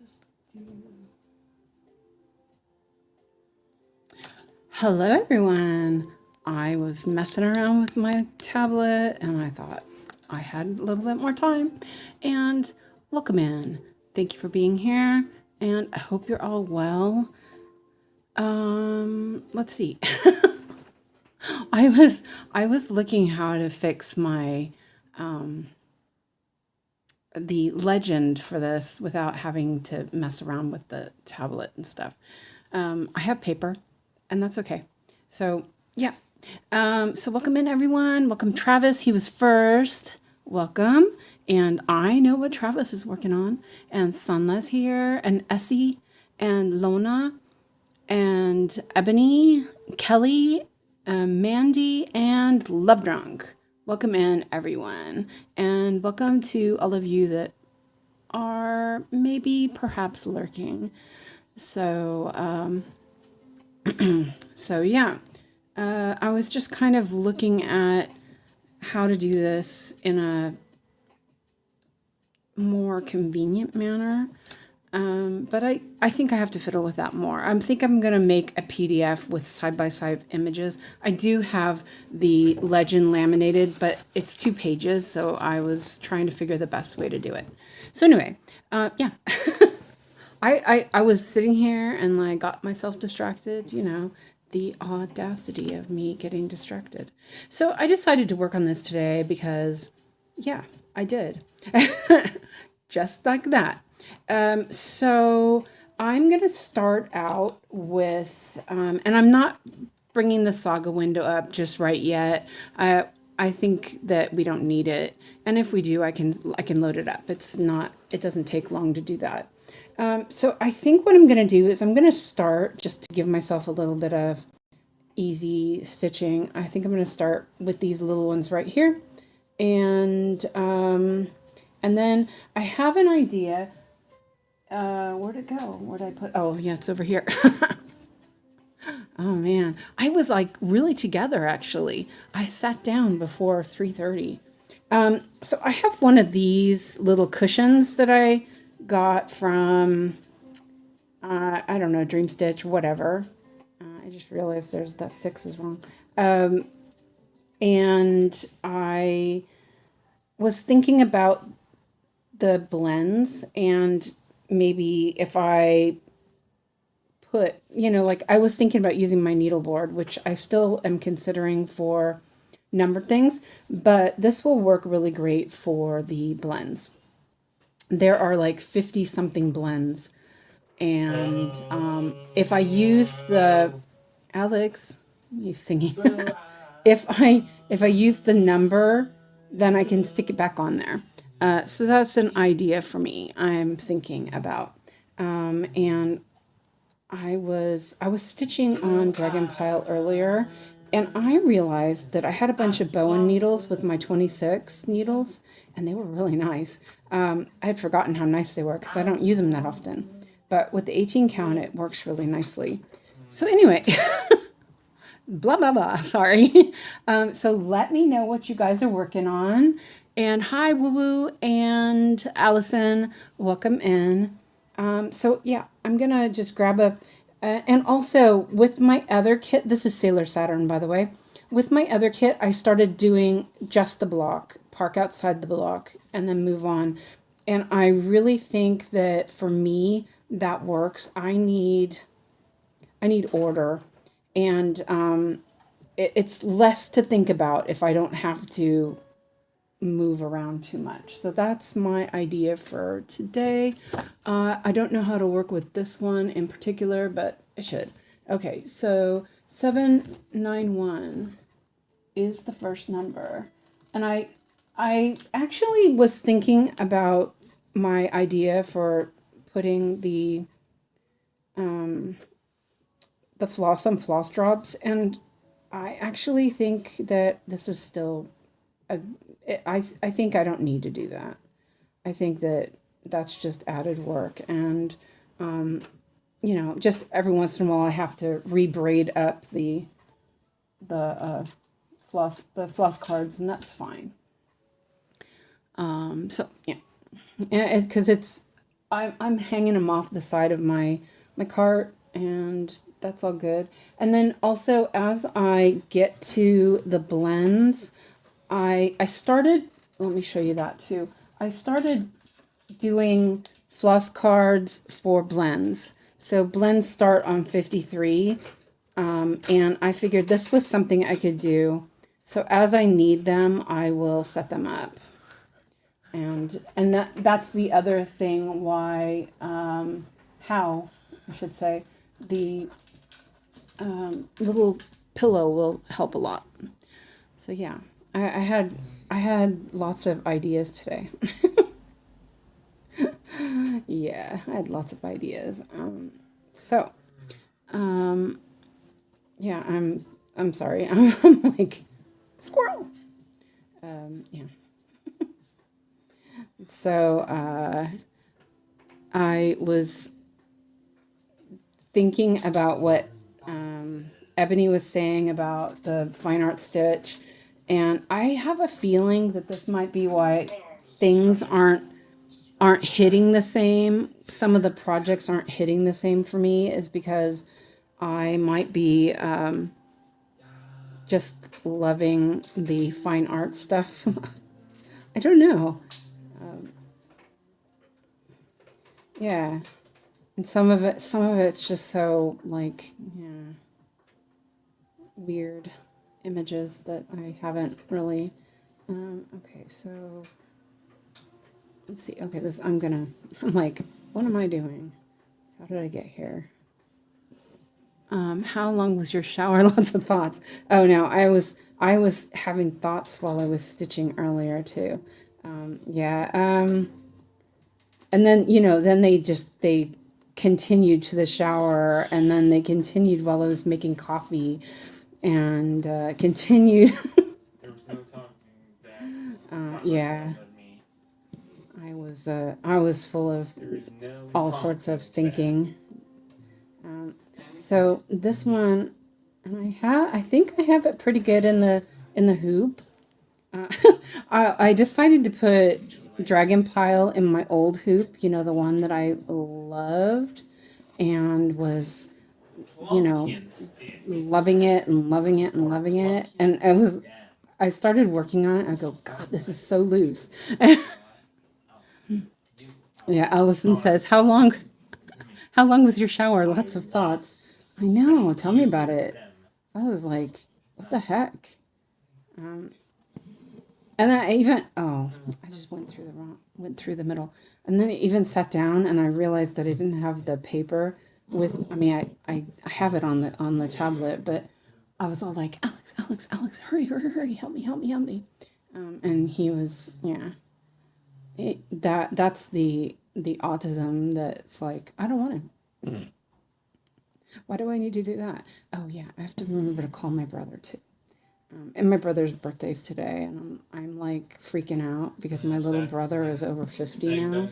just do... Hello, everyone. I was messing around with my tablet and I thought I had a little bit more time. And welcome in. Thank you for being here. And I hope you're all well. Let's see. I was looking how to fix my the legend for this without having to mess around with the tablet and stuff. I have paper, and that's okay. So yeah. So welcome in, everyone. Welcome, Travis. He was first. Welcome. And I know what Travis is working on. And Sunla's here, and Essie, and Lona, and Ebony, Kelly, Mandy, and Love Drunk. Welcome in, everyone. And welcome to all of you that are maybe perhaps lurking. So, so yeah, I was just kind of looking at how to do this in a more convenient manner. But I think I have to fiddle with that more. I think I'm going to make a PDF with side-by-side images. I do have the legend laminated, but it's 2 pages, so I was trying to figure the best way to do it. So anyway, yeah. I was sitting here and I got myself distracted, you know, the audacity of me getting distracted. So I decided to work on this today because, yeah, I did. Just like that. So I'm going to start out with, and I'm not bringing the saga window up just right yet. I think that we don't need it. And if we do, I can load it up. It doesn't take long to do that. So I think what I'm going to do is I'm going to start just to give myself a little bit of easy stitching. I think I'm going to start with these little ones right here. And then I have an idea. Where'd it go? Where'd I put? Oh, yeah, it's over here. Oh, man. I was like really together, actually. I sat down before 3:30. So I have one of these little cushions that I got from, I don't know, Dream Stitch, whatever. I just realized that 6 is wrong. And I was thinking about the blends and maybe if I put, you know, like I was thinking about using my needle board, which I still am considering for numbered things, but this will work really great for the blends. There are like 50 something blends. And if I use the, Alex, he's singing. if I use the number, then I can stick it back on there. So that's an idea for me I'm thinking about. And I was stitching on Dragon Pile earlier, and I realized that I had a bunch of Bowen needles with my 26 needles, and they were really nice. I had forgotten how nice they were because I don't use them that often. But with the 18 count, it works really nicely. So anyway, blah, blah, blah, sorry. So let me know what you guys are working on. And hi, Woo Woo and Allison, welcome in. So yeah, I'm going to just grab and also with my other kit, this is Sailor Saturn, by the way. With my other kit, I started doing just the block, park outside the block, and then move on. And I really think that for me, that works. I need order, and it's less to think about if I don't have to move around too much. So that's my idea for today. I don't know how to work with this one in particular, but I should. Okay, so 791 is the first number. And I actually was thinking about my idea for putting the floss drops, and I actually think that this is still I think I don't need to do that. I think that that's just added work, and you know, just every once in a while I have to rebraid up the floss cards, and that's fine. So yeah, because it's I'm hanging them off the side of my cart, and that's all good. And then also, as I get to the blends, I started. Let me show you that too. I started doing floss cards for blends. So blends start on 53, and I figured this was something I could do. So as I need them, I will set them up. And that's the other thing why how I should say the little pillow will help a lot. So yeah, I had lots of ideas today. Yeah, I had lots of ideas. So yeah, I'm sorry. I'm like squirrel. Yeah. So I was thinking about what Ebony was saying about the fine art stitch, and I have a feeling that this might be why things aren't hitting the same. Some of the projects aren't hitting the same for me is because I might be just loving the fine art stuff. I don't know. Yeah. And some of it's just so like, yeah, weird images that I haven't really. Okay, so let's see. Okay, I'm like, what am I doing? How did I get here? How long was your shower? Lots of thoughts. Oh no, I was having thoughts while I was stitching earlier too. Yeah. And then then they continued to the shower, and then they continued while I was making coffee, and continued. There was no talking back. Yeah. I was full of No all sorts of thinking. So this one, and I think I have it pretty good in the hoop. I decided to put Dragon Pile in my old hoop, the one that I loved and was, loving it and loving it and loving it. And I started working on it. I go, God, this is so loose. Yeah, Allison says, how long was your shower? Lots of thoughts. I know. Tell me about it. I was like, what the heck? And then I just went through the middle. And then I even sat down and I realized that I didn't have the paper with, I have it on the tablet, but I was all like, Alex, hurry, help me. And he was, yeah, that's the autism that's like, I don't want to. Why do I need to do that? Oh yeah, I have to remember to call my brother too. And my brother's birthday's today, and I'm like freaking out because my little brother is over 50 now.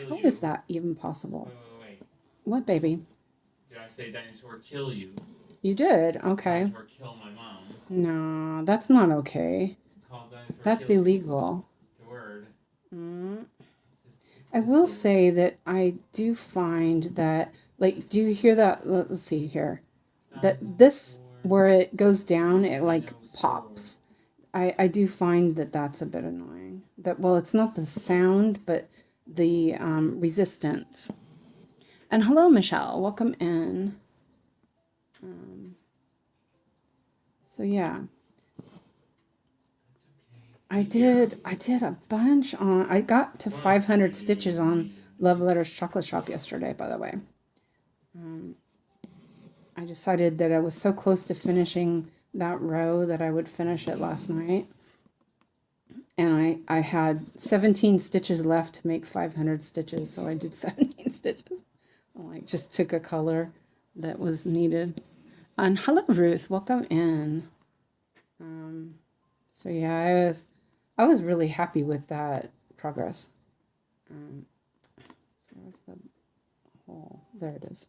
How is that even possible? Wait. What, baby? Did I say dinosaur kill you? You did? Okay. Dinosaur kill my mom. No, that's not okay. That's illegal. It's a word. I will say that I do find that, like, do you hear that? Let's see here. That this, where it goes down, it like pops. I do find that that's a bit annoying. Well, it's not the sound, but the resistance. And hello, Michelle. Welcome in. So yeah. I did a bunch on, I got to 500 stitches on Love Letters Chocolate Shop yesterday, by the way. I decided that I was so close to finishing that row that I would finish it last night. And I had 17 stitches left to make 500 stitches, so I did 17 stitches. I just took a color that was needed. And hello, Ruth, welcome in. So yeah, I was really happy with that progress. So where's the hole? There it is.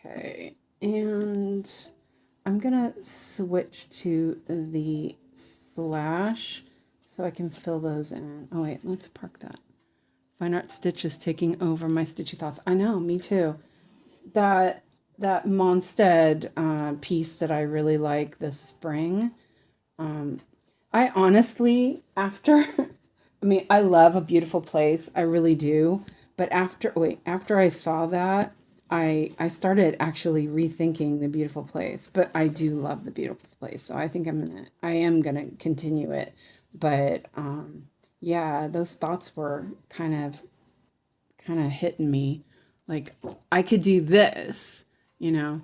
Okay, and And I'm gonna switch to the slash so I can fill those in. Oh wait, let's park that. Fine Art Stitch is taking over my stitchy thoughts. I know, me too. That Monstead piece that I really like this spring. I honestly, after, I mean, I love A Beautiful Place. I really do. But after I saw that, I started actually rethinking The Beautiful Place. But I do love The Beautiful Place, so I think I am gonna continue it. But yeah, those thoughts were kind of hitting me. Like I could do this, you know.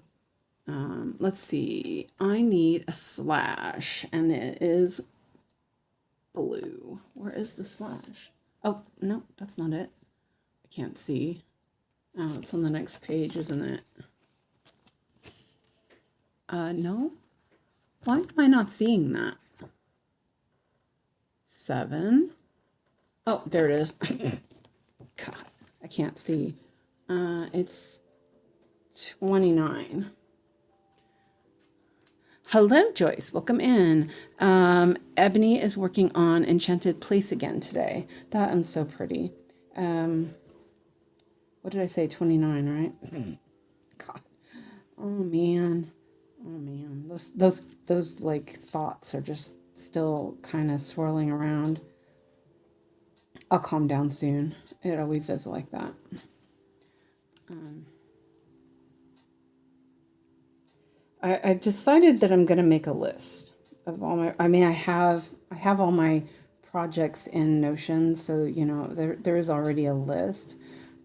Let's see. I need a slash, and it is blue. Where is the slash? Oh, no, that's not it. I can't see. Oh, it's on the next page, isn't it? No. Why am I not seeing that? 7. Oh, there it is. God, I can't see. It's 29. Hello, Joyce. Welcome in. Ebony is working on Enchanted Place again today. That one's so pretty. What did I say? 29, right? God. Oh man. Oh man. Those like thoughts are just still kind of swirling around. I'll calm down soon. It always is like that. I've decided that I'm going to make a list of all my. I mean, I have all my projects in Notion, so you know there is already a list,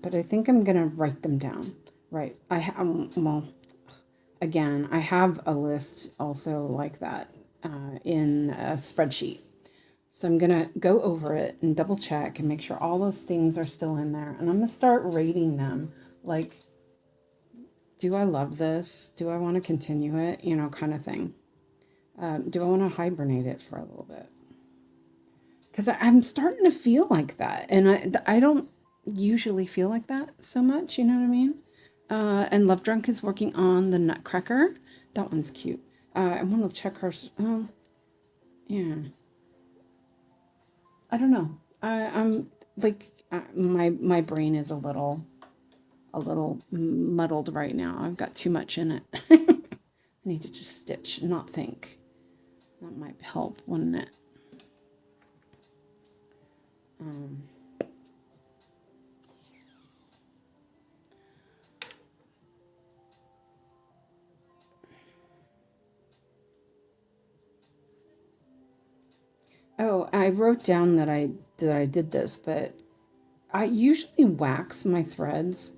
but I think I'm going to write them down. Right. Well, again, I have a list also like that in a spreadsheet. So I'm going to go over it and double check and make sure all those things are still in there. And I'm going to start rating them. Like, do I love this? Do I want to continue it? You know, kind of thing. Do I want to hibernate it for a little bit? Because I'm starting to feel like that. And I don't usually feel like that so much. You know what I mean? And Love Drunk is working on the Nutcracker. That one's cute. I want to check her. Yeah. I don't know. I'm like my brain is a little muddled right now. I've got too much in it. I need to just stitch and not think. That might help, wouldn't it? Oh, I wrote down that I did this, but I usually wax my threads.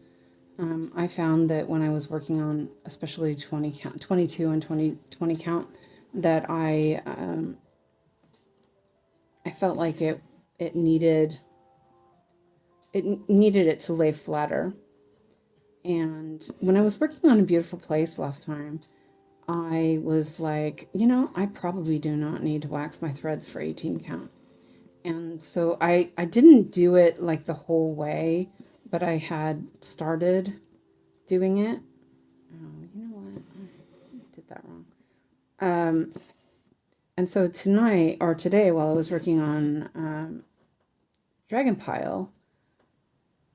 I found that when I was working on especially 22 and 20 count, that I felt like it needed it to lay flatter. And when I was working on A Beautiful Place last time, I was like, you know, I probably do not need to wax my threads for 18 count. And so I didn't do it like the whole way, but I had started doing it. Oh, you know what? I did that wrong. And so today, while I was working on Dragon Pile,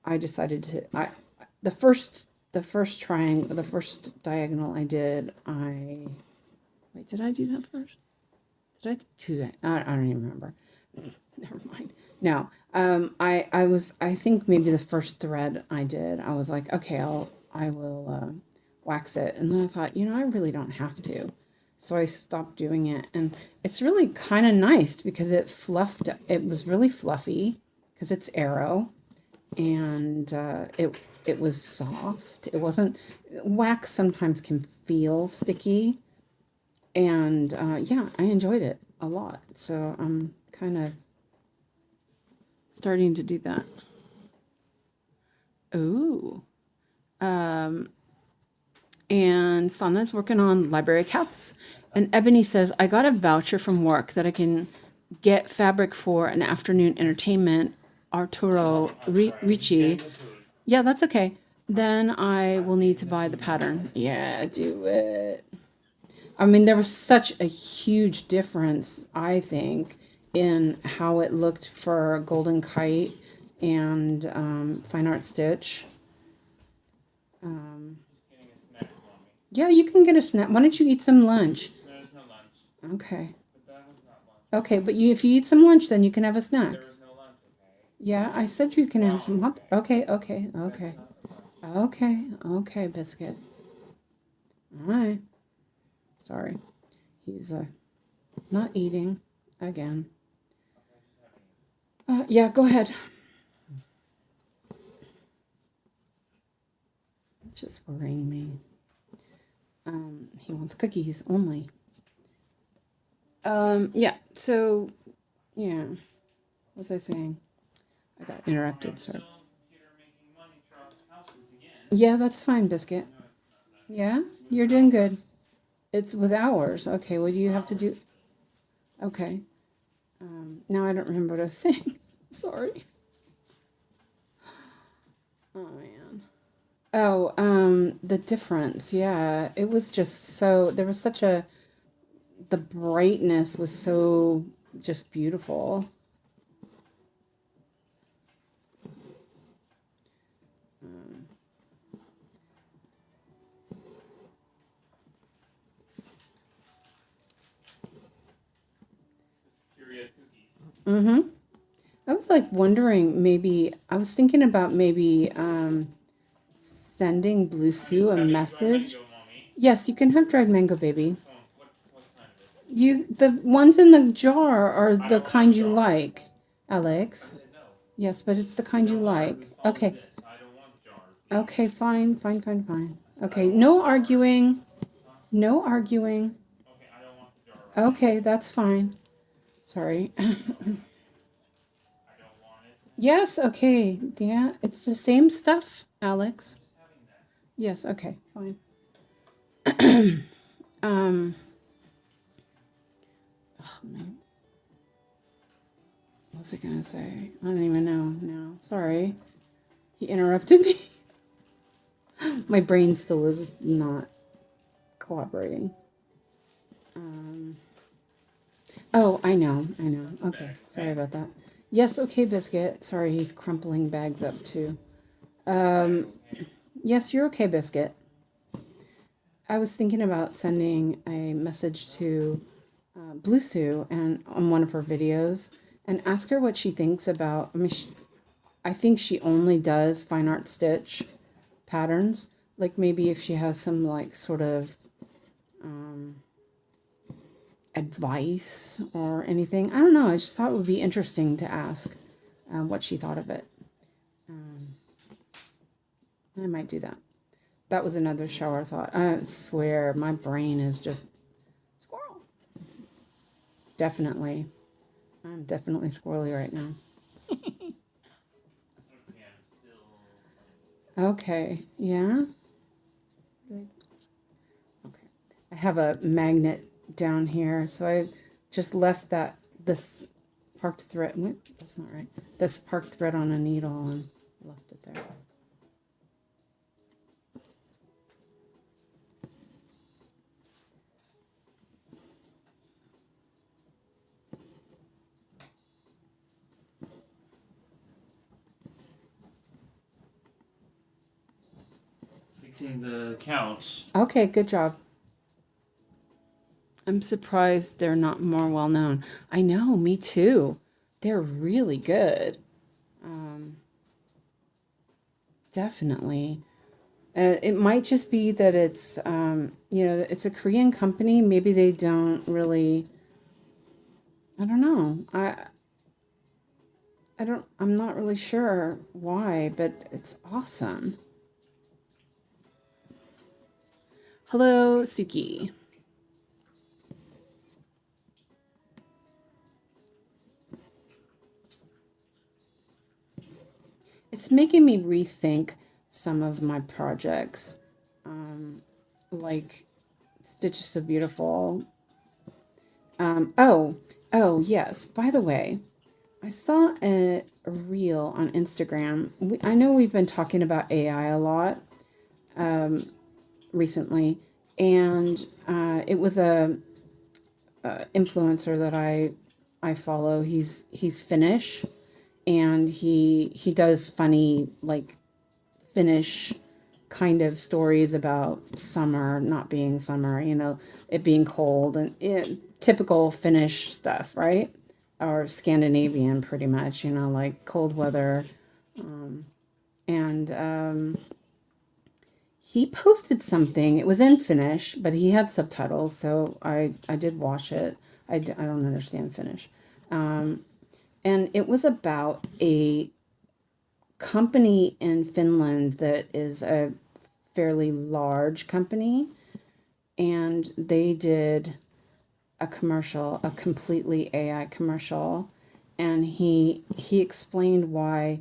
I decided to, the first triangle, the first diagonal I did, wait, did I do that first? Did I do two? I don't even remember. Never mind. No, I think maybe the first thread I did, I was like, okay, I will wax it. And then I thought, you know, I really don't have to. So I stopped doing it. And it's really kind of nice because it was really fluffy because it's arrow. And it was soft. It wasn't, wax sometimes can feel sticky. And yeah, I enjoyed it a lot. So I'm kind of starting to do that. Ooh. And Sana's working on Library Cats. And Ebony says, I got a voucher from work that I can get fabric for an afternoon entertainment. Arturo Ricci. Yeah, that's okay. Then I will need to buy the pattern. Yeah, do it. I mean, there was such a huge difference, I think, in how it looked for Golden Kite and Fine Art Stitch. Just getting a snack for me. Yeah, you can get a snack. Why don't you eat some lunch? There's no lunch. Okay. But that was not lunch. Okay, but if you eat some lunch, then you can have a snack. There was no lunch, okay? Yeah, I said you can have Oh, some hot. Okay, okay, okay. That's not the lunch. Okay, okay, Biscuit. All right. Sorry. He's not eating again. Yeah, go ahead. It's just worrying me. He wants cookies only. Yeah, so, yeah. What was I saying? I got interrupted, I'm sorry. still here making money for houses again. Yeah, that's fine, Biscuit. No, it's not that. Yeah, you're doing good. It's with hours. Okay, what do you have to do? Okay. Now I don't remember what I was saying. Sorry. Oh, man. Oh, the difference. Yeah, it was just so, there was such a, the brightness was so just beautiful. Period cookies. Mm-hmm. I was like wondering, maybe, I was thinking about maybe sending Blue Sue a message. Mango, mommy. Yes, you can have dried mango, baby. Oh, what kind of it? The ones in the jar are I the don't kind want you jars. like, I Alex. said no. Yes, but it's the kind you No, like. all Okay. This. I don't want jars. Please. Okay, fine, fine, fine, fine. Okay, no arguing. No arguing. Okay, I don't want the jar. Okay, that's fine. Sorry. I don't want it. Yes, okay. Yeah, it's the same stuff, Alex. Having that. Yes, okay, fine. Oh, man. What was I gonna say? I don't even know now. Sorry. He interrupted me. My brain still is not cooperating. Oh, I know. Okay, sorry about that. Yes, okay, Biscuit. Sorry, he's crumpling bags up too. Yes, you're okay, Biscuit. I was thinking about sending a message to Blue Sue and on one of her videos and ask her what she thinks about. I mean, I think she only does fine art stitch patterns. Like maybe if she has some like sort of advice or anything. I don't know. I just thought it would be interesting to ask what she thought of it. I might do that. That was another shower thought. I swear my brain is just squirrel. Definitely. I'm definitely squirrely right now. Okay, I'm still. Okay. Yeah. Okay. I have a magnet down here, so I just left this parked thread. Wait, that's not right. This parked thread on a needle and left it there. Fixing the couch. Okay, good job. I'm surprised they're not more well known. I know, me too. They're really good. Definitely. It might just be that it's, it's a Korean company. Maybe they don't really, I don't know. I'm not really sure why, but it's awesome. Hello, Suki. It's making me rethink some of my projects. Like Stitch is So Beautiful. Oh, yes. By the way, I saw a a reel on Instagram. I know we've been talking about AI a lot recently, and it was a influencer that I follow. He's Finnish, and he does funny like Finnish kind of stories about summer not being summer, it being cold and typical Finnish stuff, right? Or Scandinavian, pretty much, like cold weather. And he posted something. It was in Finnish, but he had subtitles, so I did watch it. I don't understand Finnish. And it was about a company in Finland that is a fairly large company, and they did a commercial, a completely AI commercial, and he explained why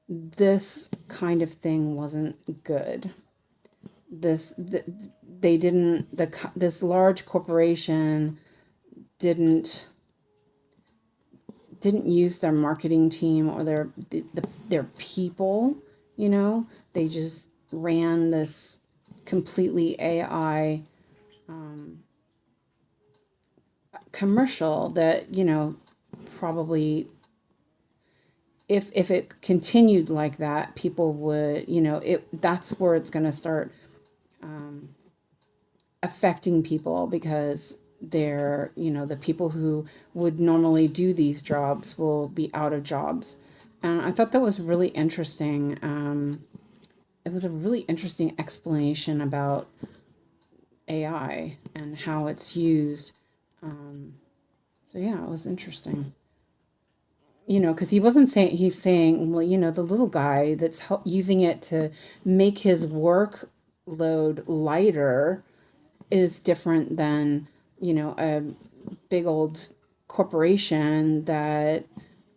this kind of thing wasn't good. They didn't this large corporation didn't use their marketing team or their people, they just ran this completely AI commercial that, probably if it continued like that, people would, that's where it's going to start affecting people, because the people who would normally do these jobs will be out of jobs. And I thought that was really interesting. It was a really interesting explanation about AI and how it's used. So yeah, it was interesting. Because he wasn't saying, he's saying, well, the little guy that's using it to make his workload lighter is different than, a big old corporation that,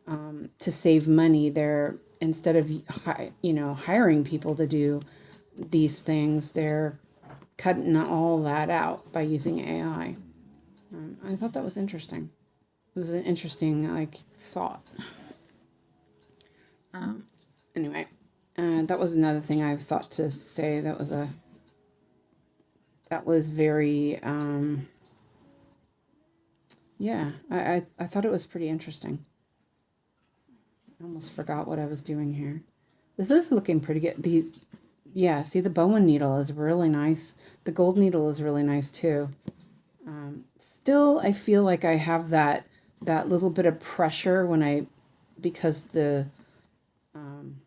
to save money, they're, instead of, hiring people to do these things, they're cutting all that out by using AI. I thought that was interesting. It was an interesting, like, thought. Anyway, that was another thing I thought to say. That was very, yeah, I thought it was pretty interesting. I almost forgot what I was doing here. This is looking pretty good. Yeah, see, the Bowen needle is really nice. The gold needle is really nice too. Still, I feel like I have that little bit of pressure because I'm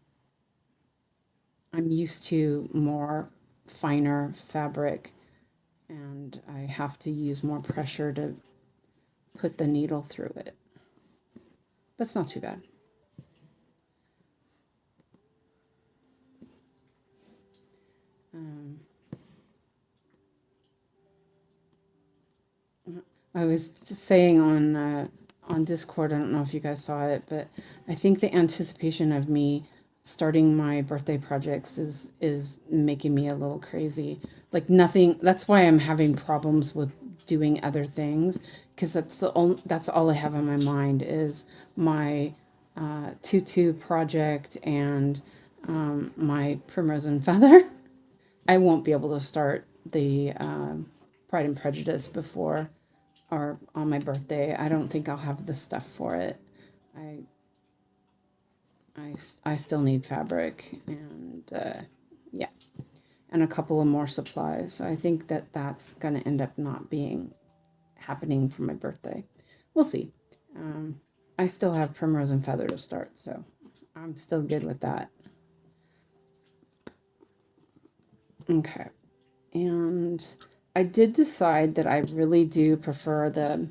used to more finer fabric, and I have to use more pressure to put the needle through it. But it's not too bad. I was just saying on Discord, I don't know if you guys saw it, but I think the anticipation of me starting my birthday projects is making me a little crazy. Like nothing. That's why I'm having problems with doing other things, because that's all I have in my mind is my tutu project and my primrose and feather. I won't be able to start the Pride and Prejudice before or on my birthday. I don't think I'll have the stuff for it. I I still need fabric and yeah, and a couple of more supplies. So I think that's going to end up not being happening for my birthday. We'll see. I still have Primrose and Feather to start, so I'm still good with that. Okay. And I did decide that I really do prefer the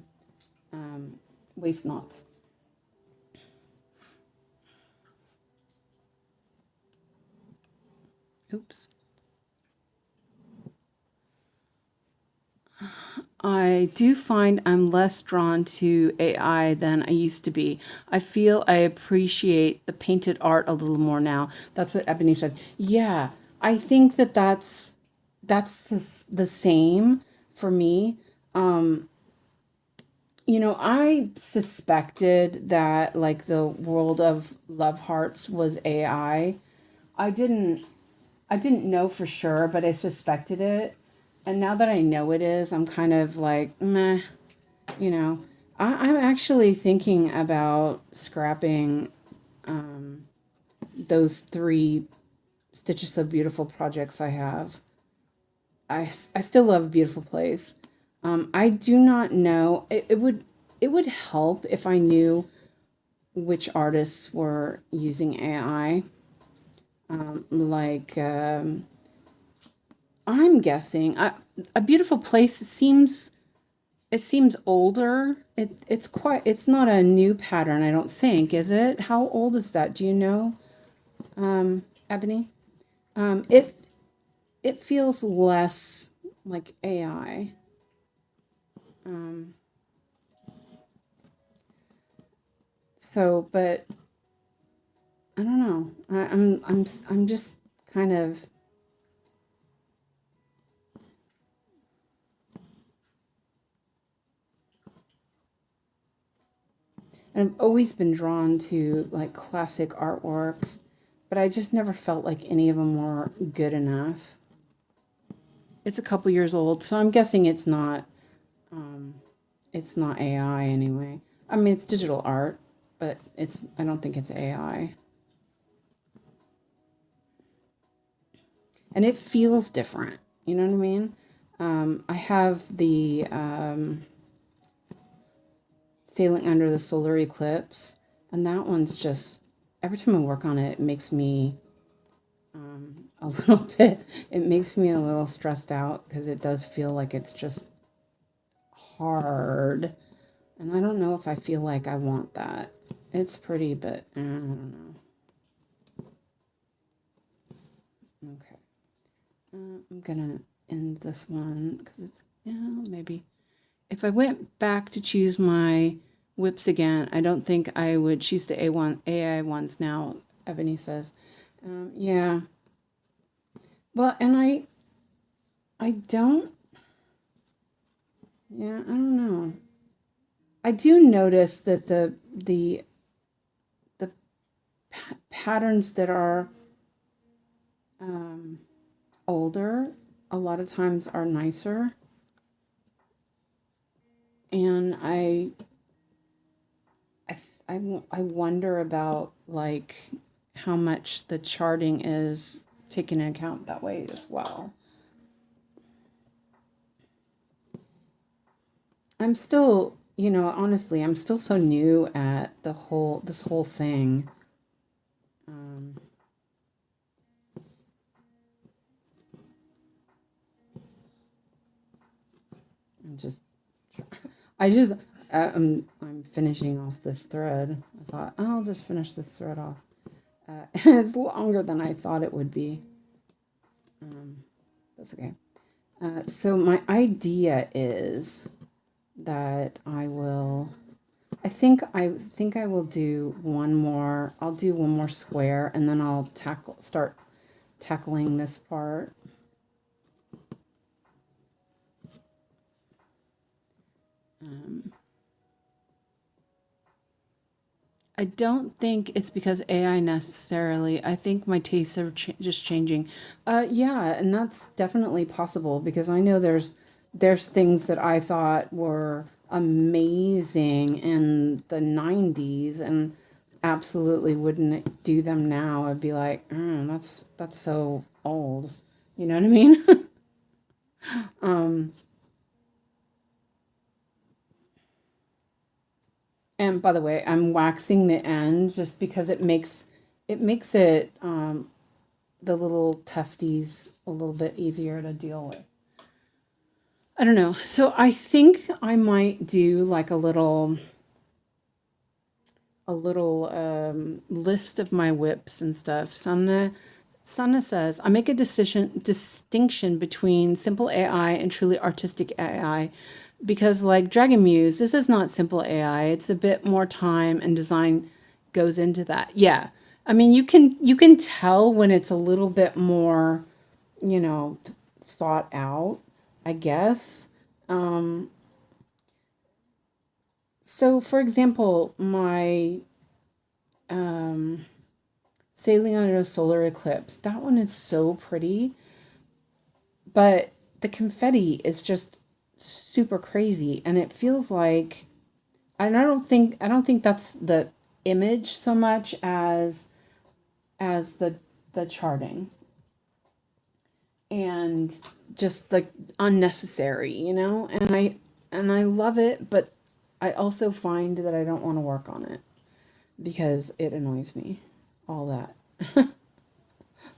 waist knots. Oops. I do find I'm less drawn to AI than I used to be. I feel I appreciate the painted art a little more now. That's what Ebony said. Yeah, I think that's the same for me. I suspected that like the world of Love Hearts was AI. I didn't I didn't know for sure, but I suspected it. And now that I know it is, I'm kind of like, meh, you know. I'm actually thinking about scrapping those three Stitches So Beautiful projects I have. I still love a beautiful place. I do not know. It would help if I knew which artists were using AI. Like I'm guessing a beautiful place seems older. It's not a new pattern. I don't think, is it? How old is that? Do you know, Ebony? It feels less like AI. But I don't know. I'm just kind of. I've always been drawn to like classic artwork, but I just never felt like any of them were good enough. It's a couple years old, so I'm guessing it's not AI anyway. I mean, it's digital art, but I don't think it's AI. And it feels different. You know what I mean? I have the Sailing Under the Solar Eclipse, and that one's just every time I work on it, it makes me a little bit. It makes me a little stressed out because it does feel like it's just hard, and I don't know if I feel like I want that. It's pretty, but I don't know. Okay. I'm gonna end this one because it's maybe if I went back to choose my whips again, I don't think I would choose the AI ones now. Ebony says, yeah. Well, and I don't. Yeah, I don't know. I do notice that the patterns that are older a lot of times are nicer, and I wonder about like how much the charting is taken into account that way as well. I'm still, honestly, I'm still so new at this whole thing. Um, I'm just, I just, I'm finishing off this thread. I thought, oh, I'll just finish this thread off. It's longer than I thought it would be. That's okay. So my idea is that I think I will do one more. I'll do one more square, and then I'll start tackling this part. I don't think it's because AI necessarily. I think my tastes are just changing. Yeah, and that's definitely possible because I know there's things that I thought were amazing in the 90s and absolutely wouldn't do them now. I'd be like, that's so old. You know what I mean? um, and by the way, I'm waxing the end just because it makes the little tufties a little bit easier to deal with. I don't know. So I think I might do like a little list of my whips and stuff. Sana says, I make a distinction between simple AI and truly artistic AI because, like Dragon Muse, this is not simple AI. It's a bit more time and design goes into that. Yeah. I mean, you can tell when it's a little bit more, you know, thought out, I guess. Um, So, for example, my Sailing Under a Solar Eclipse, that one is so pretty, but the confetti is just super crazy, and it feels like, and I don't think that's the image so much as the charting, and just like unnecessary, and I love it, but I also find that I don't want to work on it because it annoys me. All that.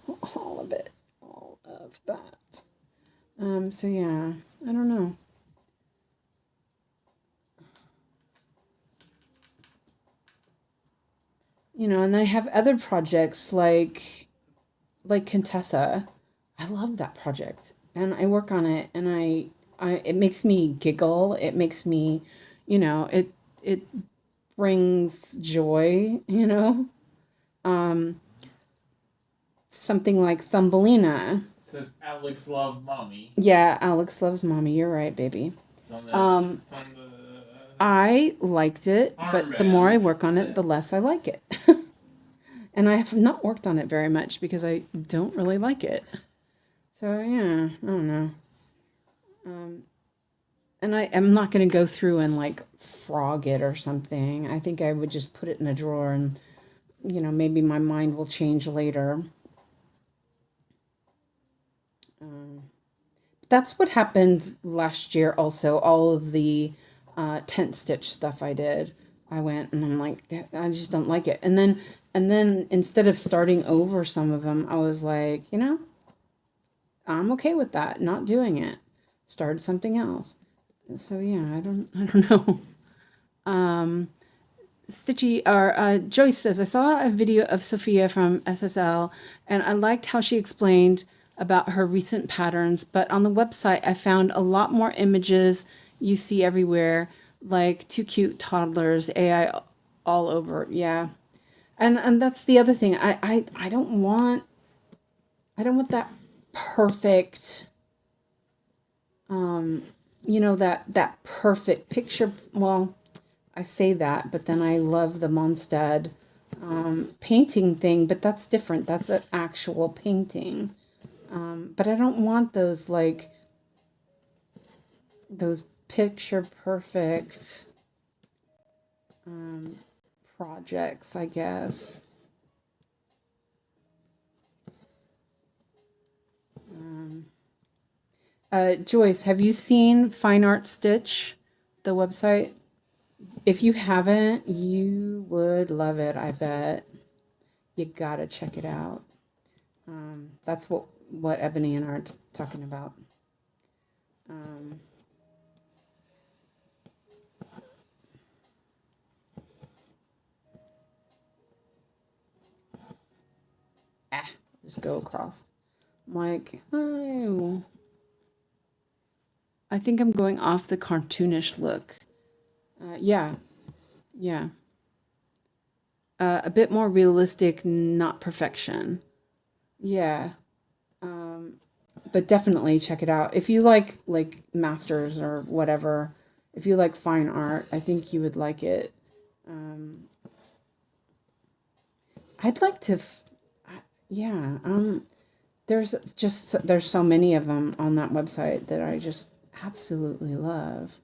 All of it. All of that. So yeah, I don't know. And I have other projects like Contessa. I love that project. And I work on it, and I it makes me giggle. It makes me, it brings joy, something like Thumbelina. Says Alex love mommy. Yeah, Alex loves mommy. You're right, baby. It's on it's on the I liked it, but the more I work on it, the less I like it. And I have not worked on it very much because I don't really like it. So yeah, I don't know. And I am not going to go through and like frog it or something. I think I would just put it in a drawer, and maybe my mind will change later. That's what happened last year also. All of the tent stitch stuff I did, I went and I'm like, I just don't like it. And then instead of starting over some of them, I was like, I'm okay with that, not doing it. Started something else. So yeah, I don't know. Stitchy or Joyce says, I saw a video of Sophia from SSL, and I liked how she explained about her recent patterns, but on the website I found a lot more images you see everywhere, like two cute toddlers, AI all over. Yeah. And that's the other thing. I don't want that perfect, that perfect picture. Well, I say that, but then I love the Mondstadt painting thing, but that's different. That's an actual painting. But I don't want those picture perfect projects, I guess. Joyce, have you seen Fine Art Stitch, the website? If you haven't, you would love it, I bet. You gotta check it out. That's what Ebony and I are talking about. Just go across. I'm like, oh, I think I'm going off the cartoonish look. Yeah, yeah. A bit more realistic, not perfection. Yeah. But definitely check it out. If you like masters or whatever, if you like fine art, I think you would like it. Um, I'd like to, yeah. There's so many of them on that website that I just absolutely love.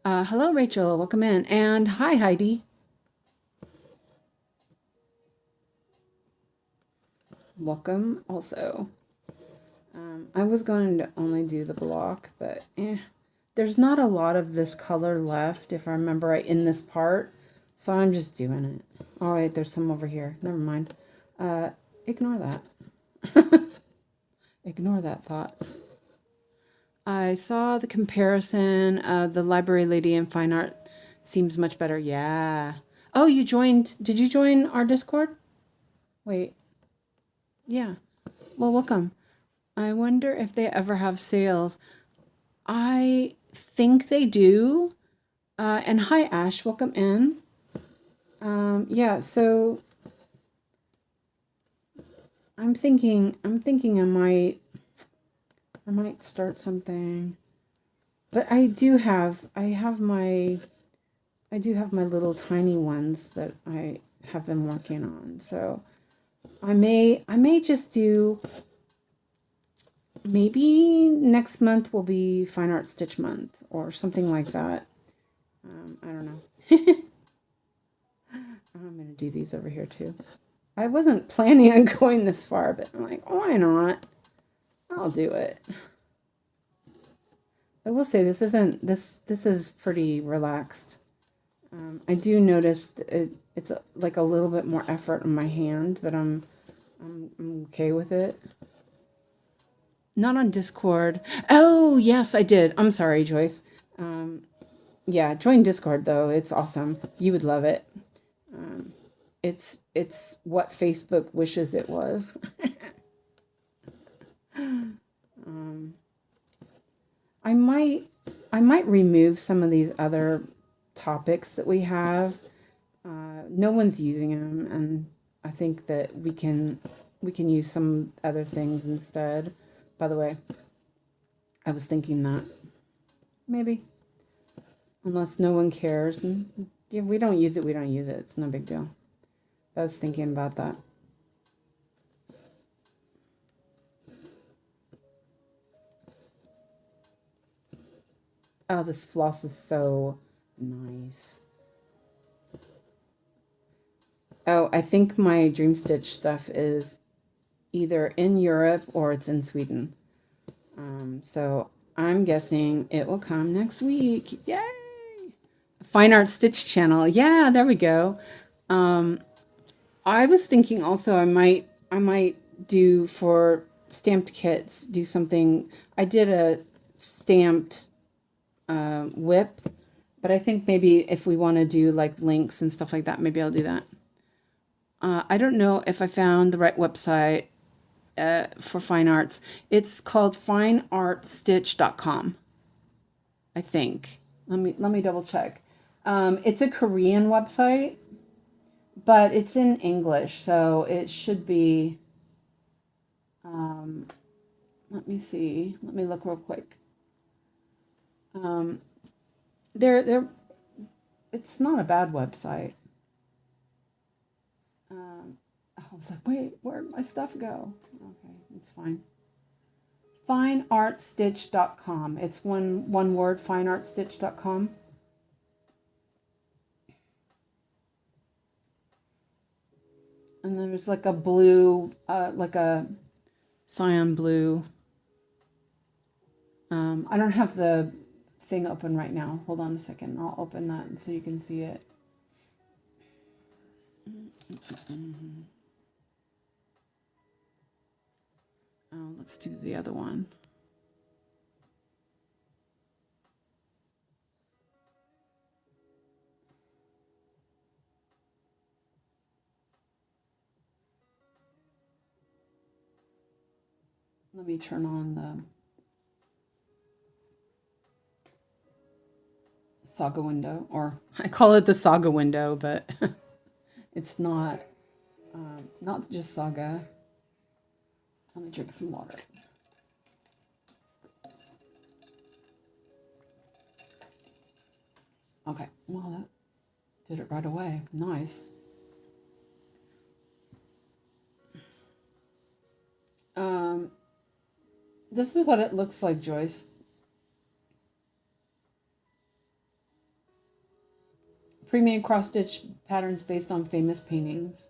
Hello, Rachel. Welcome in. And hi, Heidi. Welcome also. I was going to only do the block, but there's not a lot of this color left, if I remember right, in this part. So I'm just doing it. Oh, wait, there's some over here. Never mind. Ignore that. Ignore that thought. I saw the comparison of the library lady and fine art seems much better. Yeah. Oh, you joined. Did you join our Discord? Wait. Yeah. Well, welcome. I wonder if they ever have sales. I think they do. And hi, Ash. Welcome in. Yeah, so I'm thinking I might start something. But I do have my little tiny ones that I have been working on. So I may just do, maybe next month will be Fine Art Stitch month or something like that. I don't know. I'm gonna do these over here too. I wasn't planning on going this far, but I'm like, why not? I'll do it. I will say this is pretty relaxed. I do notice it's like a little bit more effort on my hand, but I'm okay with it. Not on Discord. Oh yes, I did. I'm sorry, Joyce. Yeah, join Discord though. It's awesome. You would love it. It's what Facebook wishes it was. I might I might remove some of these other topics that we have. No one's using them, and I think that we can use some other things instead. By the way, I was thinking that maybe, unless no one cares, and yeah, we don't use it, we don't use it. It's no big deal. I was thinking about that. Oh, this floss is so nice. Oh, I think my Dream Stitch stuff is either in Europe or it's in Sweden. So I'm guessing it will come next week. Yay! Fine Art Stitch channel. Yeah, there we go. I was thinking also I might do for stamped kits, do something. I did a stamped whip, but I think maybe if we want to do like links and stuff like that, maybe I'll do that. I don't know if I found the right website for fine arts. It's called fineartstitch.com, I think. Let me double check. It's a Korean website, but it's in English, so it should be. Let me see. Let me look real quick. They're it's not a bad website. I was like, wait, where'd my stuff go? Okay, it's fine. Fineartstitch.com. It's one word, fineartstitch.com. And there's like a blue, like a cyan blue. I don't have the thing open right now. Hold on a second. I'll open that so you can see it. Oh, let's do the other one. Let me turn on the saga window, or I call it the saga window, but it's not just saga. Let me drink some water. Okay, well, that did it right away. Nice. This is what it looks like, Joyce. Pre-made cross-stitch patterns based on famous paintings.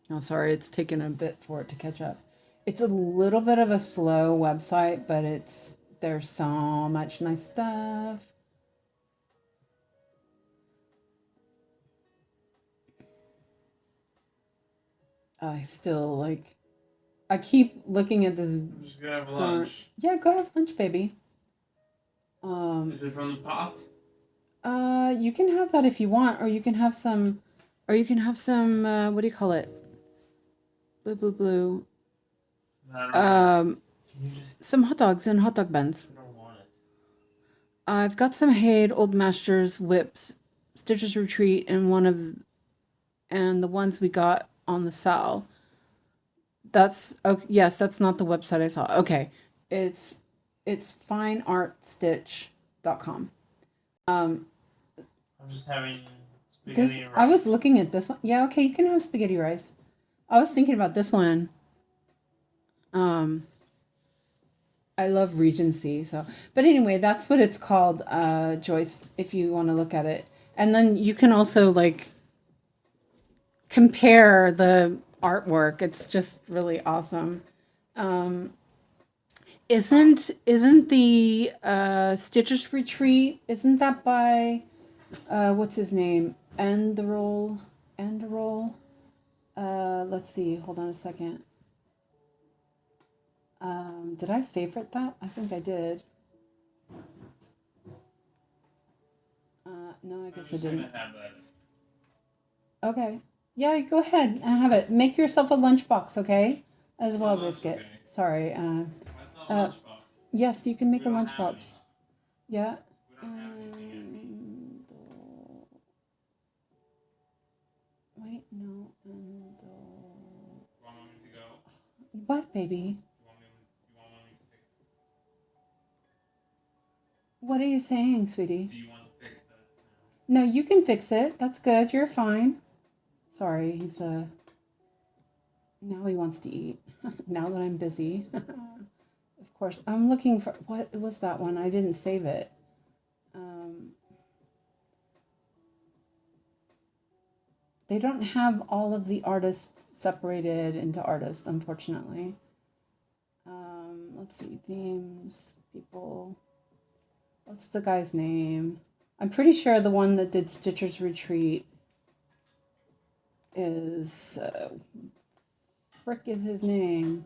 Oh, sorry, it's taken a bit for it to catch up. It's a little bit of a slow website, but there's so much nice stuff. I keep looking at this. I'm just gonna have lunch. Yeah, go have lunch, baby. Is it from the pot? You can have that if you want, or you can have some, what do you call it? Blue. Some hot dogs and hot dog buns. I don't want it. I've got some Haid Old Masters whips Stitches Retreat and the ones we got on the sale. That's okay. Yes, that's not the website I saw. Okay, it's fineartstitch.com. I'm just having spaghetti This and rice. I was looking at this one. Yeah, okay, you can have spaghetti rice. I was thinking about this one. I love Regency, so but anyway, that's what it's called, Joyce, if you want to look at it. And then you can also like compare the artwork. It's just really awesome. Isn't the Stitches Retreat, isn't that by what's his name? Enderol. Let's see, hold on a second. Did I favorite that? I think I did. No, I guess I didn't. Have that. Okay. Yeah, go ahead and have it. Make yourself a lunchbox, okay? As well, that's Biscuit. okay. Sorry. That's not lunchbox. Yes, you can make We a don't have lunchbox. Yeah. We don't have anything yet. Wait, no. Want me to go? What, baby? You want me to fix it? What are you saying, sweetie? Do you want to fix that? No, you can fix it. That's good. You're fine. Sorry, he's now he wants to eat. Now that I'm busy. Of course, I'm looking for what was that one? I didn't save it. They don't have all of the artists separated into artists, unfortunately. Let's see, themes, people. What's the guy's name? I'm pretty sure the one that did Stitcher's Retreat is frick is his name.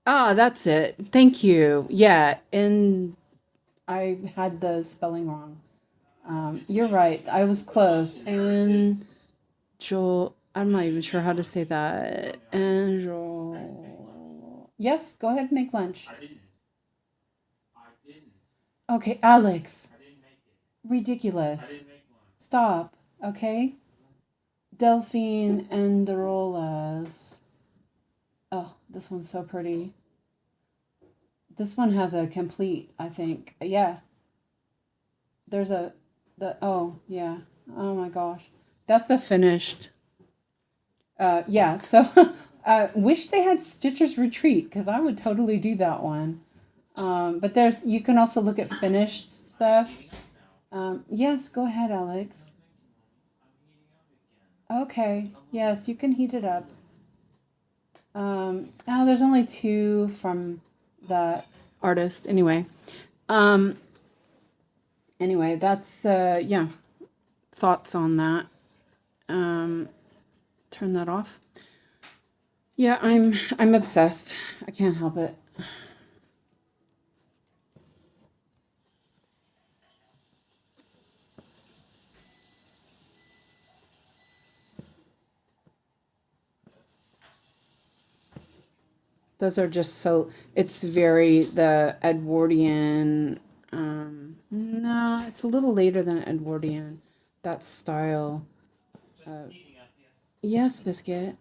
That's it. Thank you. Yeah, and I had the spelling wrong. You're right. I was close. And Joel, I'm not even sure how to say that. And Joel. Yes, go ahead and make lunch. I didn't. Okay, Alex. I didn't make it. Ridiculous. I didn't make one. Stop. Okay. Delphine and the Rolas. Oh, this one's so pretty. This one has a complete, I think. Yeah. There's oh, yeah. Oh my gosh. That's a finished. Yeah, so wish they had Stitcher's Retreat because I would totally do that one. But you can also look at finished stuff. Yes, go ahead, Alex. Okay, yes, you can heat it up. Now there's only 2 from that artist. Anyway, that's yeah. Thoughts on that? Turn that off. Yeah, I'm obsessed. I can't help it. Those are just so, it's very the Edwardian, no, it's a little later than Edwardian, that style. Yes, Biscuit.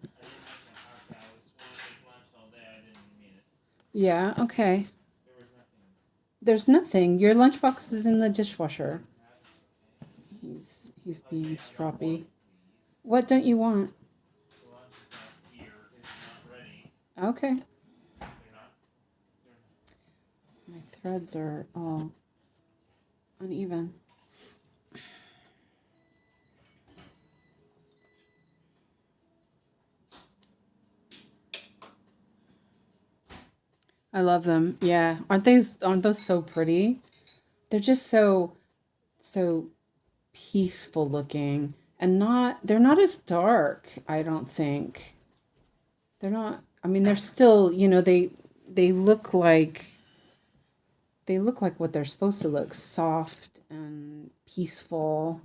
Yeah, okay. There's nothing. Your lunchbox is in the dishwasher. He's being stroppy. What don't you want? Okay. My threads are all uneven. I love them. Yeah. Aren't those so pretty? They're just so peaceful looking and they're not as dark, I don't think. They're not, I mean, they're still, they look like what they're supposed to look, soft and peaceful.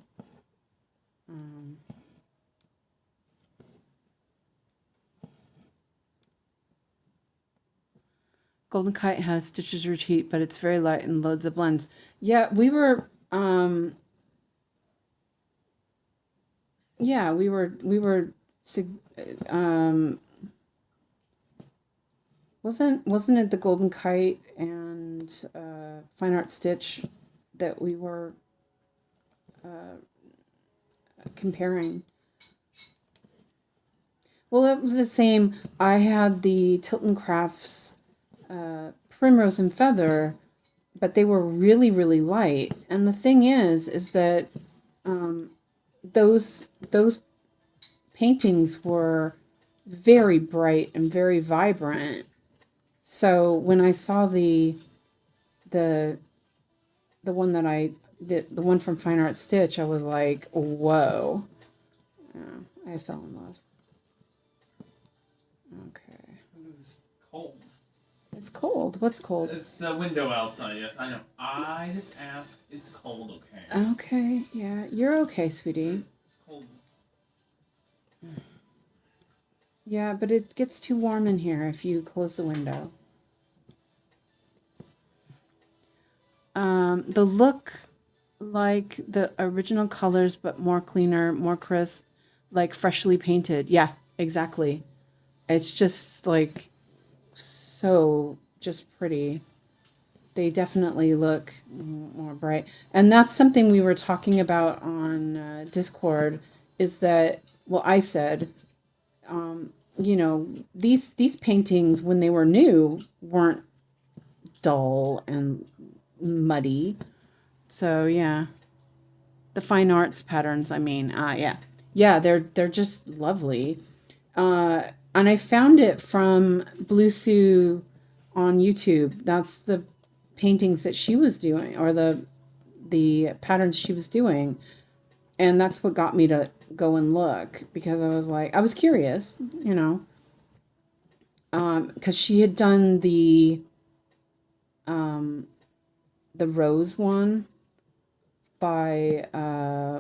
Golden Kite has Stitches Retreat, but it's very light and loads of blends. Yeah, we were um wasn't it the Golden Kite and Fine Art Stitch that we were comparing? Well, it was the same. I had the Tilton Crafts Primrose and Feather, but they were really, really light. And the thing is that those paintings were very bright and very vibrant. So when I saw the the one that I did, the one from Fine Art Stitch, I was like, whoa. Yeah, I fell in love. Okay. It's cold. It's cold. What's cold? It's a window outside. Yes, I know. I just asked. It's cold, okay? Okay, yeah, you're okay, sweetie. It's cold. Yeah, but it gets too warm in here if you close the window. The look like the original colors, but more cleaner, more crisp, like freshly painted. Yeah, exactly. It's just like so just pretty. They definitely look more bright. And that's something we were talking about on Discord is that, well, I said, these paintings when they were new weren't dull and muddy. So yeah, the fine arts patterns. I mean, yeah, they're just lovely. And I found it from Blue Sue on YouTube. That's the paintings that she was doing, or the patterns she was doing, and that's what got me to go and look because I was curious, because she had done the rose one by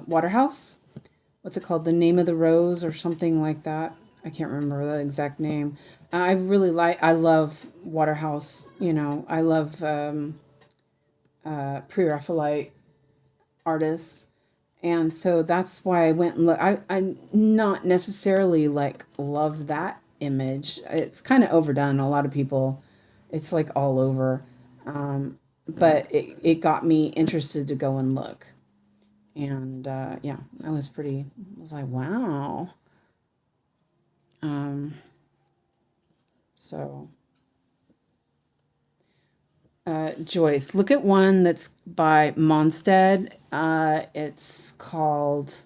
Waterhouse. What's it called? The Name of the Rose or something like that. I can't remember the exact name. I love Waterhouse. I love Pre-Raphaelite artists. And so that's why I went and look. I not necessarily like love that image. It's kind of overdone. A lot of people, it's like all over. But it got me interested to go and look. And yeah, I was like, wow. So, Joyce, look at one that's by Monstead. It's called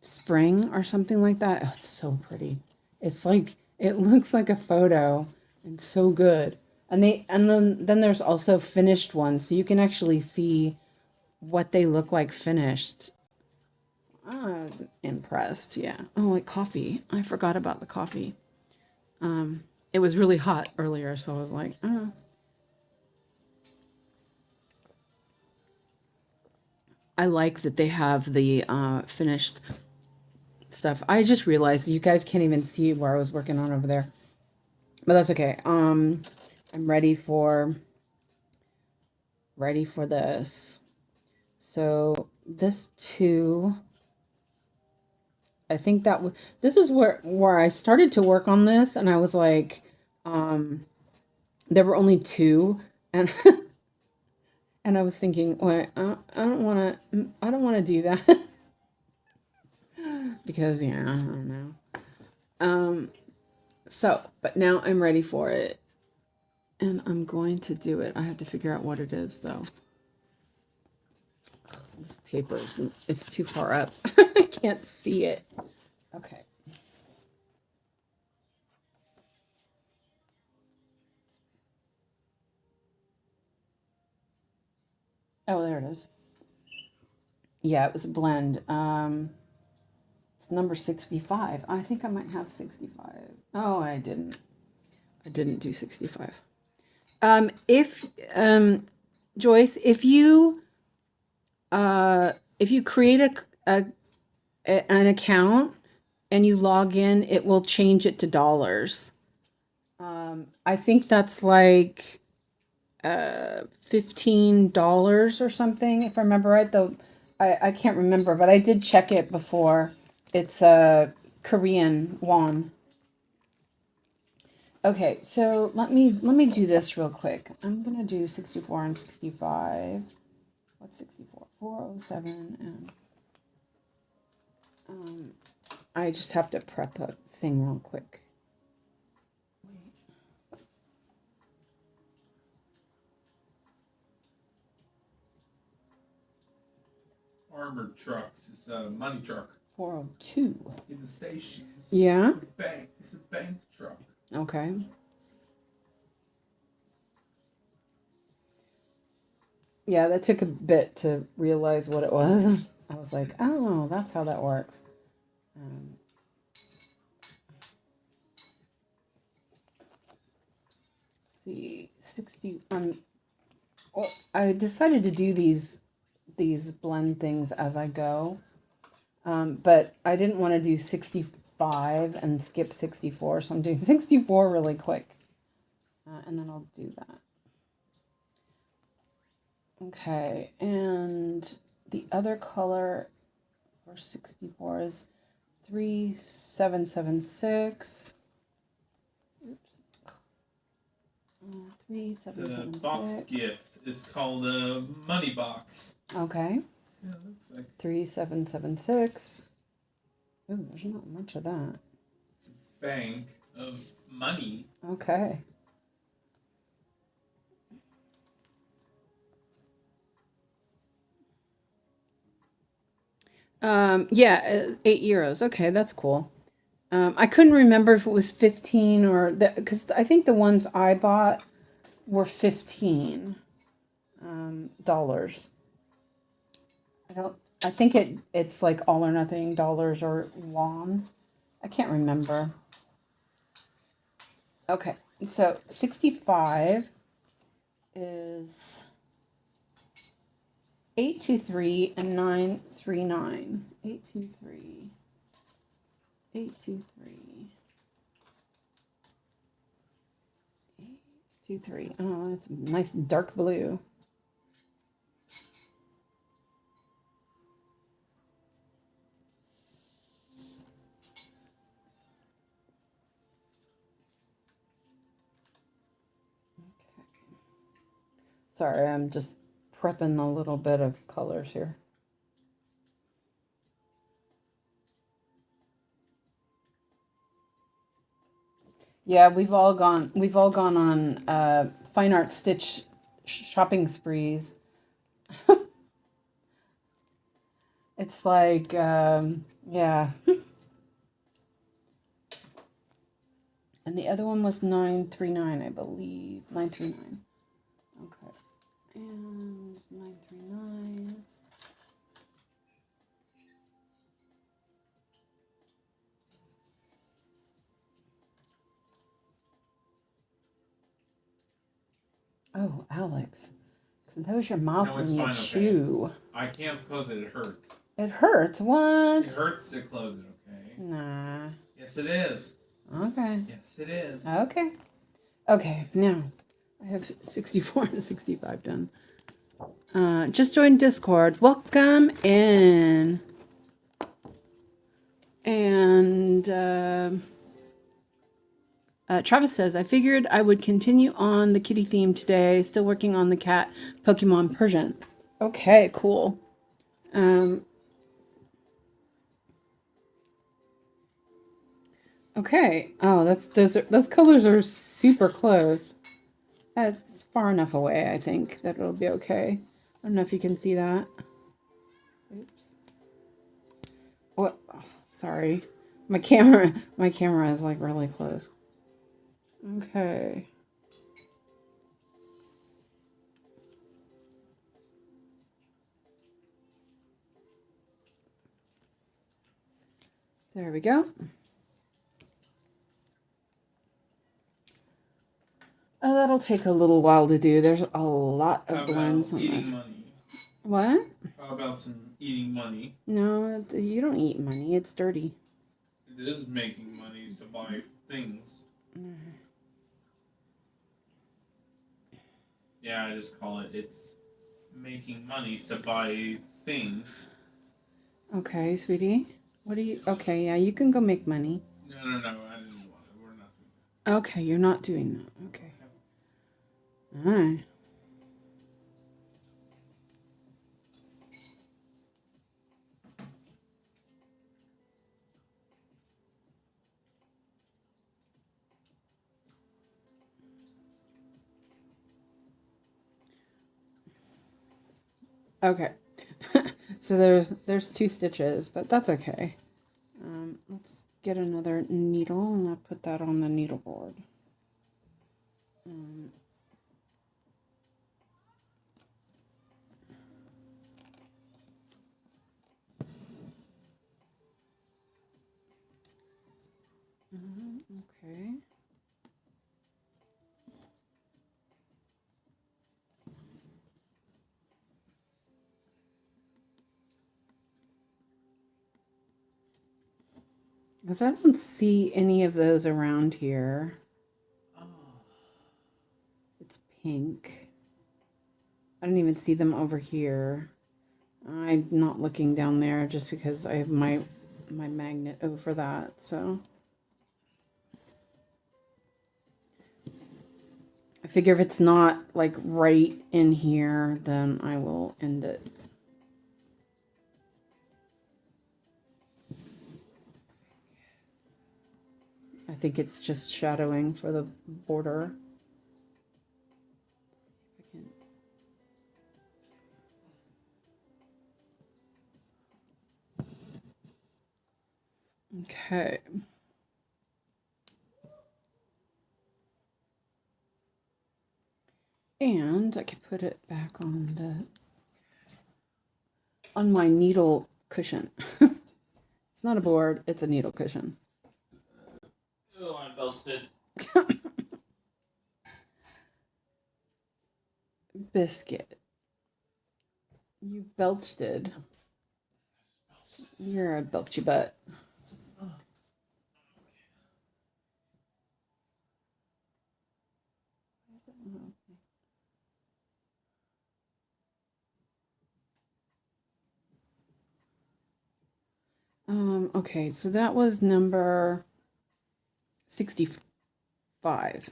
Spring or something like that. Oh, it's so pretty. It's like it looks like a photo and so good. And then there's also finished ones, so you can actually see what they look like finished. Oh, I was impressed. Yeah. Oh, like coffee. I forgot about the coffee. It was really hot earlier, so I was like, oh. I like that they have the finished stuff. I just realized you guys can't even see where I was working on over there, but that's okay. I'm ready for this. So this too. I think this is where I started to work on this, and I was like, there were only two, and and I was thinking, wait, I don't want to do that because yeah, I don't know. So, but now I'm ready for it, and I'm going to do it. I have to figure out what it is though. This paper's it's too far up. I can't see it. Okay. Oh, there it is. Yeah, it was a blend. It's number 65. I think I might have 65. Oh, I didn't. I didn't do 65. If Joyce, if you create an account and you log in, it will change it to dollars. I think that's like $15 or something, if I remember right. Though I can't remember, but I did check it before. It's Korean won. Okay, so let me do this real quick. I'm gonna do 64 and 65. What's 64? 407 and I just have to prep a thing real quick. Armored trucks. It's a money truck. 402. In the stations. Yeah. Bank. It's a bank truck. Okay. Yeah, that took a bit to realize what it was. I was like, oh, that's how that works. Let's see, 60. Well, I decided to do these blend things as I go, but I didn't want to do 65 and skip 64, so I'm doing 64 really quick, and then I'll do that. Okay, and the other color for 64 is 3776. Oops. It's a 3776. box gift. It's called a money box. Okay. Yeah, it looks like 3776. Ooh, there's not much of that. it's a bank of money. Okay. Yeah, €8. Okay, that's cool. I couldn't remember if it was 15 or because I think the ones I bought were $15 dollars. I think it's like all or nothing dollars or won. I can't remember. Okay, so 65 is 823 and 939. 823. 823. 823. Oh, that's nice dark blue. Sorry, I'm just prepping a little bit of colors here. Yeah, we've all gone on fine art stitch shopping sprees. It's like yeah. And the other one was 939, I believe. 939. Okay. And 939. Oh, Alex. That was your mouth No, when it's you fine, chew. I can't close it. It hurts. It hurts. What? It hurts to close it, okay? Nah. Yes, it is. Okay. Yes, it is. Okay. Okay, now I have 64 and 65 done. Just joined Discord. Welcome in. And Travis says, I figured I would continue on the kitty theme today. Still working on the cat Pokemon Persian. Okay, cool. Okay. Oh, those colors are super close. It's far enough away, I think, that it'll be okay. I don't know if you can see that. Oops. What? Oh, sorry. My camera is like really close. Okay. There we go. Oh, that'll take a little while to do. There's a lot of blends on this. Money? What? How about some eating money? No, you don't eat money. It's dirty. It is making money to buy things. Yeah, I just call it. It's making monies to buy things. Okay, sweetie. What do you? Okay, yeah, you can go make money. No, no, no. I didn't want it. We're not doing Okay, you're not doing that. Okay. All right. Okay. So there's two stitches, but that's okay. Let's get another needle and I'll put that on the needle board. Okay. Because I don't see any of those around here. Oh. It's pink. I don't even see them over here. I'm not looking down there just because I have my magnet over that, so I figure if it's not like right in here, then I will end it. I think it's just shadowing for the border. Okay. And I could put it back on my needle cushion. It's not a board, it's a needle cushion. Oh, I'm busted. Biscuit. You belched. You're a belchy butt. Okay, so that was number 65.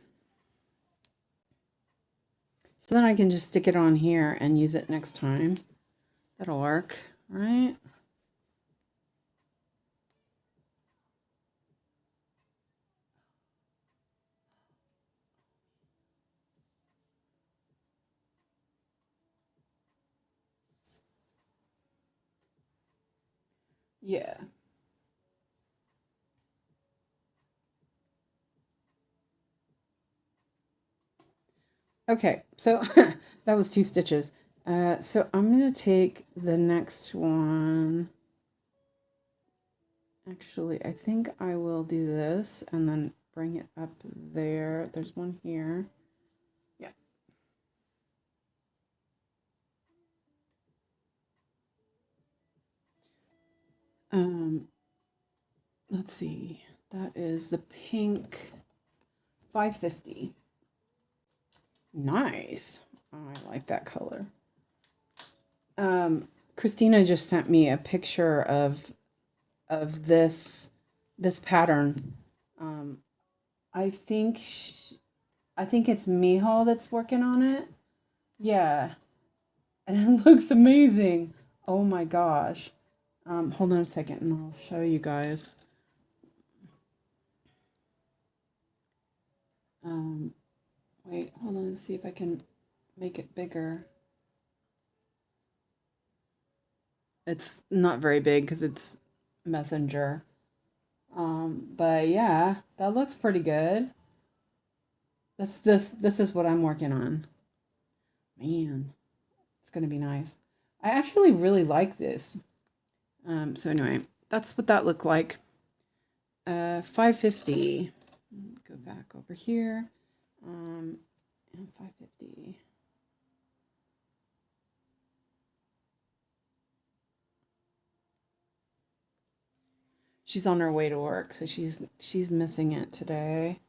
So then I can just stick it on here and use it next time. That'll work, right? Yeah. Okay, so that was 2 stitches. So I'm going to take the next one. Actually, I think I will do this and then bring it up there. There's one here. Yeah. Let's see. That is the pink 550. Nice. I like that color. Christina just sent me a picture of this pattern. I think it's Miho that's working on it. Yeah, and it looks amazing. Oh my gosh. Hold on a second, and I'll show you guys. Wait, hold on. See if I can make it bigger. It's not very big because it's messenger. But yeah, that looks pretty good. This is what I'm working on. Man, it's gonna be nice. I actually really like this. So anyway, that's what that looked like. 550. Go back over here. And 550. She's on her way to work, so she's missing it today.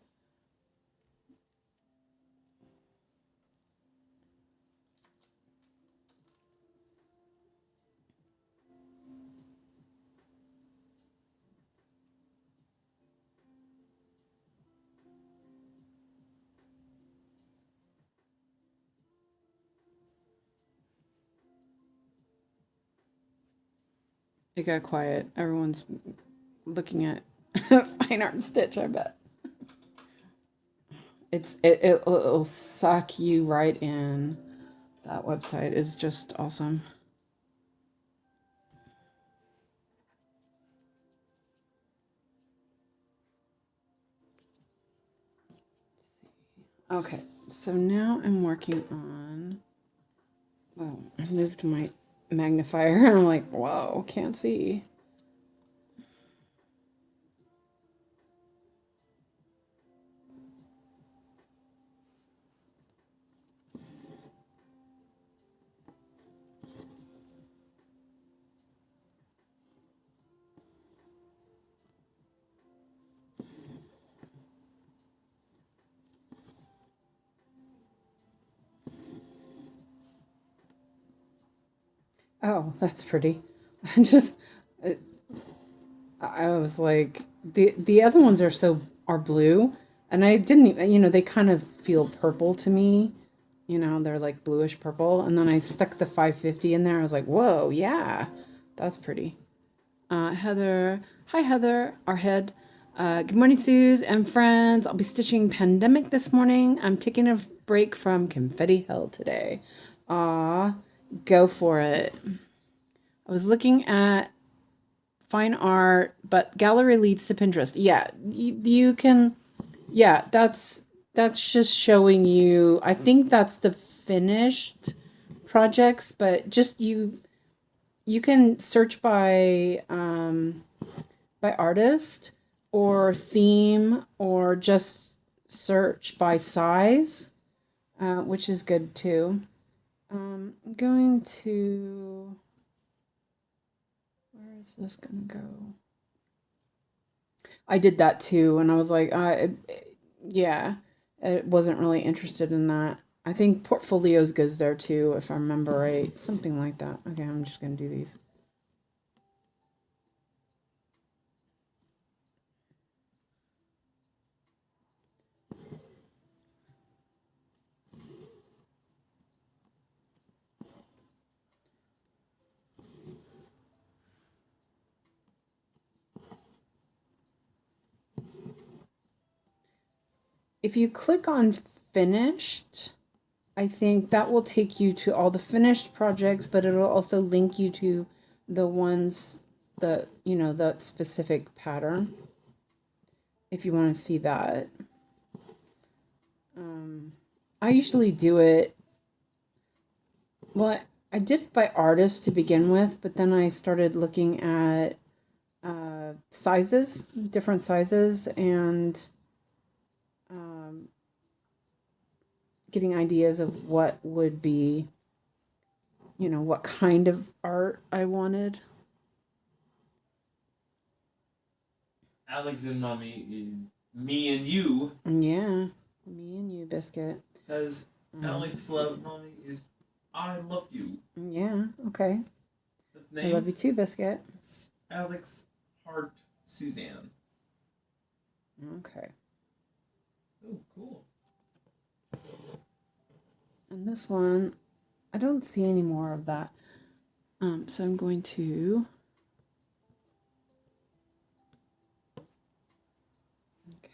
It got quiet. Everyone's looking at fine art stitch, I bet. It'll suck you right in. That website is just awesome. Okay, so now I'm working on. Well, I moved my magnifier and I'm like, whoa, can't see. Oh, that's pretty. I just, I was like, the other ones are blue, and I didn't even, they kind of feel purple to me. They're like bluish purple, and then I stuck the 550 in there. I was like, whoa, yeah, that's pretty. Heather, hi Heather, our head. Good morning, Suze and friends. I'll be stitching Pandemic this morning. I'm taking a break from Confetti Hell today. Aw, go for it. I was looking at fine art, but gallery leads to Pinterest. Yeah, you can. Yeah, that's just showing you. I think that's the finished projects, but just you can search by artist or theme or just search by size, which is good too. I'm going to. Where is this gonna go? I did that too, and I was like, yeah, I wasn't really interested in that. I think portfolios goes there too, if I remember right, something like that. Okay, I'm just gonna do these. If you click on finished, I think that will take you to all the finished projects, but it'll also link you to the ones the specific pattern if you want to see that. I usually do it. Well, I did it by artist to begin with, but then I started looking at sizes, different sizes, and getting ideas of what would be, what kind of art I wanted. Alex and Mommy is me and you. Yeah, me and you, Biscuit. Because Alex Love Mommy is I love you. Yeah, okay. The I love you too, Biscuit. It's Alex Heart Suzanne. Okay. Oh, cool. And this one, I don't see any more of that. So I'm going to.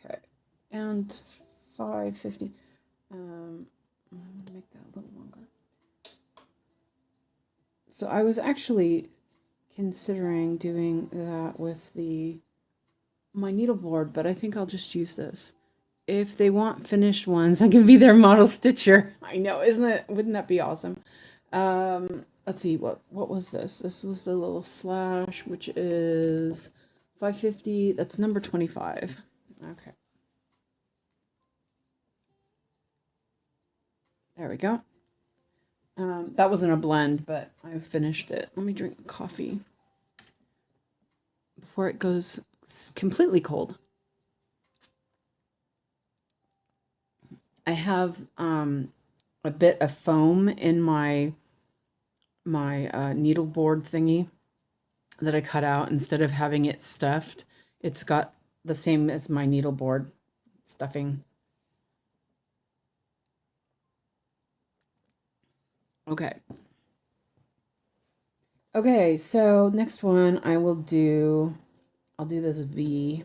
Okay. And 550. I'm going to make that a little longer. So I was actually considering doing that with my needleboard, but I think I'll just use this. If they want finished ones, I can be their model stitcher. I know, isn't it? Wouldn't that be awesome? Let's see, what was this? This was the little slash, which is 550. That's number 25. Okay. There we go. That wasn't a blend, but I finished it. Let me drink coffee before it goes completely cold. I have a bit of foam in my needleboard thingy that I cut out instead of having it stuffed. It's got the same as my needleboard stuffing. Okay. Okay, so next one I'll do this V.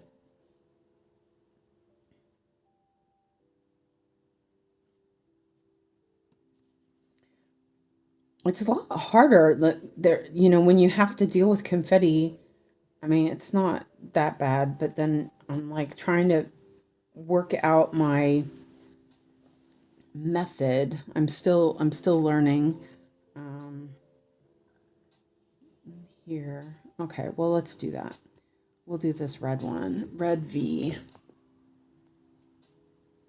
It's a lot harder there, when you have to deal with confetti. I mean, it's not that bad, but then I'm like trying to work out my method. I'm still learning. Um, Here. Okay, well, let's do that. We'll do this red one, red V,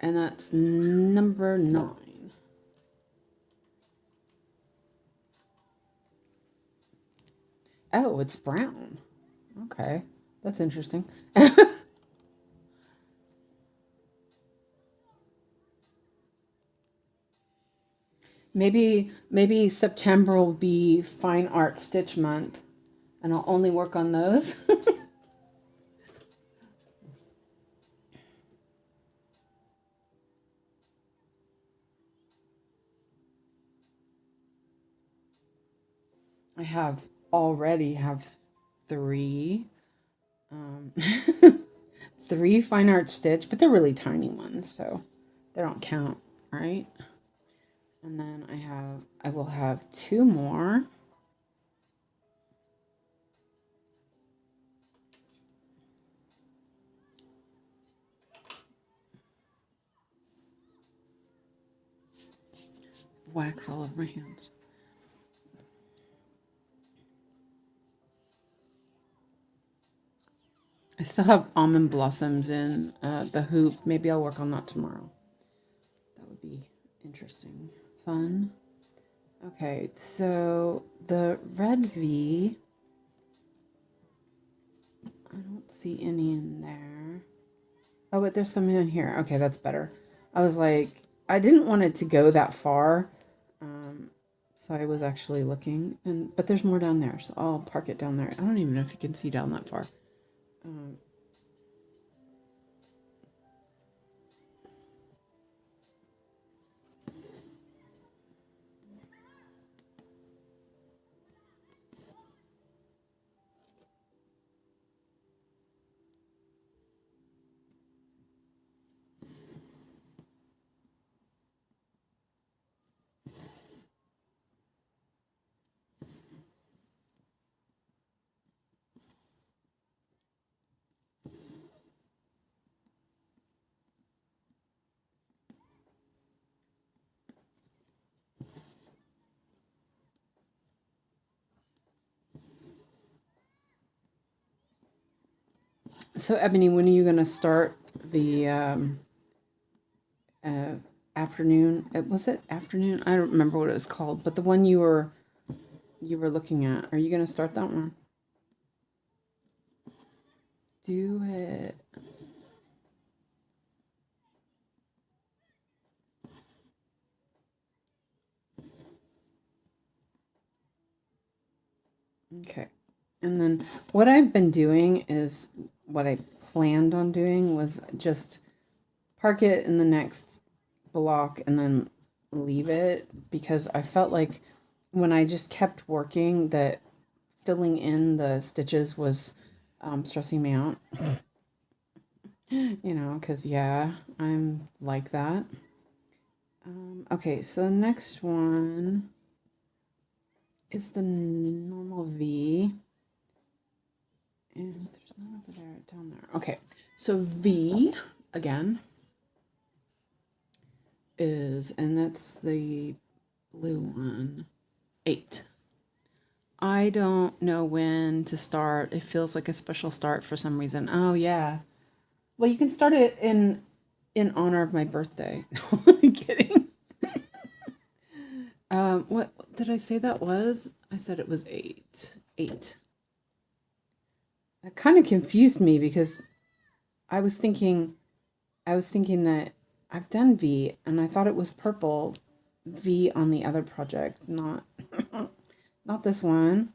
and that's number 9. Oh, it's brown. Okay, that's interesting. Maybe September will be fine art stitch month, and I'll only work on those. I already have 3, um, 3 fine art stitch, but they're really tiny ones, so they don't count, right? And then I will have 2 more. Wax all over my hands. I still have almond blossoms in the hoop. Maybe I'll work on that tomorrow. That would be interesting. Fun. Okay, so the red V, I don't see any in there. Oh, but there's some in here. Okay, that's better. I was like, I didn't want it to go that far. So I was actually looking, but there's more down there, so I'll park it down there. I don't even know if you can see down that far. Um, so Ebony, when are you gonna start the uh, afternoon? Was it afternoon? I don't remember what it was called, but the one you were looking at. Are you gonna start that one? Do it. Okay. And then what I've been doing is what I planned on doing was just park it in the next block and then leave it because I felt like when I just kept working that filling in the stitches was stressing me out. Because yeah, I'm like that. Okay, so the next one is the normal V. And there's none over there, down there. Okay, so V again and that's the blue one, 8. I don't know when to start. It feels like a special start for some reason. Oh yeah. Well, you can start it in honor of my birthday. No, I'm kidding. What did I say that was? I said it was 8. 8. That kind of confused me because I was thinking I was thinking that I've done V and I thought it was purple V on the other project, not this one.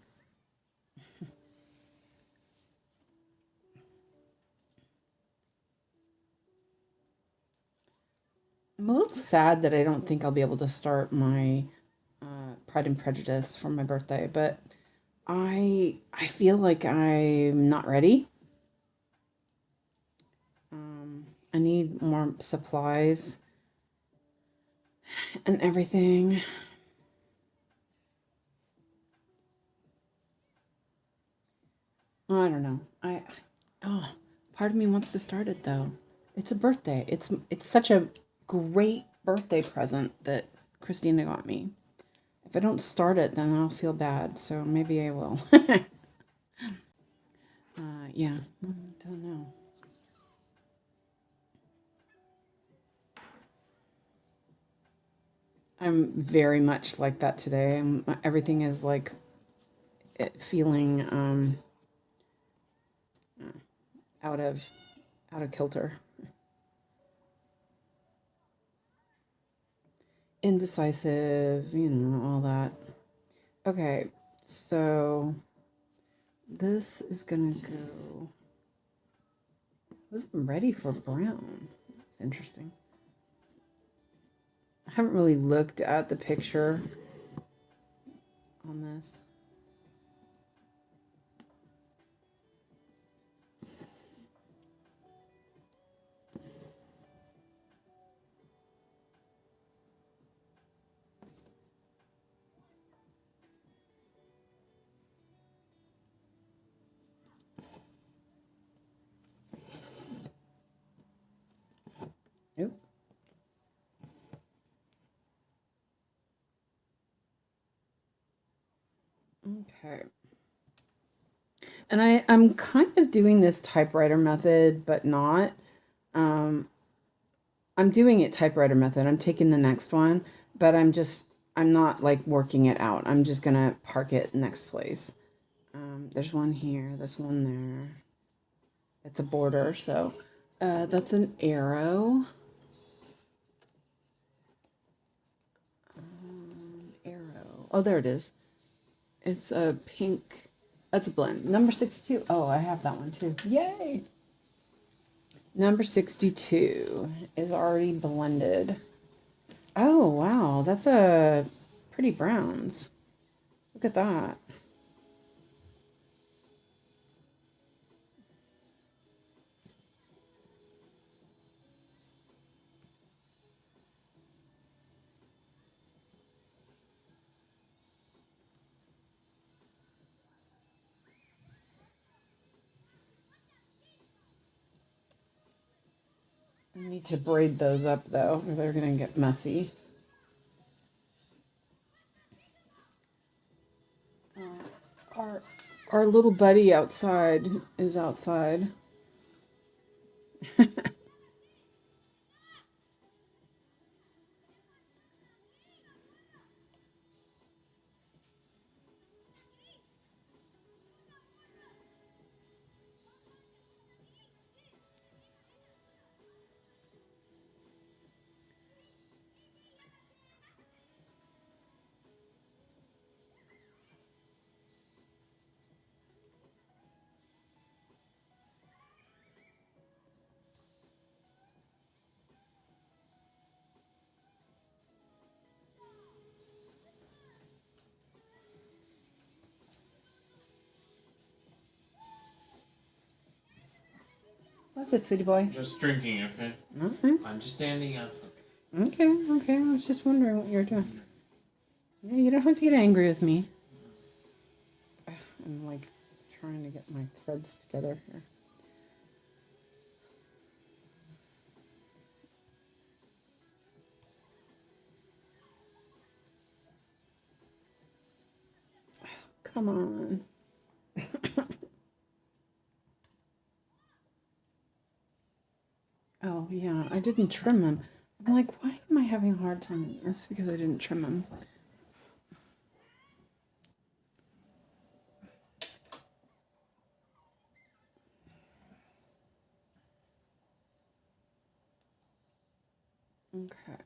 I'm a little sad that I don't think I'll be able to start my Pride and Prejudice for my birthday, but I feel like I'm not ready. I need more supplies and everything. I don't know. Oh, part of me wants to start it though. It's a birthday. It's such a great birthday present that Christina got me. If I don't start it, then I'll feel bad. So maybe I will. Yeah, I don't know. I'm very much like that today. Everything is like feeling out of out of kilter, indecisive, all that. Okay, so this is gonna go. I wasn't ready for brown. It's interesting. I haven't really looked at the picture on this. Nope. Okay. And I'm kind of doing this typewriter method, but not. Um, I'm doing it typewriter method. I'm taking the next one, but I'm not like working it out. I'm just gonna park it next place. There's one here, there's one there. It's a border, so that's an arrow. Arrow. Oh, there it is. It's a pink. That's a blend. Number 62. Oh, I have that one too. Yay! Number 62 is already blended. Oh, wow. That's a pretty browns. Look at that. I need to braid those up though, or they're gonna get messy. Our our little buddy outside is outside. What's it, sweetie boy? Just drinking, okay? Okay. I'm just standing up. Okay, okay. I was just wondering what you're doing. Yeah, you don't have to get angry with me. I'm like trying to get my threads together here. Come on. Oh, yeah, I didn't trim them. I'm like, why am I having a hard time? That's because I didn't trim them. Okay.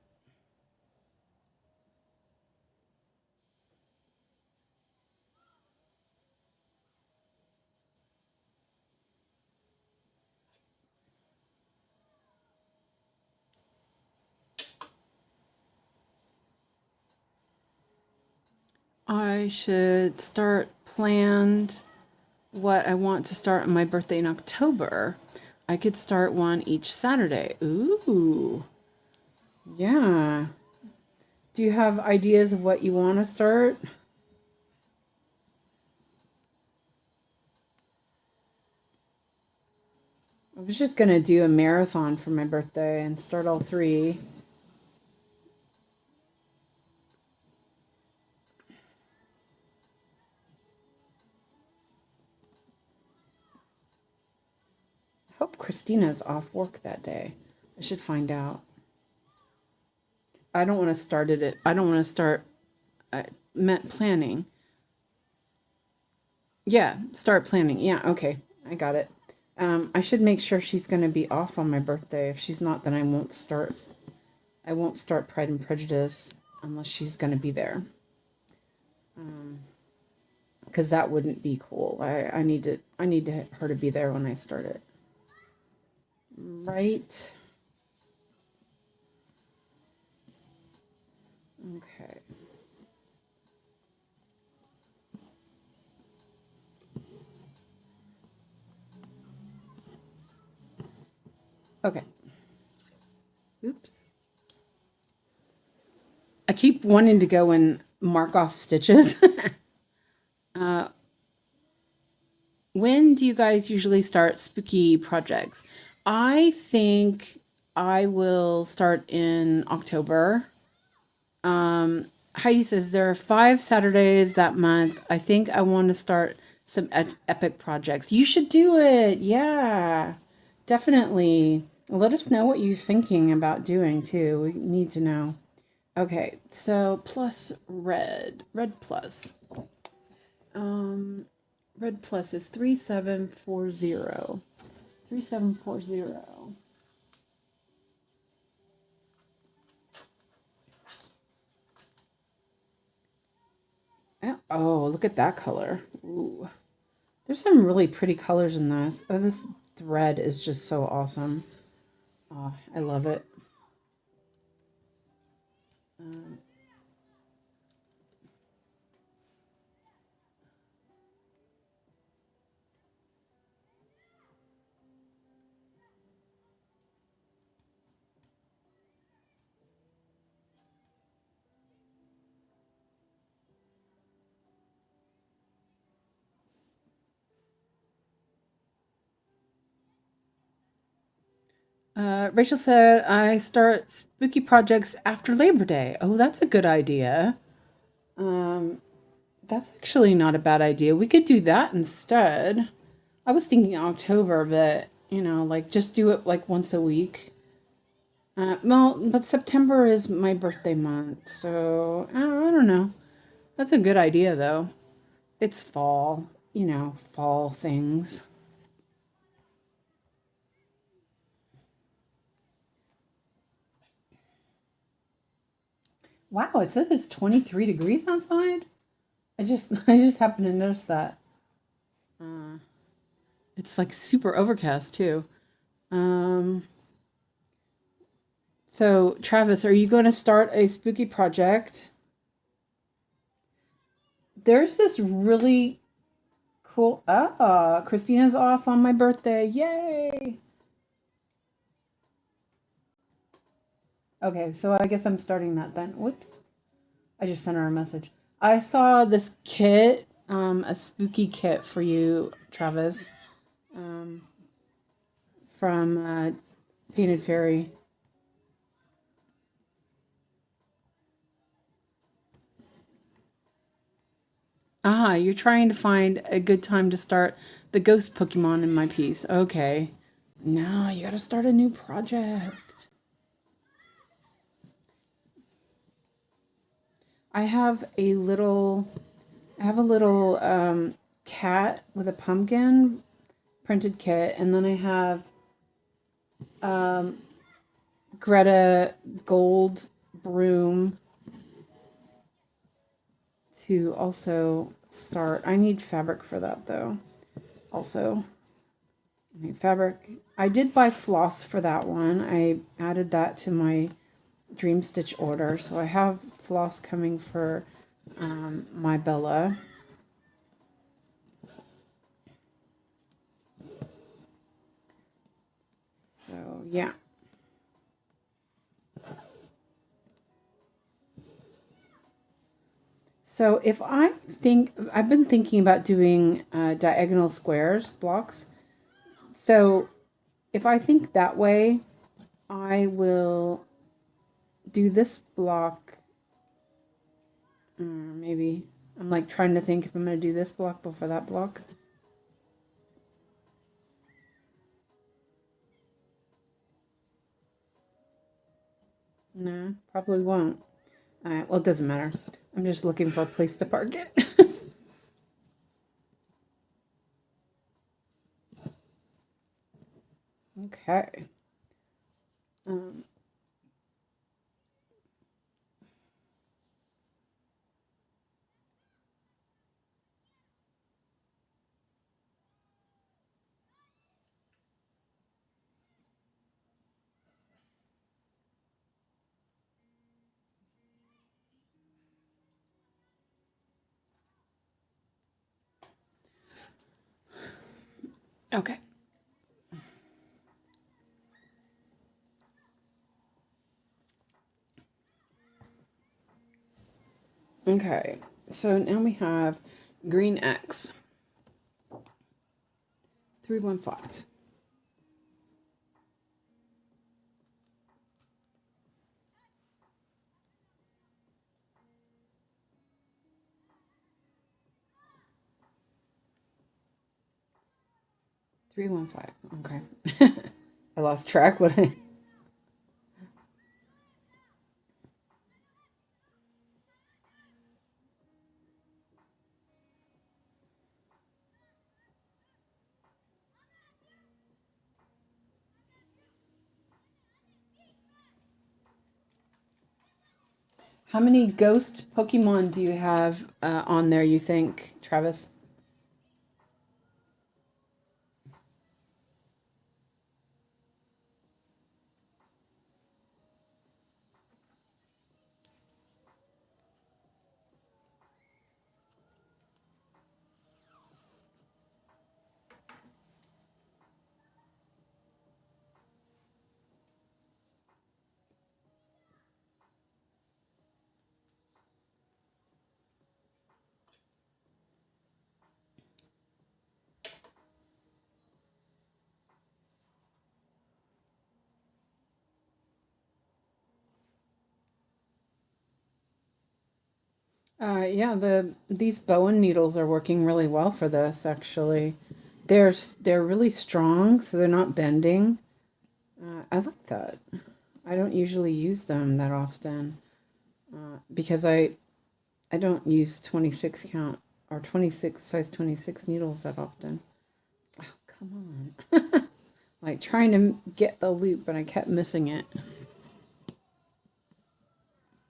I should start planned what I want to start on my birthday in October, I could start one each Saturday. Ooh. Yeah. Do you have ideas of what you want to start? I was just going to do a marathon for my birthday and start all three. I hope Christina's off work that day. I should find out. I don't want to start it. I don't want to start. I meant planning. Yeah, start planning. Yeah, okay. I got it. I should make sure she's going to be off on my birthday. If she's not, then I won't start. I won't start Pride and Prejudice unless she's going to be there. Because that wouldn't be cool. I need her to be there when I start it. Right. Okay. Okay. Oops. I keep wanting to go and mark off stitches. When do you guys usually start spooky projects? I think I will start in October. Heidi says there are 5 Saturdays that month. I think I want to start some epic projects. You should do it. Yeah, definitely. Let us know what you're thinking about doing too. We need to know. Okay, so plus red plus. Red plus is 3740. 3740. Oh, look at that color. Ooh. There's some really pretty colors in this. Oh, this thread is just so awesome. Oh, I love it. Rachel said, I start spooky projects after Labor Day. Oh, that's a good idea. That's actually not a bad idea. We could do that instead. I was thinking October, but, like just do it like once a week. Well, but September is my birthday month, so I don't know. That's a good idea, though. It's fall, fall things. Wow, it says it's 23 degrees outside. I just happened to notice that. It's like super overcast too. Um, so Travis, are you going to start a spooky project? There's this really cool. Christina's off on my birthday. Yay! Okay, so I guess I'm starting that then. Whoops. I just sent her a message. I saw this kit, a spooky kit for you, Travis, from Painted Fairy. Ah, you're trying to find a good time to start the ghost Pokemon in my piece. Okay. No, you gotta start a new project. I have a little cat with a pumpkin printed kit, and then I have Greta gold broom to also start. I need fabric for that though. Also, I need fabric. I did buy floss for that one. I added that to my Dream Stitch order, so I have floss coming for my Bella. Yeah. So if I've been thinking about doing diagonal squares blocks. So if I think that way, I will do this block. Maybe I'm like trying to think if I'm going to do this block before that block. No, probably won't. All right, well, it doesn't matter. I'm just looking for a place to park it. Okay. Um, okay. Okay. So now we have green X. 315. Three, 1, 5. Okay. I lost track. What I. How many ghost Pokemon do you have on there, you think, Travis? Yeah, these Bowen needles are working really well for this. Actually, they're really strong, so they're not bending. I like that. I don't usually use them that often because I don't use 26 count or 26 size 26 needles that often. Oh, come on! Like trying to get the loop, but I kept missing it.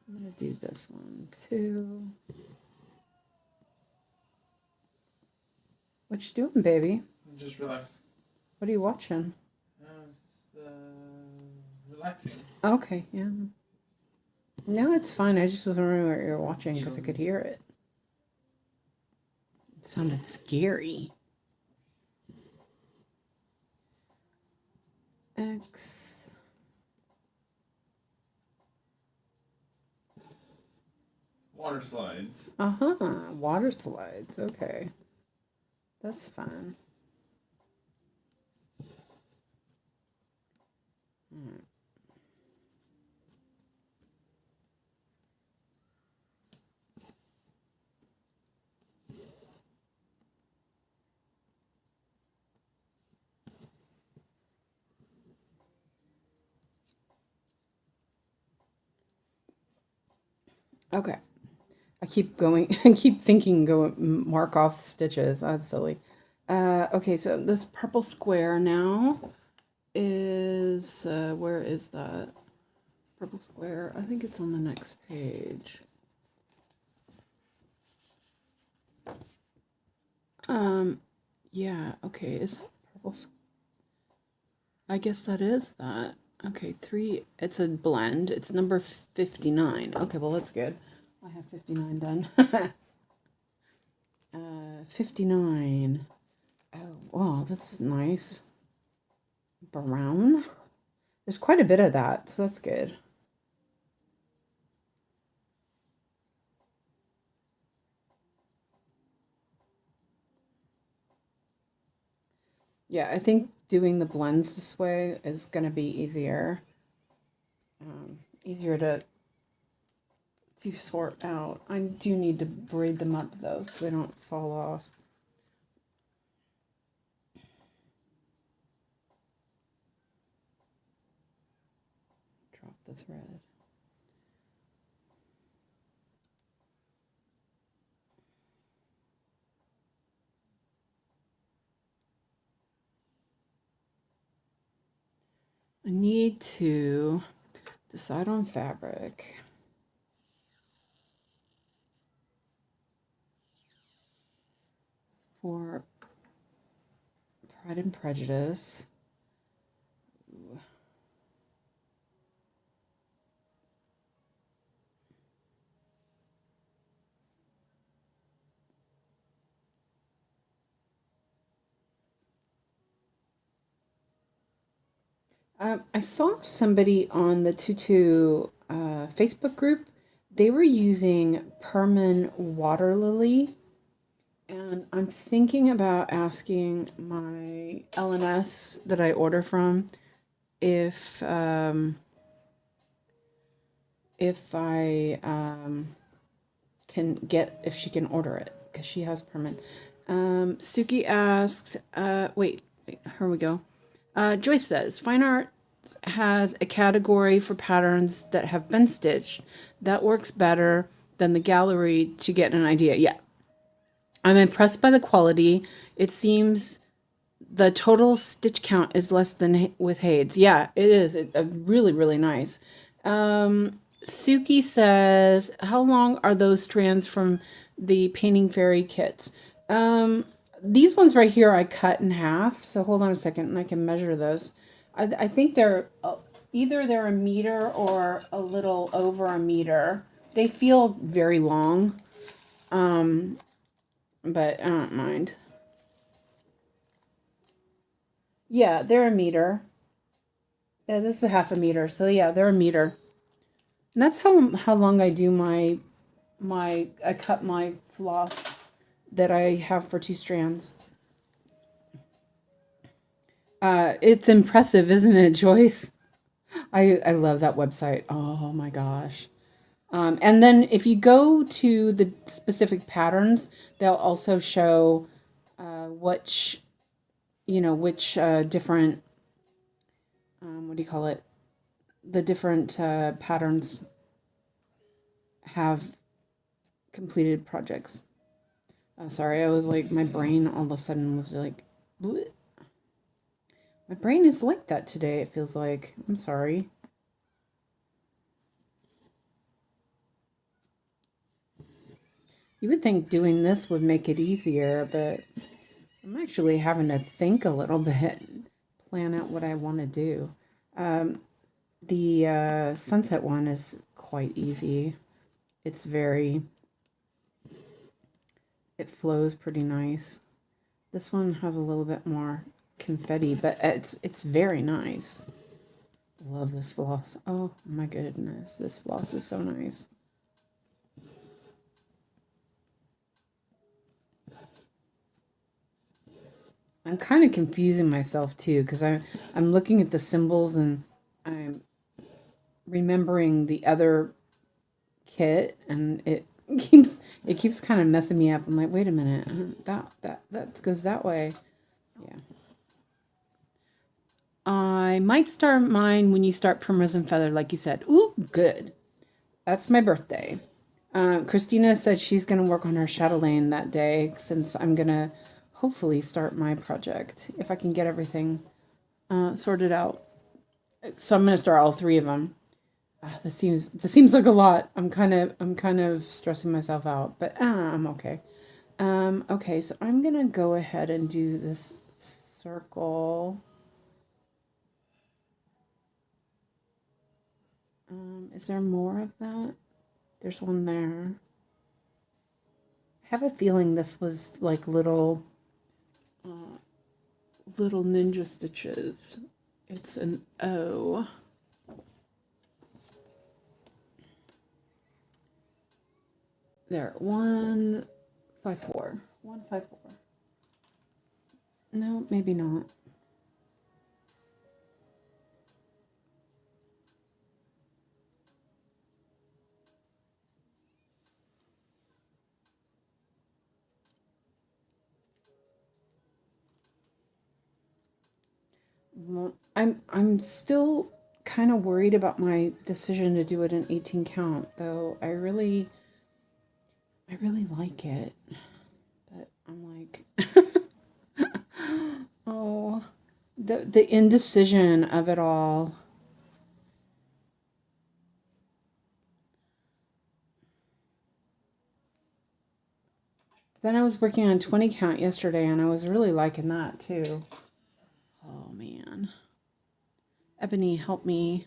I'm gonna do this one too. What you doing, baby? I'm just relaxing. What are you watching? Just relaxing. Okay, yeah. No, it's fine. I just was wondering what you were watching because I could hear it. It sounded scary. X. Water slides. Uh-huh. Water slides. Okay. That's fun. Okay. I keep going, I keep thinking, go mark off stitches. That's silly. Okay, so this purple square now is, where is that? Purple square. I think it's on the next page. Yeah, okay, is that purple? I guess that is that. Okay, 3, it's a blend. It's number 59. Okay, well, that's good. I have 59 done. 59. Oh, wow, that's nice. Brown. There's quite a bit of that, so that's good. Yeah, I think doing the blends this way is going to be easier. Easier to sort out. I do need to braid them up though so they don't fall off. Drop the thread. I need to decide on fabric. For Pride and Prejudice. I saw somebody on the Tutu Facebook group. They were using Perman water lily, and I'm thinking about asking my LNS that I order from if I can get if she can order it because she has Perman. Suki asked, wait, here we go. Joyce says, fine art has a category for patterns that have been stitched. That works better than the gallery to get an idea. Yeah. I'm impressed by the quality. It seems the total stitch count is less than with Hades. Yeah, it is. Really, really nice. Suki says, how long are those strands from the Painting Fairy kits? These ones right here I cut in half. So hold on a second and I can measure those. I think they're either they're a meter or a little over a meter. They feel very long, but I don't mind. Yeah, they're a meter. Yeah, this is a half a meter. So yeah, they're a meter. And that's how long I do I cut my floss that I have for 2 strands. It's impressive, isn't it, Joyce? I love that website. Oh my gosh. And then if you go to the specific patterns, they'll also show which different what do you call it? The different patterns have completed projects. Sorry, I was like, my brain all of a sudden was like, bleh. My brain is like that today, it feels like. I'm sorry. You would think doing this would make it easier, but I'm actually having to think a little bit, plan out what I want to do. The sunset one is quite easy. It's it flows pretty nice. This one has a little bit more confetti, but it's very nice. Love this floss. Oh my goodness, this floss is so nice. I'm kind of confusing myself too because I'm looking at the symbols and I'm remembering the other kit and it keeps kind of messing me up. I'm like, wait a minute, that goes that way. Yeah. I might start mine when you start Primrose and Feather, like you said. Ooh, good. That's my birthday. Christina said she's going to work on her chatelaine that day since I'm going to hopefully start my project if I can get everything sorted out. So I'm going to start all 3 of them. This seems like a lot. I'm kind of stressing myself out, but I'm okay. Okay, so I'm going to go ahead and do this circle. Is there more of that? There's one there. I have a feeling this was like little ninja stitches. It's an O. There, 154. 154. No, maybe not. Well, I'm still kind of worried about my decision to do it in 18 count, though I really like it. But I'm like oh, the indecision of it all. Then I was working on 20 count yesterday and I was really liking that too. Oh man. Ebony, help me.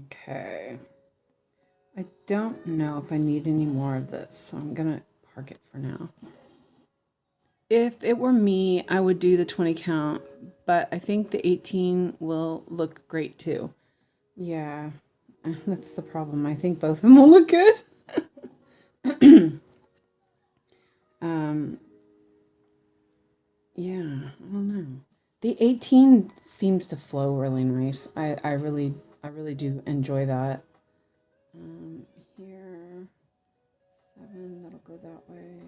Okay. I don't know if I need any more of this, so I'm gonna park it for now. If it were me, I would do the 20 count, but I think the 18 will look great too. Yeah, that's the problem. I think both of them will look good. Yeah, I don't know. The 18 seems to flow really nice. I really do enjoy that. Here, 7, that'll go that way.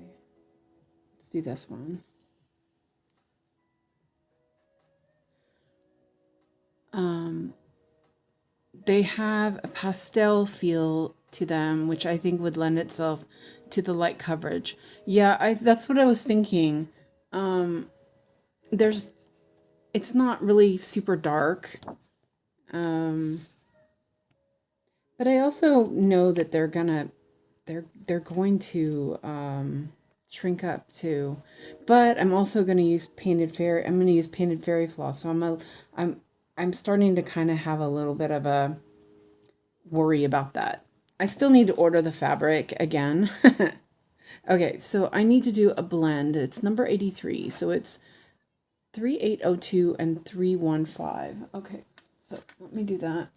Let's do this one. They have a pastel feel to them, which I think would lend itself to the light coverage. Yeah, that's what I was thinking. There's, it's not really super dark, but I also know that they're going to shrink up too. But I'm also going to use painted fairy. I'm going to use painted fairy floss. So I'm starting to kind of have a little bit of a worry about that. I still need to order the fabric again. Okay, so I need to do a blend. It's number 83. So it's 3802 and 315. Okay, so let me do that.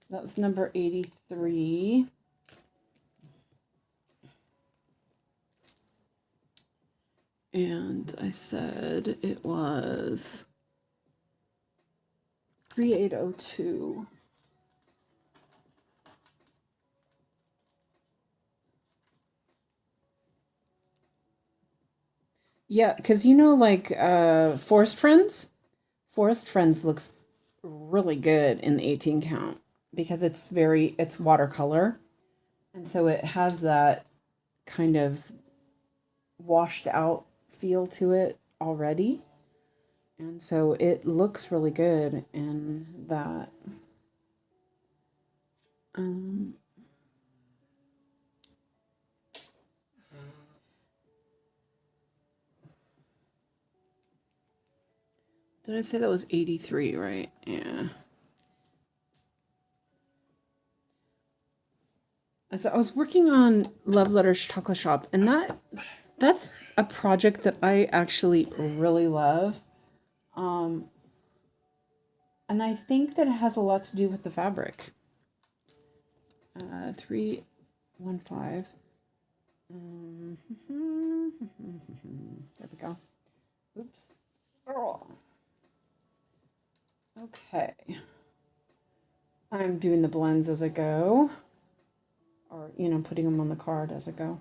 That was number 83. And I said it was 3802. Yeah, because like Forest Friends? Forest Friends looks really good in the 18 count because it's watercolor. And so it has that kind of washed out feel to it already. And so it looks really good in that. Did I say that was 83, right? Yeah. So I was working on Love Letters Chocolate Shop, and that's a project that I actually really love. And I think that it has a lot to do with the fabric. 315. Um, there we go. Oops. Oh. Okay. I'm doing the blends as I go, or, putting them on the card as I go.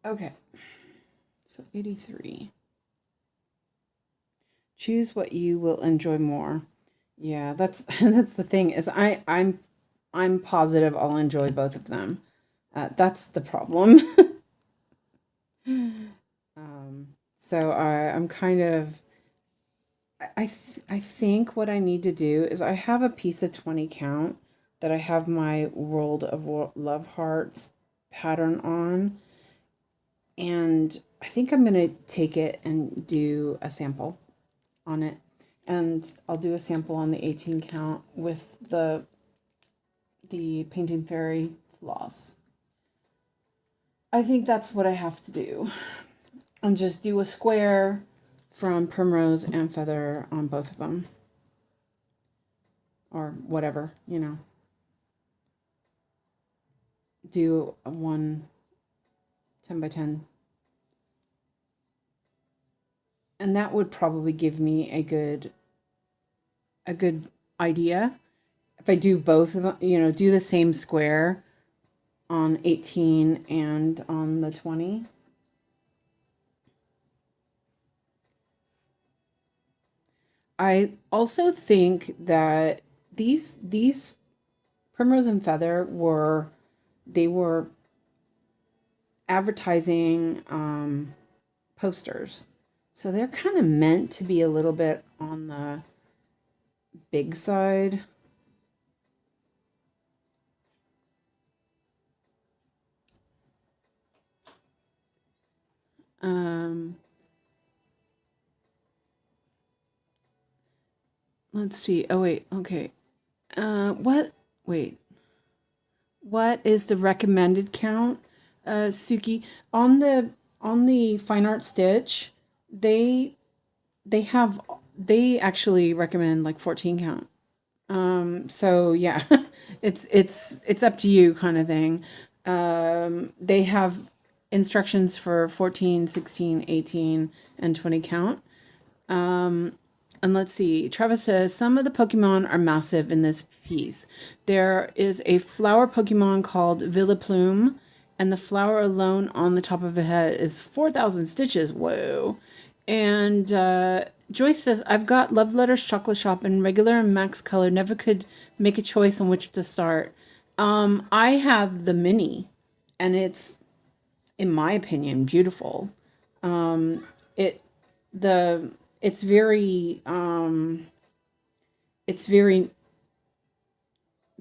Okay. So 83. Choose what you will enjoy more. Yeah, that's that's the thing is I'm positive I'll enjoy both of them. That's the problem. So I'm kind of I think what I need to do is I have a piece of 20 count that I have my World of Love Hearts pattern on, and I think I'm gonna take it and do a sample on it, and I'll do a sample on the 18 count with the Painting Fairy floss. I think that's what I have to do. And just do a square from Primrose and Feather on both of them. Or whatever, Do a 10 by 10. And that would probably give me a good idea. If I do both of them, do the same square on 18 and on the 20. I also think that these Primrose and Feather were advertising posters. So they're kind of meant to be a little bit on the big side. Let's see. Oh wait, okay. What? Wait. What is the recommended count, Suki? On the Fine Art Stitch, they they actually recommend like 14 count. So yeah, it's up to you kind of thing. They have instructions for 14, 16, 18, and 20 count. And let's see, Travis says some of the Pokemon are massive in this piece. There is a flower Pokemon called Villaplume, and the flower alone on the top of the head is 4,000 stitches. Whoa. And Joyce says, I've got Love Letters Chocolate Shop and regular and max color. Never could make a choice on which to start. I have the mini, and it's, in my opinion, beautiful. It the it's very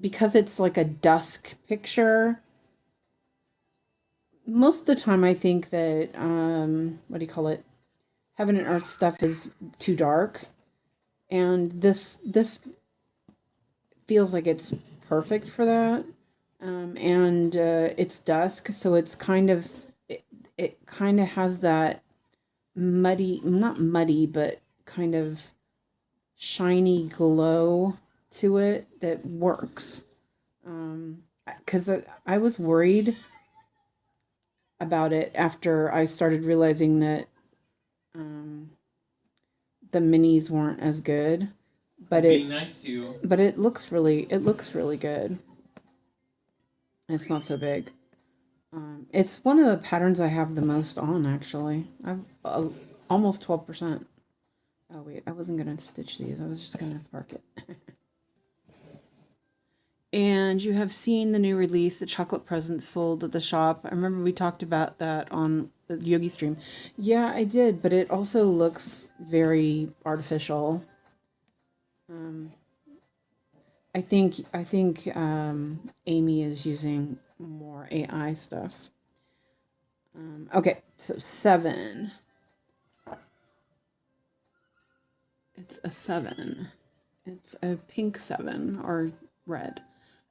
because it's like a dusk picture. Most of the time, I think that what do you call it? Heaven and Earth stuff is too dark, and this feels like it's perfect for that. And it's dusk, so it's kind of it kind of has that muddy, not muddy, but kind of shiny glow to it that works. Because I was worried about it after I started realizing that the minis weren't as good, but Being nice to you. but it looks really good. It's not so big. It's one of the patterns I have the most on, actually. I've almost 12%. Oh wait, I wasn't gonna stitch these. I was just gonna mark it. And you have seen the new release, the chocolate presents sold at the shop. I remember we talked about that on the Yogi stream. Yeah, I did, but it also looks very artificial. I think Amy is using more AI stuff. Okay, so 7. It's a 7. It's a pink 7 or red.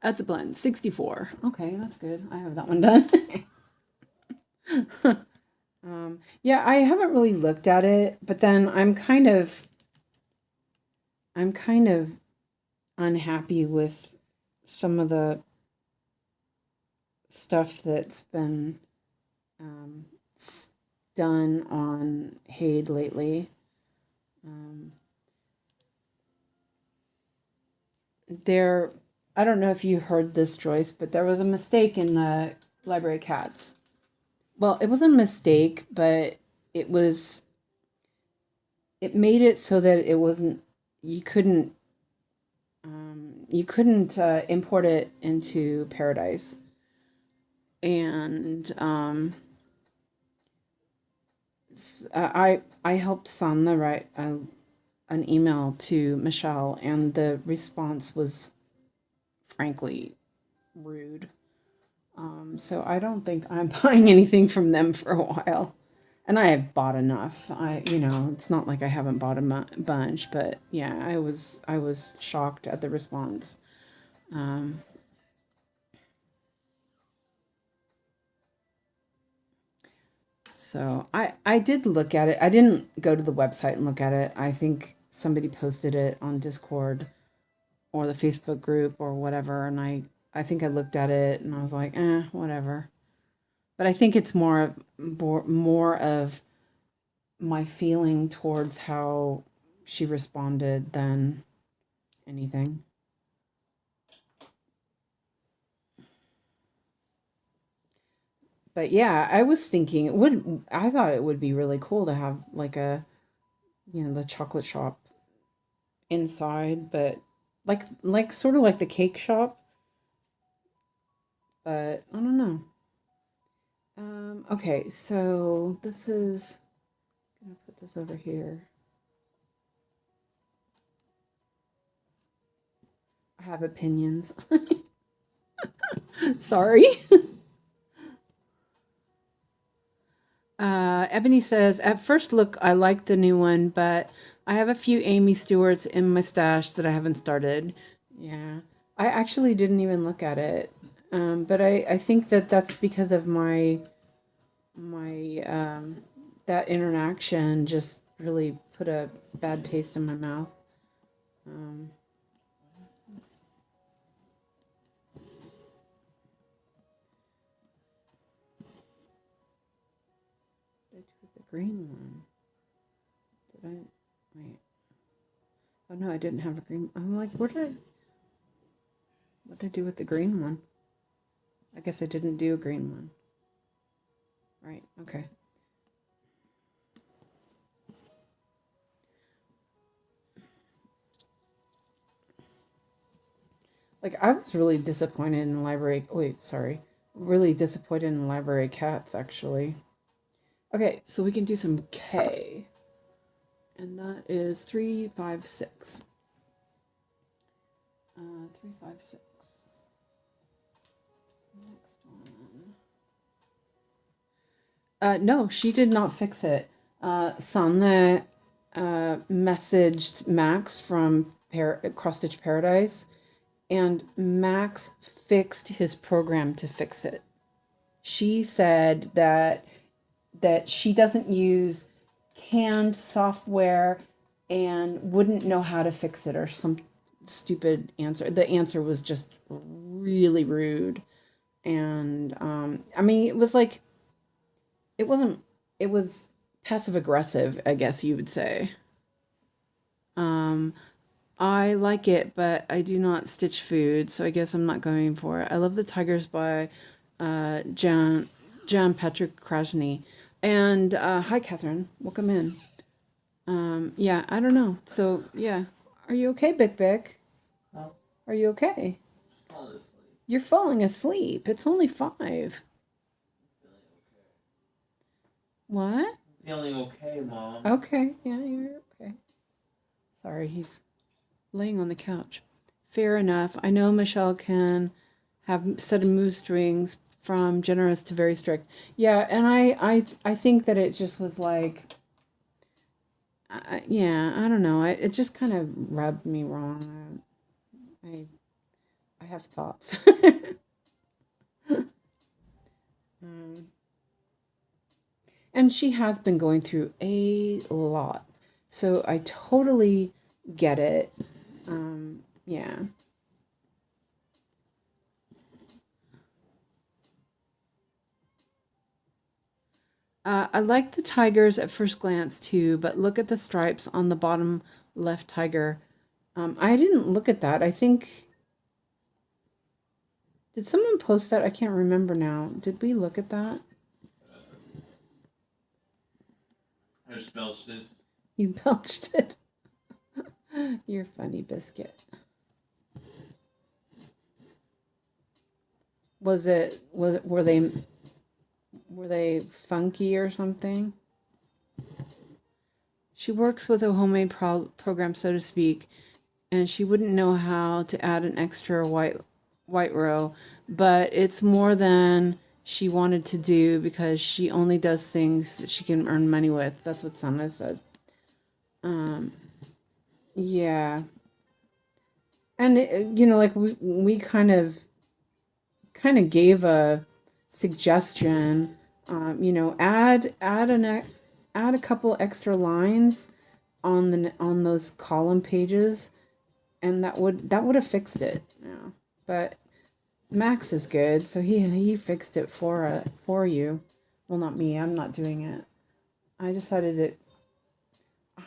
That's a blend. 64. Okay, that's good. I have that one done. Yeah, I haven't really looked at it, but then I'm kind of unhappy with some of the stuff that's been um, done on Haid lately. Um, there, I don't know if you heard this, Joyce, but there was a mistake in the library cats. Well, it wasn't a mistake, but it was, it made it so that it wasn't, you couldn't, import it into Paradise. And I helped Sanna write an email to Michelle, and the response was frankly rude. So I don't think I'm buying anything from them for a while. And I have bought enough. It's not like I haven't bought a bunch, but yeah, I was shocked at the response. Um, so I did look at it. I didn't go to the website and look at it. I think somebody posted it on Discord or the Facebook group or whatever, and I think I looked at it and I was like, whatever. But I think it's more of my feeling towards how she responded than anything. But yeah, I was thinking I thought it would be really cool to have like the chocolate shop inside, but like sort of like the cake shop, but I don't know. Okay, so this is gonna put this over here. I have opinions. Sorry. Ebony says, at first look, I like the new one, but I have a few Amy Stewarts in my stash that I haven't started. Yeah. I actually didn't even look at it. But I think that that's because of my that interaction just really put a bad taste in my mouth. Um, what did I do with the green one? Did I wait? Oh no, I didn't have a green. I'm like, what did I do with the green one? I guess I didn't do a green one. Right. Okay. Like I was really disappointed in the library. Wait, sorry. Really disappointed in the library cats actually. Okay, so we can do some K. And that is 356. 356. Next one. No, she did not fix it. Sanne messaged Max from Cross Stitch Paradise, and Max fixed his program to fix it. She said that she doesn't use canned software and wouldn't know how to fix it or some stupid answer. The answer was just really rude. And I mean, it was like, it wasn't, it was passive aggressive, I guess you would say. Um, I like it, but I do not stitch food, so I guess I'm not going for it. I love the Tigers by Jan Patrick Krasny. And hi, Catherine. Welcome in. Yeah, I don't know. So, yeah. Are you okay, Bick Bick? Huh? Are you okay? Falling asleep. You're falling asleep. It's only 5. Feeling okay. What? Feeling okay, Mom. Okay. Yeah, you're okay. Sorry, he's laying on the couch. Fair enough. I know Michelle can have set of mood strings from generous to very strict. Yeah, and I think that it just was like, yeah, I don't know. It just kind of rubbed me wrong. I I have thoughts. um, and she has been going through a lot, so I totally get it. Yeah. I like the tigers at first glance too, but look at the stripes on the bottom left tiger. I didn't look at that. I think, did someone post that? I can't remember now. Did we look at that? I just belched it. You belched it. You're funny, biscuit. Were they funky or something? She works with a homemade program, so to speak, and she wouldn't know how to add an extra white row, but it's more than she wanted to do because she only does things that she can earn money with. That's what Sana said. Yeah, and like we kind of gave a suggestion. Add a couple extra lines on those column pages, and that would have fixed it. Yeah, but Max is good, so he fixed it for you. Well, not me. I'm not doing it. I decided it.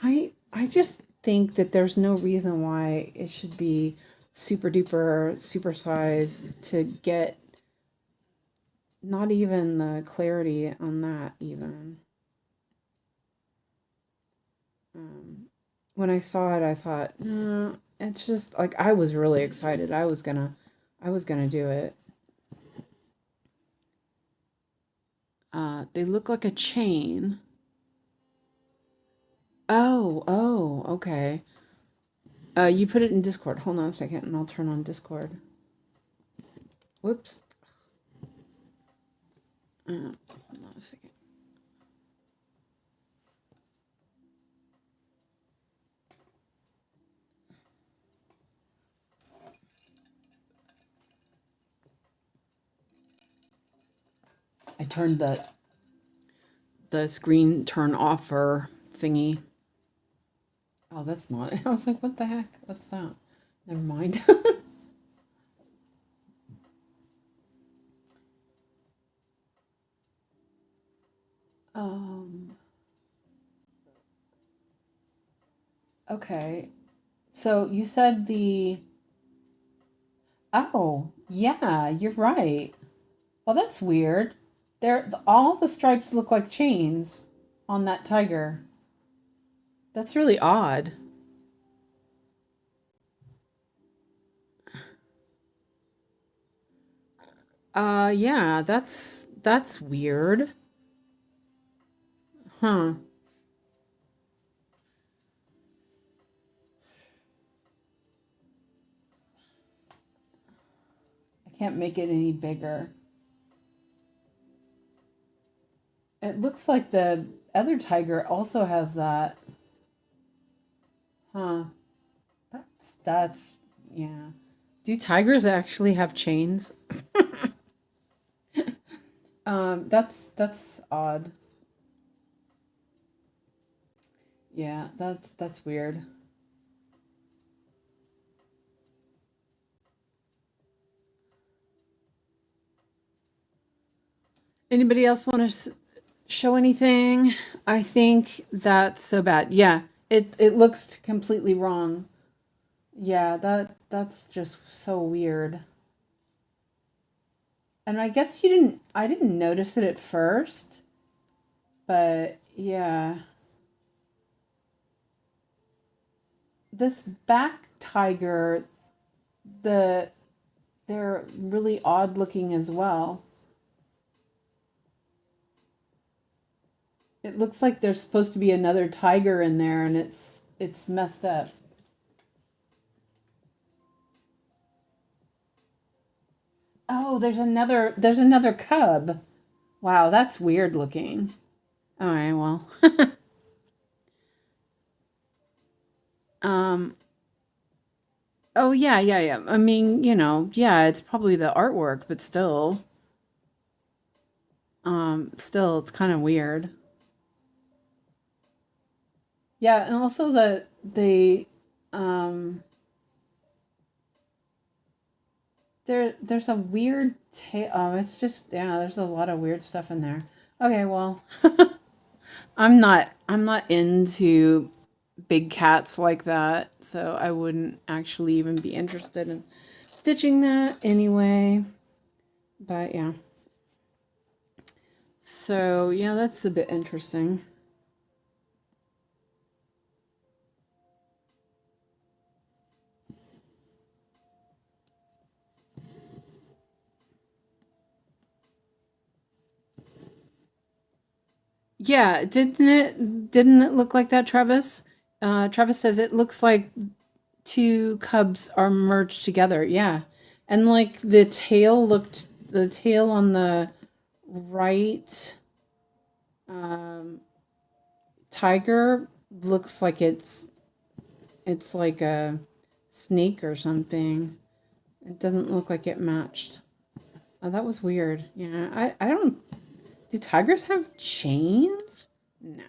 I just think that there's no reason why it should be super duper super size to get not even the clarity on that even. When I saw it, I thought, no, it's just like I was really excited. I was gonna do it. They look like a chain. Oh, okay. You put it in Discord. Hold on a second, and I'll turn on Discord. Whoops. Hold on a second. I turned the screen turn offer thingy. Oh, that's not it. I was like, what the heck? What's that? Never mind. um, okay. So you said the. Oh, yeah, you're right. Well, that's weird. All the stripes look like chains on that tiger. That's really odd. Yeah, that's weird. Huh. I can't make it any bigger. It looks like the other tiger also has that. Huh. That's yeah. Do tigers actually have chains? That's odd. Yeah, that's weird. Anybody else want to show anything? I think that's so bad. Yeah, it looks completely wrong. Yeah, that's just so weird. And I guess I didn't notice it at first, but yeah. This back tiger, the they're really odd looking as well. It looks like there's supposed to be another tiger in there and it's messed up. Oh, there's another cub. Wow, that's weird looking. All right, well. um oh yeah, yeah, yeah. I mean, yeah, it's probably the artwork, but still it's kind of weird. Yeah, and also the um there's a weird tail. Oh, it's just, yeah, there's a lot of weird stuff in there. Okay, well, I'm not into big cats like that, so I wouldn't actually even be interested in stitching that anyway. But yeah. So, yeah, that's a bit interesting. Yeah, didn't it look like that, Travis? Travis says it looks like two cubs are merged together. Yeah. And like the tail on the right tiger looks like it's like a snake or something. It doesn't look like it matched. Oh, that was weird. Yeah, I don't. Do tigers have chains? No.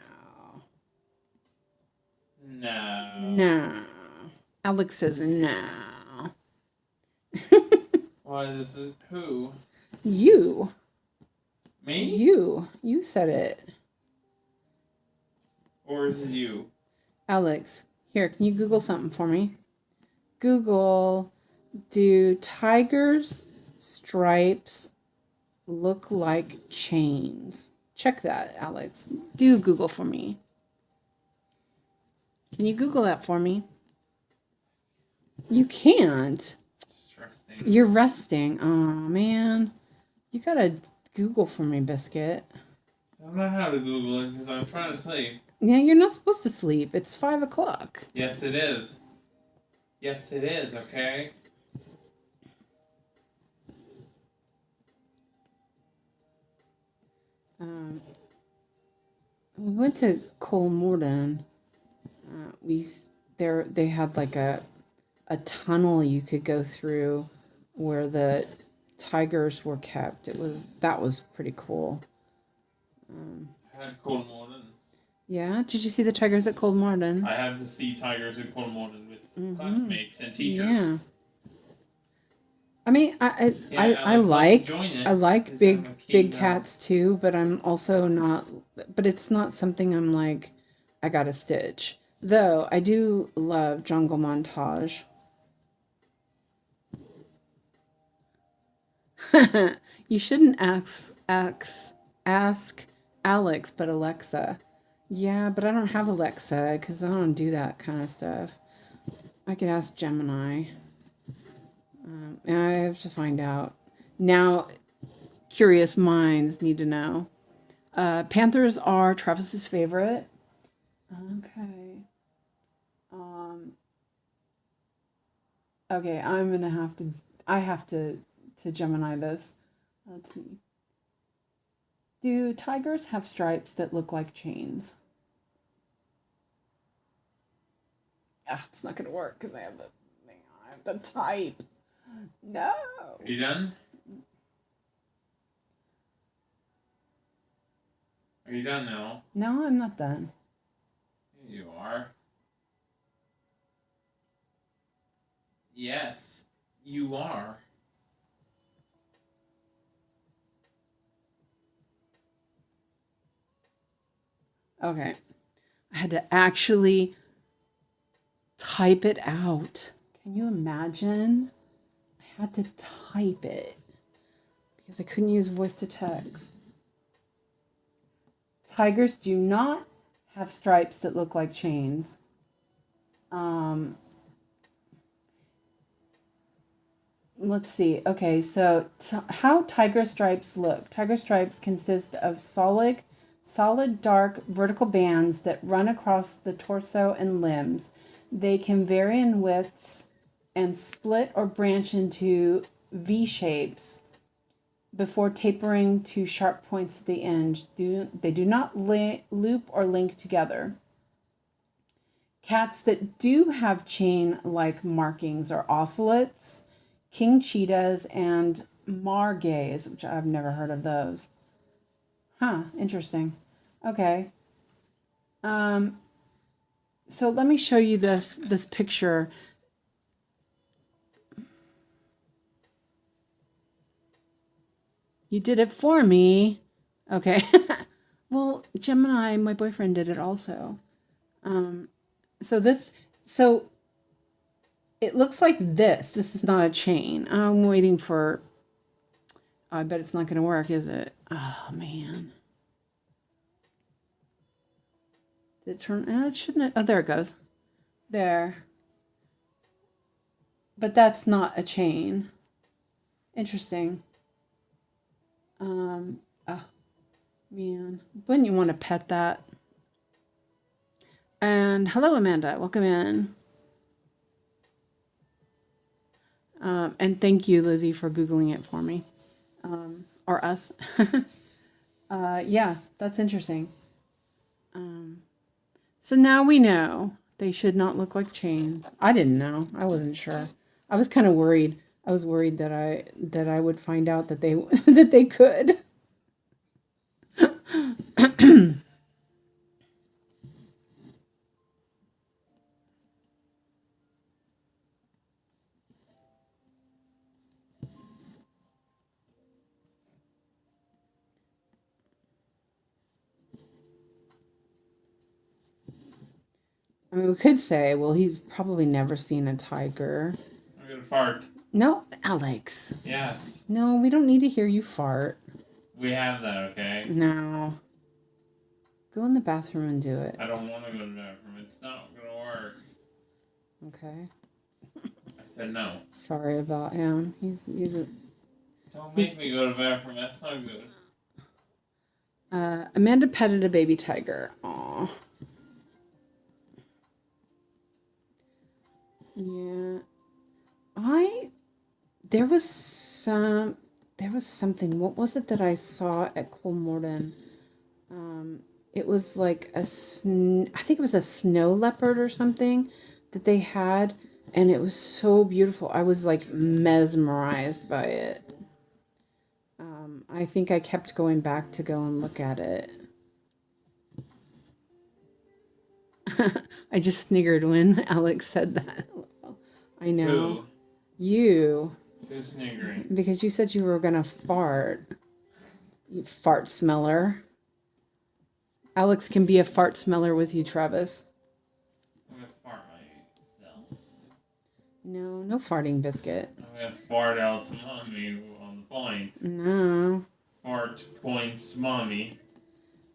No. No. Alex says no. Why is this who? You. Me? You said it. Or is it you? Alex, here, can you Google something for me? Google, do tigers' stripes look like chains? Check that, Alex. Do Google for me. Can you Google that for me? You can't. Just resting. You're resting. Oh, man. You gotta Google for me, Biscuit. I don't know how to Google it because I'm trying to sleep. Yeah, you're not supposed to sleep. It's 5 o'clock. Yes, it is. Yes, it is, okay? We went to Kolmorden. They had like a tunnel you could go through where the tigers were kept. That was pretty cool. I had cold morning. Yeah, did you see the tigers at Kolmorden? I had to see tigers in cold morning with classmates and teachers. Yeah. I mean, Alex, I like big cats too, but I'm also not. But it's not something I'm like, I gotta stitch. Though I do love jungle montage. You shouldn't ask Alex, but Alexa. Yeah, but I don't have Alexa because I don't do that kind of stuff. I could ask Gemini. And I have to find out. Now, curious minds need to know. Panthers are Travis's favorite. Okay. Okay, I have to Gemini this. Let's see. Do tigers have stripes that look like chains? Ah, it's not gonna work because I have to type. No. Are you done? Are you done now? No, I'm not done. Here you are. Yes, you are. Okay. I had to actually type it out. Can you imagine? I had to type it because I couldn't use voice to text. Tigers do not have stripes that look like chains. Let's see. Okay, so how tiger stripes look. Tiger stripes consist of solid dark vertical bands that run across the torso and limbs. They can vary in widths and split or branch into V shapes before tapering to sharp points at the end. They do not loop or link together. Cats that do have chain-like markings are ocelots, king cheetahs, and margays, which I've never heard of those. Huh, interesting. Okay. So let me show you this picture. You did it for me. Okay. Well, Gemini, my boyfriend, did it also. So it looks like this. This is not a chain. I'm waiting for, I bet it's not going to work, is it? Oh, man. Did it turn, it shouldn't, oh, there it goes. There. But that's not a chain. Interesting. Oh, man. Wouldn't you want to pet that? And hello, Amanda. Welcome in. And thank you, Lizzie, for Googling it for me. Or us. Yeah, that's interesting. So now we know they should not look like chains. I didn't know. I wasn't sure. I was kind of worried. I was worried that I would find out that they that they could. I mean, we could say, well, he's probably never seen a tiger. I'm gonna fart. No, Alex. Yes. No, we don't need to hear you fart. We have that, okay? No. Go in the bathroom and do it. I don't want to go to the bathroom. It's not gonna work. Okay. I said no. Sorry about him. He's a. Don't make me go to the bathroom. That's not good. Amanda petted a baby tiger. Aw. Yeah. There was something. What was it that I saw at Kolmorten? It was like I think it was a snow leopard or something that they had, and it was so beautiful. I was like mesmerized by it. I think I kept going back to go and look at it. I just sniggered when Alex said that. I know. Who? You. Who's sniggering? Because you said you were going to fart. You fart smeller. Alex can be a fart smeller with you, Travis. I'm gonna fart myself. No farting, Biscuit. I'm gonna fart out to mommy on the point. No. Fart points mommy.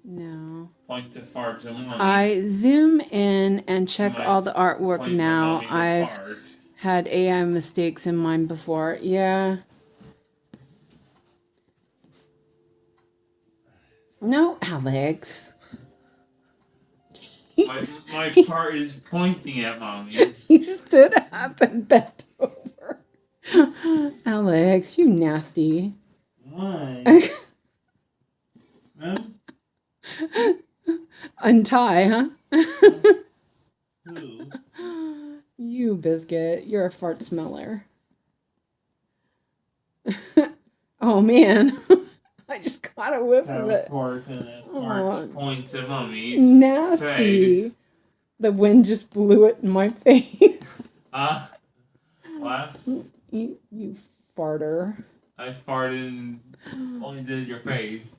No. Point to fart to mommy. I zoom in and check all the artwork point now. to mommy to I've fart. had AI mistakes in mine before. Yeah. No, Alex. My fart is pointing at mommy. He stood up and bent over. Alex, you nasty. Why? Huh? Untie, huh? Who? You, Biscuit. You're a fart smeller. Oh, man. I just caught a whiff of it. Fart and it fart points at mommy's Nasty. face. The wind just blew it in my face. What? You farter. I farted and only did your face.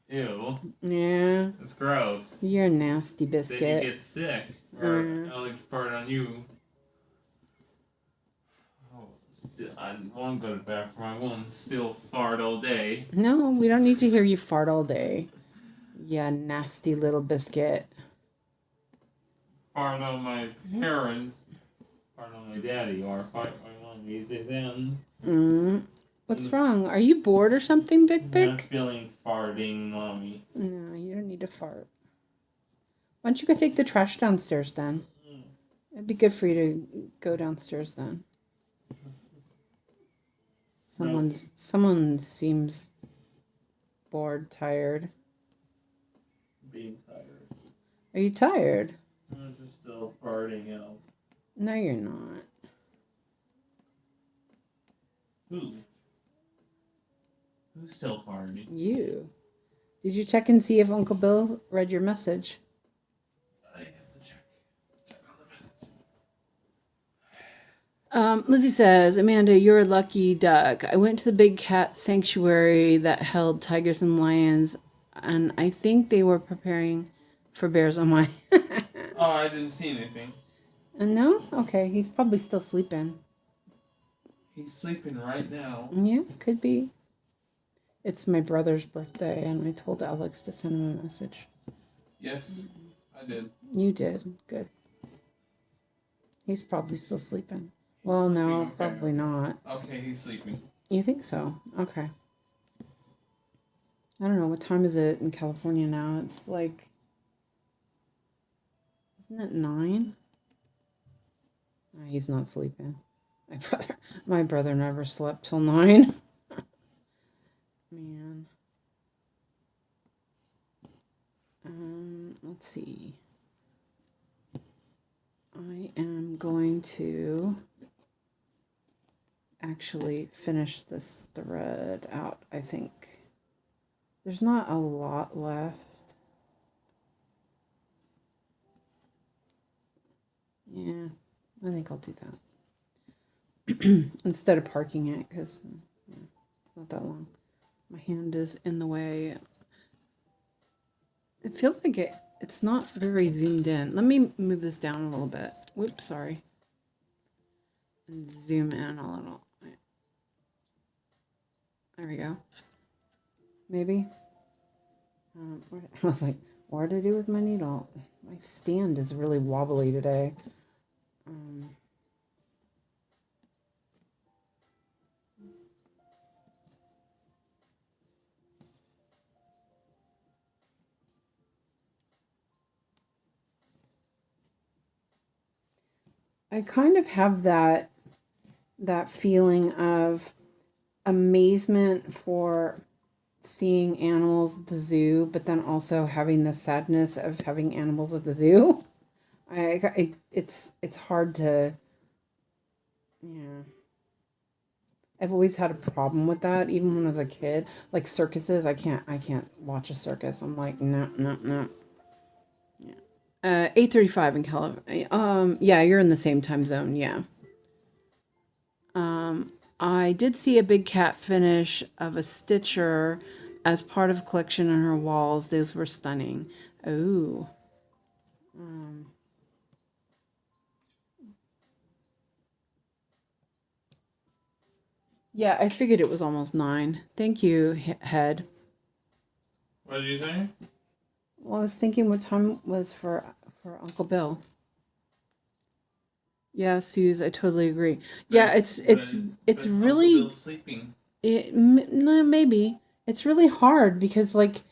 Ew. Yeah. That's gross. You're a nasty, Then Biscuit. you get sick. Or Alex farted on you. Oh, I won't go to the bathroom. I won't still fart all day. No, we don't need to hear you fart all day. Yeah, nasty little Biscuit. Fart on my parents. Fart on my daddy. Or fart on my mom. Use it then. What's wrong? Are you bored or something, Big I'm Big? not feeling farting, mommy. No, you don't need to fart. Why don't you go take the trash downstairs then? It'd be good for you to go downstairs then. Someone seems bored, tired. Being tired. Are you tired? I'm just still farting out. No, you're not. Who? Who's still farting? You. Did you check and see if Uncle Bill read your message? I have to check on the message. Lizzie says, Amanda, you're a lucky duck. I went to the big cat sanctuary that held tigers and lions, and I think they were preparing for bears on my... Oh, I didn't see anything. No? Okay, he's probably still sleeping. He's sleeping right now. Yeah, could be. It's my brother's birthday, and I told Alex to send him a message. Yes, I did. You did. Good. He's probably still sleeping. He's Well, sleeping, no, okay. probably not. Okay, he's sleeping. You think so? Okay. I don't know. What time is it in California now? It's like... Isn't it 9? Oh, he's not sleeping. My brother never slept till 9. Man. Let's see. I am going to actually finish this thread out, I think. There's not a lot left. Yeah, I think I'll do that. Instead of parking it, because it's not that long. My hand is in the way. It feels like it's not very zoomed in. Let me move this down a little bit. Whoops, sorry. And zoom in a little. There we go. Maybe. I was like, what did I do with my needle? My stand is really wobbly today. I kind of have that feeling of amazement for seeing animals at the zoo, but then also having the sadness of having animals at the zoo. It's hard to, yeah. I've always had a problem with that, even when I was a kid. Like circuses, I can't watch a circus. I'm like, no. Yeah. 8:35 in California. Yeah, you're in the same time zone. Yeah. I did see a big cat finish of a Stitcher as part of a collection on her walls. Those were stunning. Oh. Yeah, I figured it was almost 9. Thank you, Head. What did you say? Well, I was thinking what time was for Uncle Bill. Yeah, Suze, I totally agree. Yeah, it's really Uncle Bill's sleeping. No, maybe it's really hard because like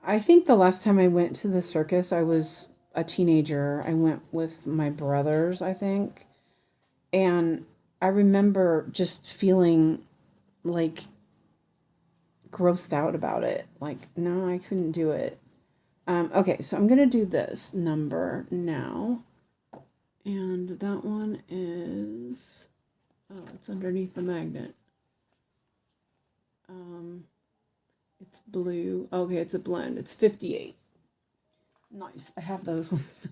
I think the last time I went to the circus, I was a teenager. I went with my brothers, I think, and I remember just feeling like grossed out about it. Like, no, I couldn't do it. Okay, so I'm going to do this number now. And that one is... Oh, it's underneath the magnet. It's blue. Okay, it's a blend. It's 58. Nice. I have those ones.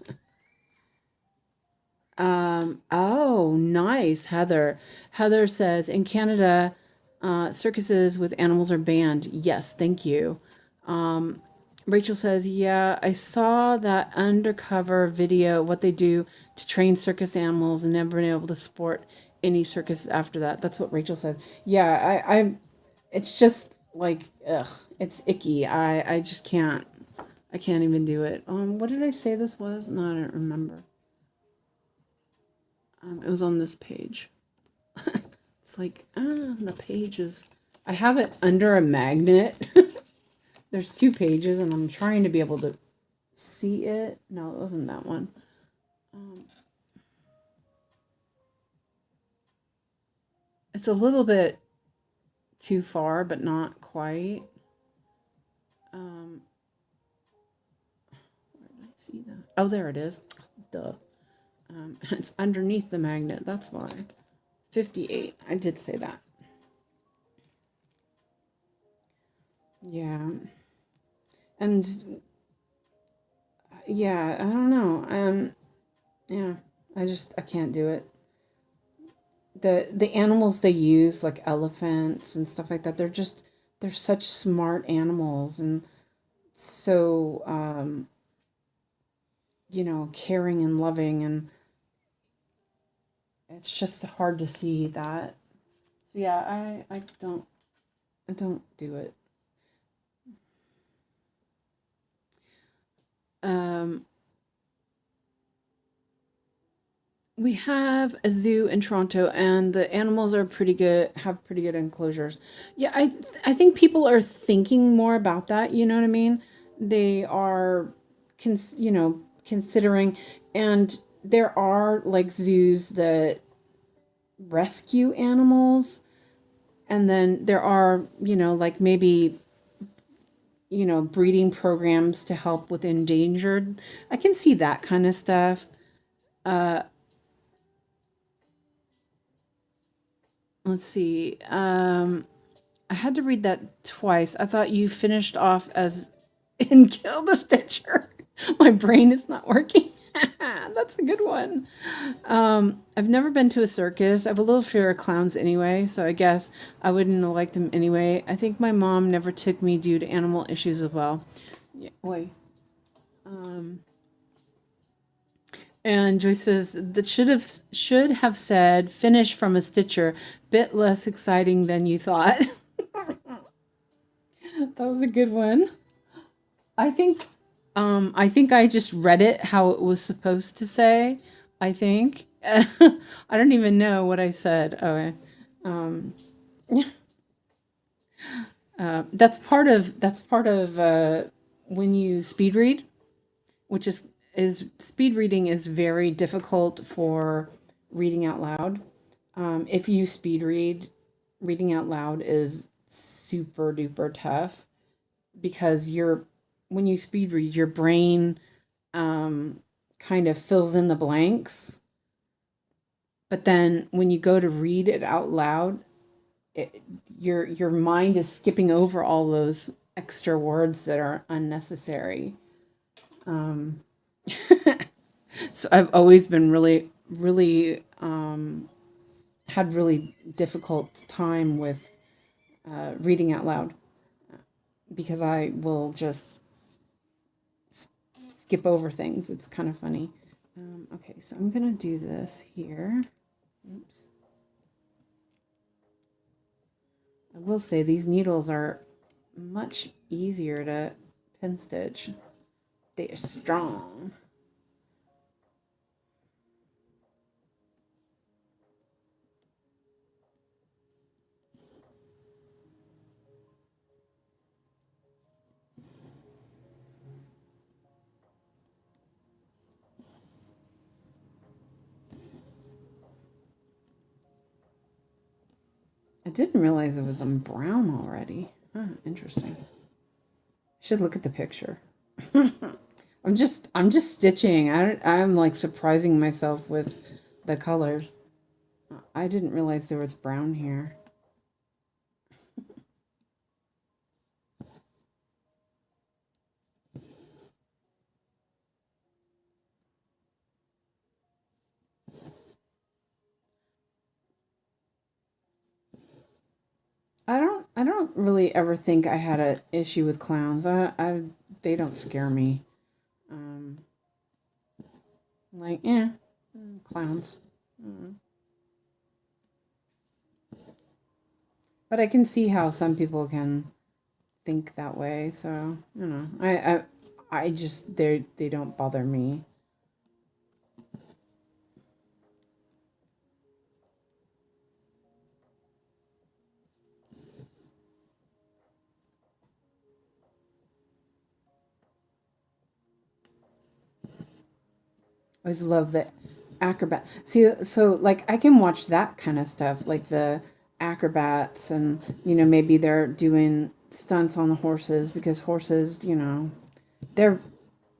Oh, nice, Heather. Heather says, in Canada, circuses with animals are banned. Yes, thank you. Rachel says, yeah, I saw that undercover video, what they do to train circus animals and never been able to support any circus after that. That's what Rachel said. Yeah, I it's just like, ugh, it's icky. I just can't. I can't even do it. What did I say this was? No, I don't remember. It was on this page. It's like, the page is... I have it under a magnet. There's 2 pages, and I'm trying to be able to see it. No, it wasn't that one. It's a little bit too far, but not quite. Um, where did I see that? Oh, there it is. Duh. It's underneath the magnet. That's why. 58. I did say that. Yeah. And yeah, I don't know. Yeah, I can't do it. The animals they use, like elephants and stuff like that, they're such smart animals and so caring and loving, and it's just hard to see that. So yeah, I don't do it. Um, we have a zoo in Toronto, and the animals are pretty good. Have pretty good enclosures. Yeah, I think people are thinking more about that. You know what I mean? They are, considering, and there are like zoos that rescue animals, and then there are like maybe breeding programs to help with endangered. I can see that kind of stuff. Uh, let's see. I had to read that twice. I thought you finished off as in Kill the Stitcher. My brain is not working. That's a good one. I've never been to a circus. I have a little fear of clowns anyway, so I guess I wouldn't have liked them anyway. I think my mom never took me due to animal issues as well. Yeah, wait. Um, and Joyce says that should have said finish from a Stitcher. Bit less exciting than you thought. That was a good one. I think I think I just read it how it was supposed to say. I think. I don't even know what I said. Okay. Um that's part of when you speed read, which is speed reading is very difficult for reading out loud. If you speed read, reading out loud is super duper tough because when you speed read, your brain kind of fills in the blanks. But then when you go to read it out loud, it, your mind is skipping over all those extra words that are unnecessary. Um, so I've always been really, really had really difficult time with reading out loud because I will just skip over things. It's kind of funny. Okay, so I'm gonna do this here. Oops. I will say these needles are much easier to pin stitch. They are strong. I didn't realize it was on brown already. Huh, interesting. Should look at the picture. I'm just stitching. I'm like surprising myself with the colors. I didn't realize there was brown here. I don't really ever think I had an issue with clowns. They don't scare me. Um like clowns. Mm. But I can see how some people can think that way. So I just they don't bother me. I always love the acrobat. See, so like I can watch that kind of stuff, like the acrobats, and maybe they're doing stunts on the horses, because horses, they're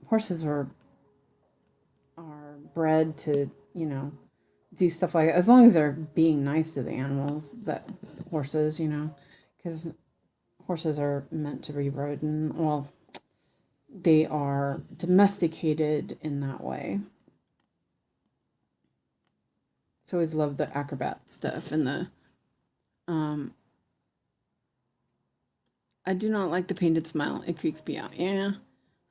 horses are bred to do stuff like, as long as they're being nice to the animals, that horses, because horses are meant to be ridden. Well, they are domesticated in that way. So I always love the acrobat stuff and the I do not like the painted smile. It creeps me out. Yeah.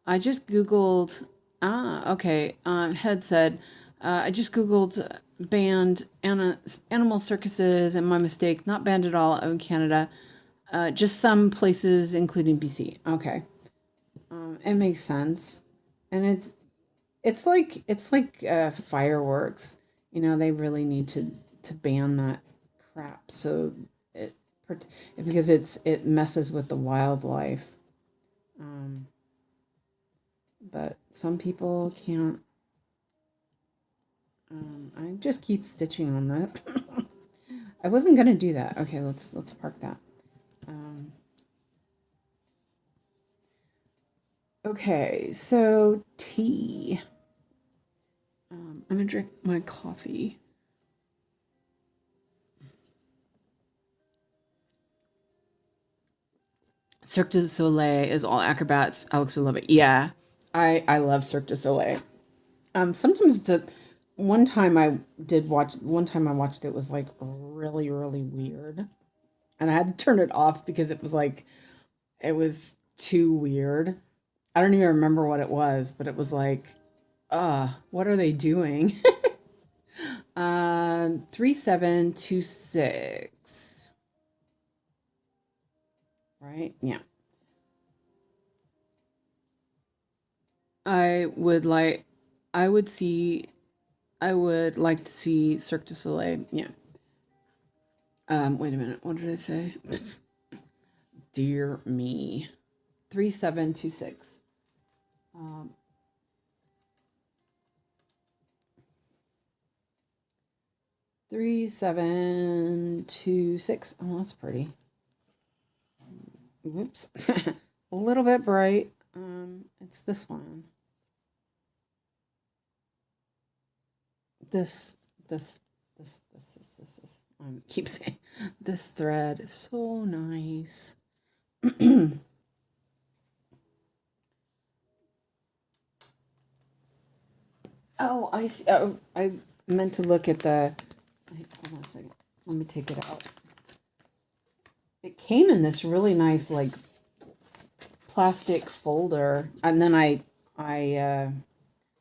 I just Googled. Okay. Head said, I just Googled banned animal circuses, and my mistake, not banned at all in Canada. Just some places, including BC. Okay. It makes sense. And it's like fireworks. They really need to ban that crap. So it because it messes with the wildlife. Um, but some people can't. I just keep stitching on that. I wasn't gonna do that. Okay, let's park that. Okay, so tea. I'm gonna drink my coffee. Cirque du Soleil is all acrobats. Alex would love it. Yeah, I love Cirque du Soleil. Sometimes one time I did watch. One time I watched it was like really really weird, and I had to turn it off because it was too weird. I don't even remember what it was, but it was like, what are they doing? 3726. Right? Yeah. I would like I would see I would like to see Cirque du Soleil. Yeah. Wait a minute. What did I say? Dear me. 3726. Um 3726. Oh, that's pretty. Whoops. A little bit bright. It's this one. This, this. I keep saying this thread is so nice. Oh, I see. Oh, I meant to look at the. Hold on a second. Let me take it out. It came in this really nice, like, plastic folder, and then I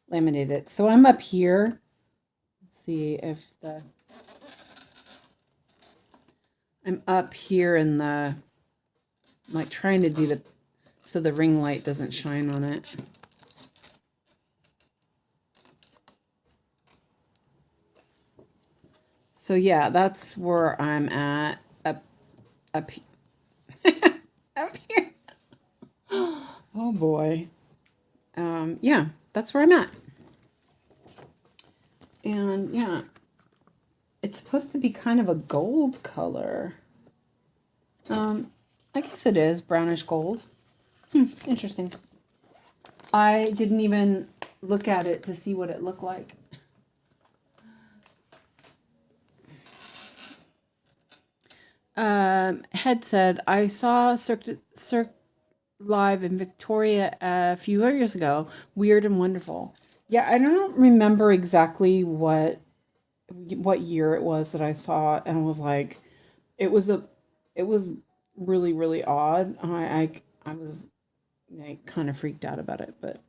laminated it. So I'm up here. Let's see if I'm up here in the, like, trying to do so the ring light doesn't shine on it. So yeah, that's where I'm at. Up up here. Oh boy. Yeah, that's where I'm at. And yeah, it's supposed to be kind of a gold color. I guess it is brownish gold. Interesting. I didn't even look at it to see what it looked like. Head said, I saw Cirque live in Victoria a few years ago. Weird and wonderful. Yeah, I don't remember exactly what year it was that I saw it, and I was like, it was it was really really odd. I was like kind of freaked out about it, but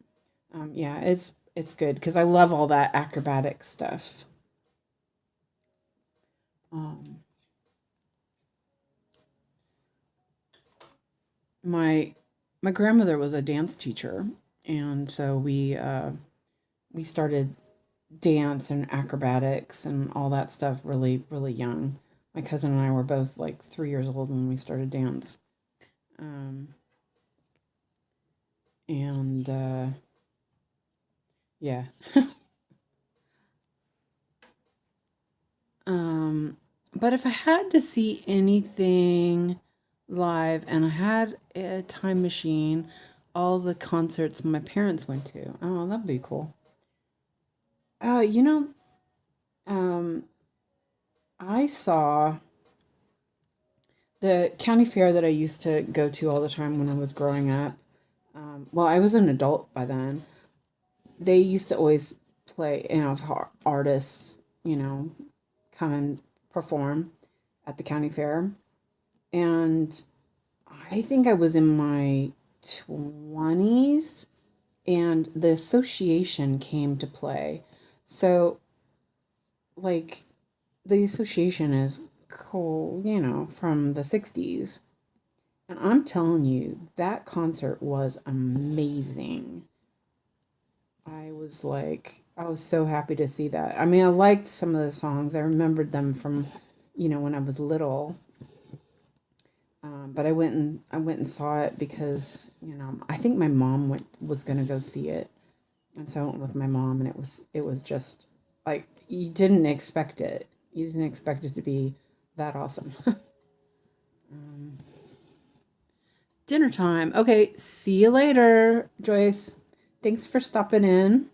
yeah, it's good because I love all that acrobatic stuff. Um, my my grandmother was a dance teacher, and so we started dance and acrobatics and all that stuff really really young. My cousin and I were both like 3 years old when we started dance. Um, and yeah. um, But if I had to see anything live and I had a time machine, all the concerts my parents went to. Oh, that'd be cool. You know, um, I saw the county fair that I used to go to all the time when I was growing up. Well, I was an adult by then. They used to always play, have artists, come and perform at the county fair. And I think I was in my 20s and the association came to play. So, like, the association is cool, from the 60s. And I'm telling you, that concert was amazing. I was so happy to see that. I mean, I liked some of the songs. I remembered them from, when I was little. But I went and saw it because I think my mom was gonna go see it, and so I went with my mom, and it was just like you didn't expect it. You didn't expect it to be that awesome. Dinner time. Okay, see you later, Joyce. Thanks for stopping in.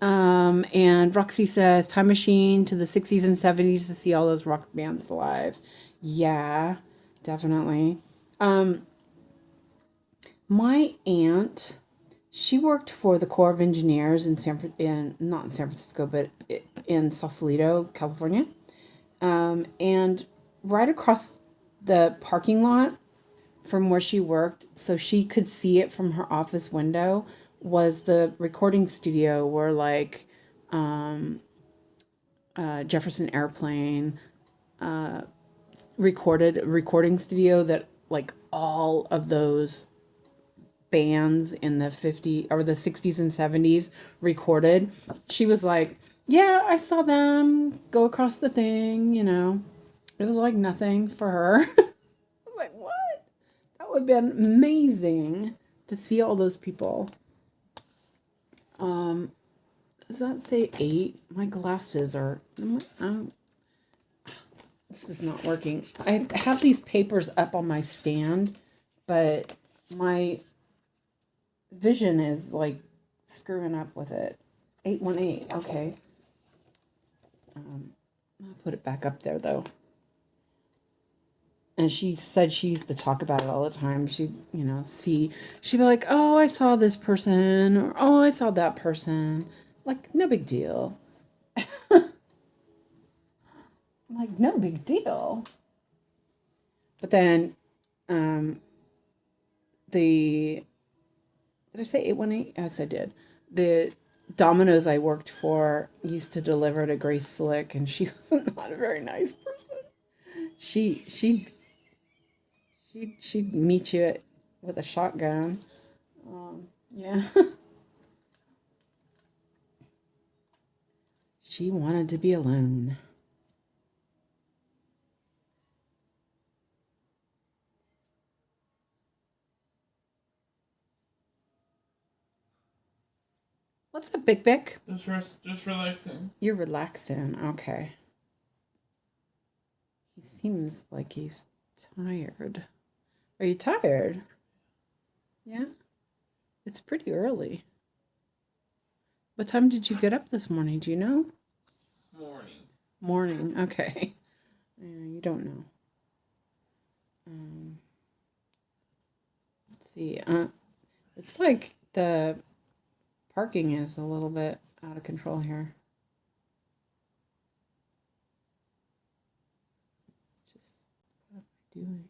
And Roxy says, time machine to the 60s and 70s to see all those rock bands live. Yeah, definitely. Um, my aunt, she worked for the Corps of Engineers in not in San Francisco, but in Sausalito, California. And right across the parking lot from where she worked, so she could see it from her office window, was the recording studio where like Jefferson Airplane recorded a recording studio that like all of those bands in the 50s or the 60s and 70s recorded. She was like, yeah, I saw them go across the thing. It was like nothing for her. I was like, what? That would have been amazing to see all those people. Um, does that say 8? My glasses are. This is not working. I have these papers up on my stand, but my vision is like screwing up with it. 818. Okay. I'll put it back up there though. And she said she used to talk about it all the time. She'd be like, oh, I saw this person, or oh, I saw that person. Like, no big deal. Like, no big deal. But then, um, the did I say 818? Yes, I did. The Domino's I worked for used to deliver to Grace Slick, and she was not a very nice person. She'd meet you with a shotgun. Yeah, she wanted to be alone. What's up, Big Bick? Just relaxing. You're relaxing. Okay. He seems like he's tired. Are you tired? Yeah. It's pretty early. What time did you get up this morning? Do you know? Morning. Morning. Okay. Yeah, you don't know. Let's see. It's like the parking is a little bit out of control here. Just what am I doing?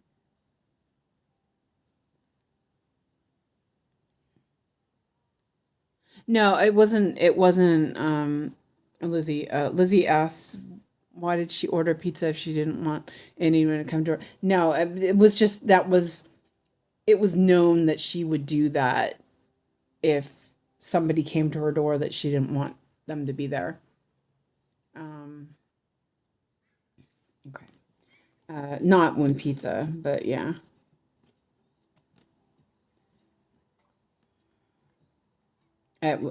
No, it wasn't. It wasn't. Lizzie. Lizzie asked, "Why did she order pizza if she didn't want anyone to come to her?" No, it was just that was. It was known that she would do that if somebody came to her door that she didn't want them to be there. Um, okay. Not when pizza, but yeah.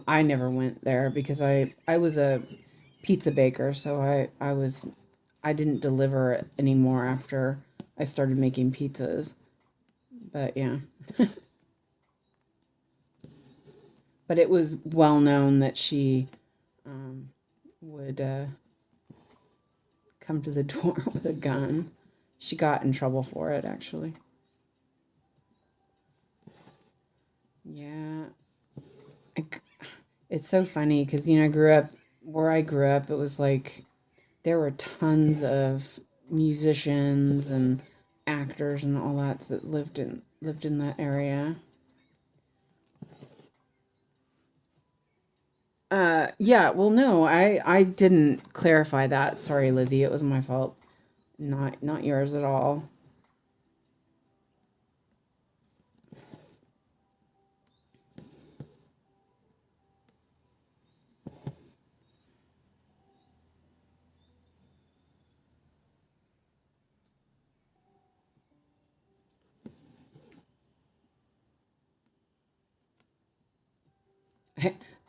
I never went there because I was a pizza baker, so I didn't deliver it anymore after I started making pizzas. But yeah. But it was well known that she would come to the door with a gun. She got in trouble for it, actually. Yeah. It's so funny because, I grew up where I grew up, it was like there were tons of musicians and actors and all that lived in that area. Yeah, well, no, I didn't clarify that. Sorry, Lizzie, it was my fault. Not yours at all.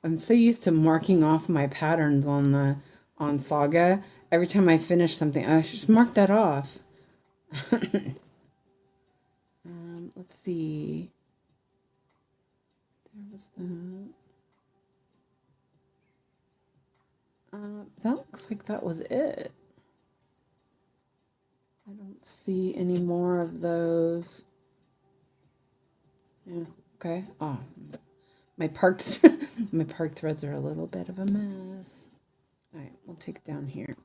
I'm so used to marking off my patterns on Saga. Every time I finish something, I should mark that off. Let's see. There was that. That looks like that was it. I don't see any more of those. Yeah. Okay. Oh, my park my park threads are a little bit of a mess. All right, we'll take it down here.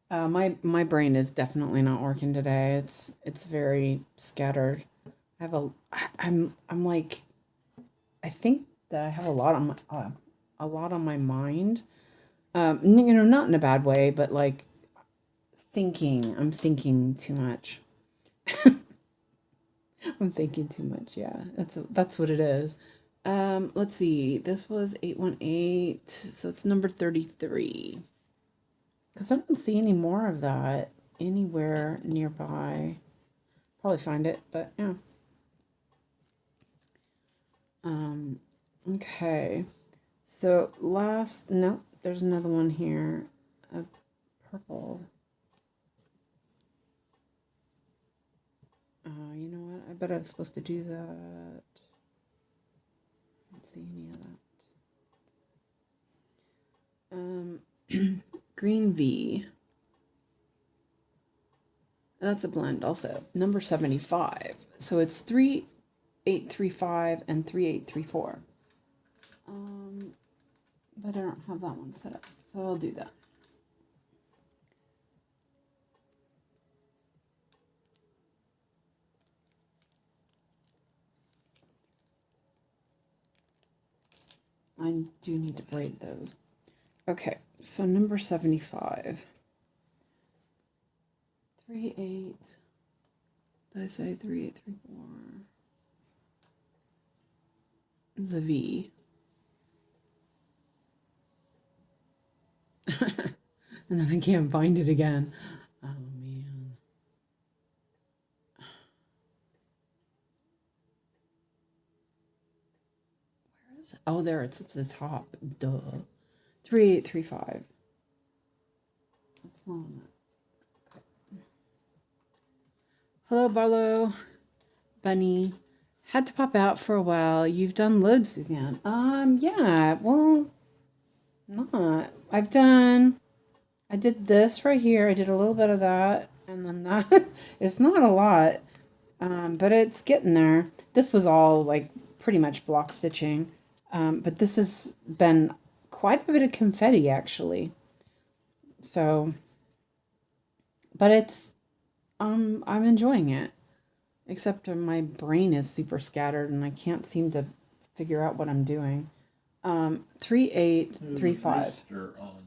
My brain is definitely not working today. It's very scattered. I have I'm like I think that I have a lot on my mind. Not in a bad way, but like thinking. I'm thinking too much. I'm thinking too much. Yeah, that's what it is. Let's see. This was 818, so it's number 33. Because I don't see any more of that anywhere nearby. Probably find it, but yeah. Okay. So nope, there's another one here. A purple. You know what? I bet I was supposed to do that. I don't see any of that. Green V. That's a blend also. Number 75. So it's 3835 and 3834. But I don't have that one set up. So I'll do that. I do need to braid those. Okay, so number 75. 38. Did I say 3834? It's a V. And then I can't find it again. Oh man. Where is it? Oh, there, it's at the top. Duh. 3835. That's not on that. Okay. Hello, Barlow. Bunny. Had to pop out for a while. You've done loads, Suzanne. Yeah, well, not. I did this right here. I did a little bit of that, and then that. It's not a lot, but it's getting there. This was all like pretty much block stitching, but this has been quite a bit of confetti actually. So, but I'm enjoying it. Except my brain is super scattered and I can't seem to figure out what I'm doing. 3835. On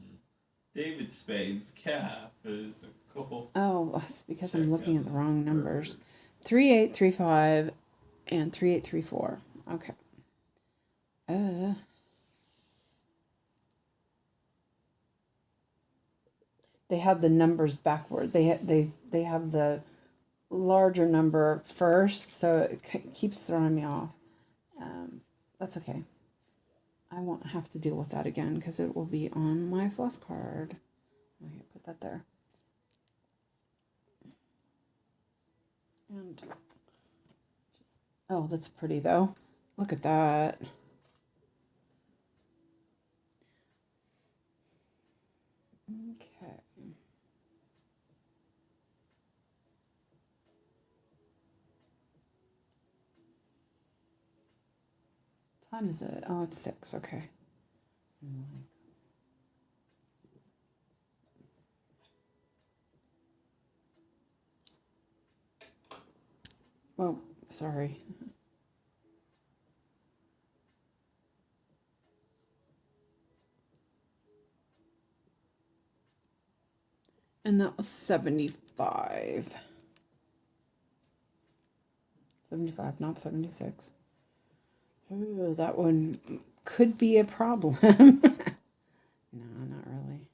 David Spade's cap is a couple. Oh, that's because I'm looking at the wrong numbers. 3835 and 3834. Okay. They have the numbers backward. They have the larger number first, so it keeps throwing me off. That's okay. I won't have to deal with that again because it will be on my floss card. Okay, put that there. And just, oh, that's pretty though. Look at that. Okay. What time is it? Oh, it's 6. Okay. Oh, sorry. And that was 75. 75, not 76. Oh, that one could be a problem. No, not really.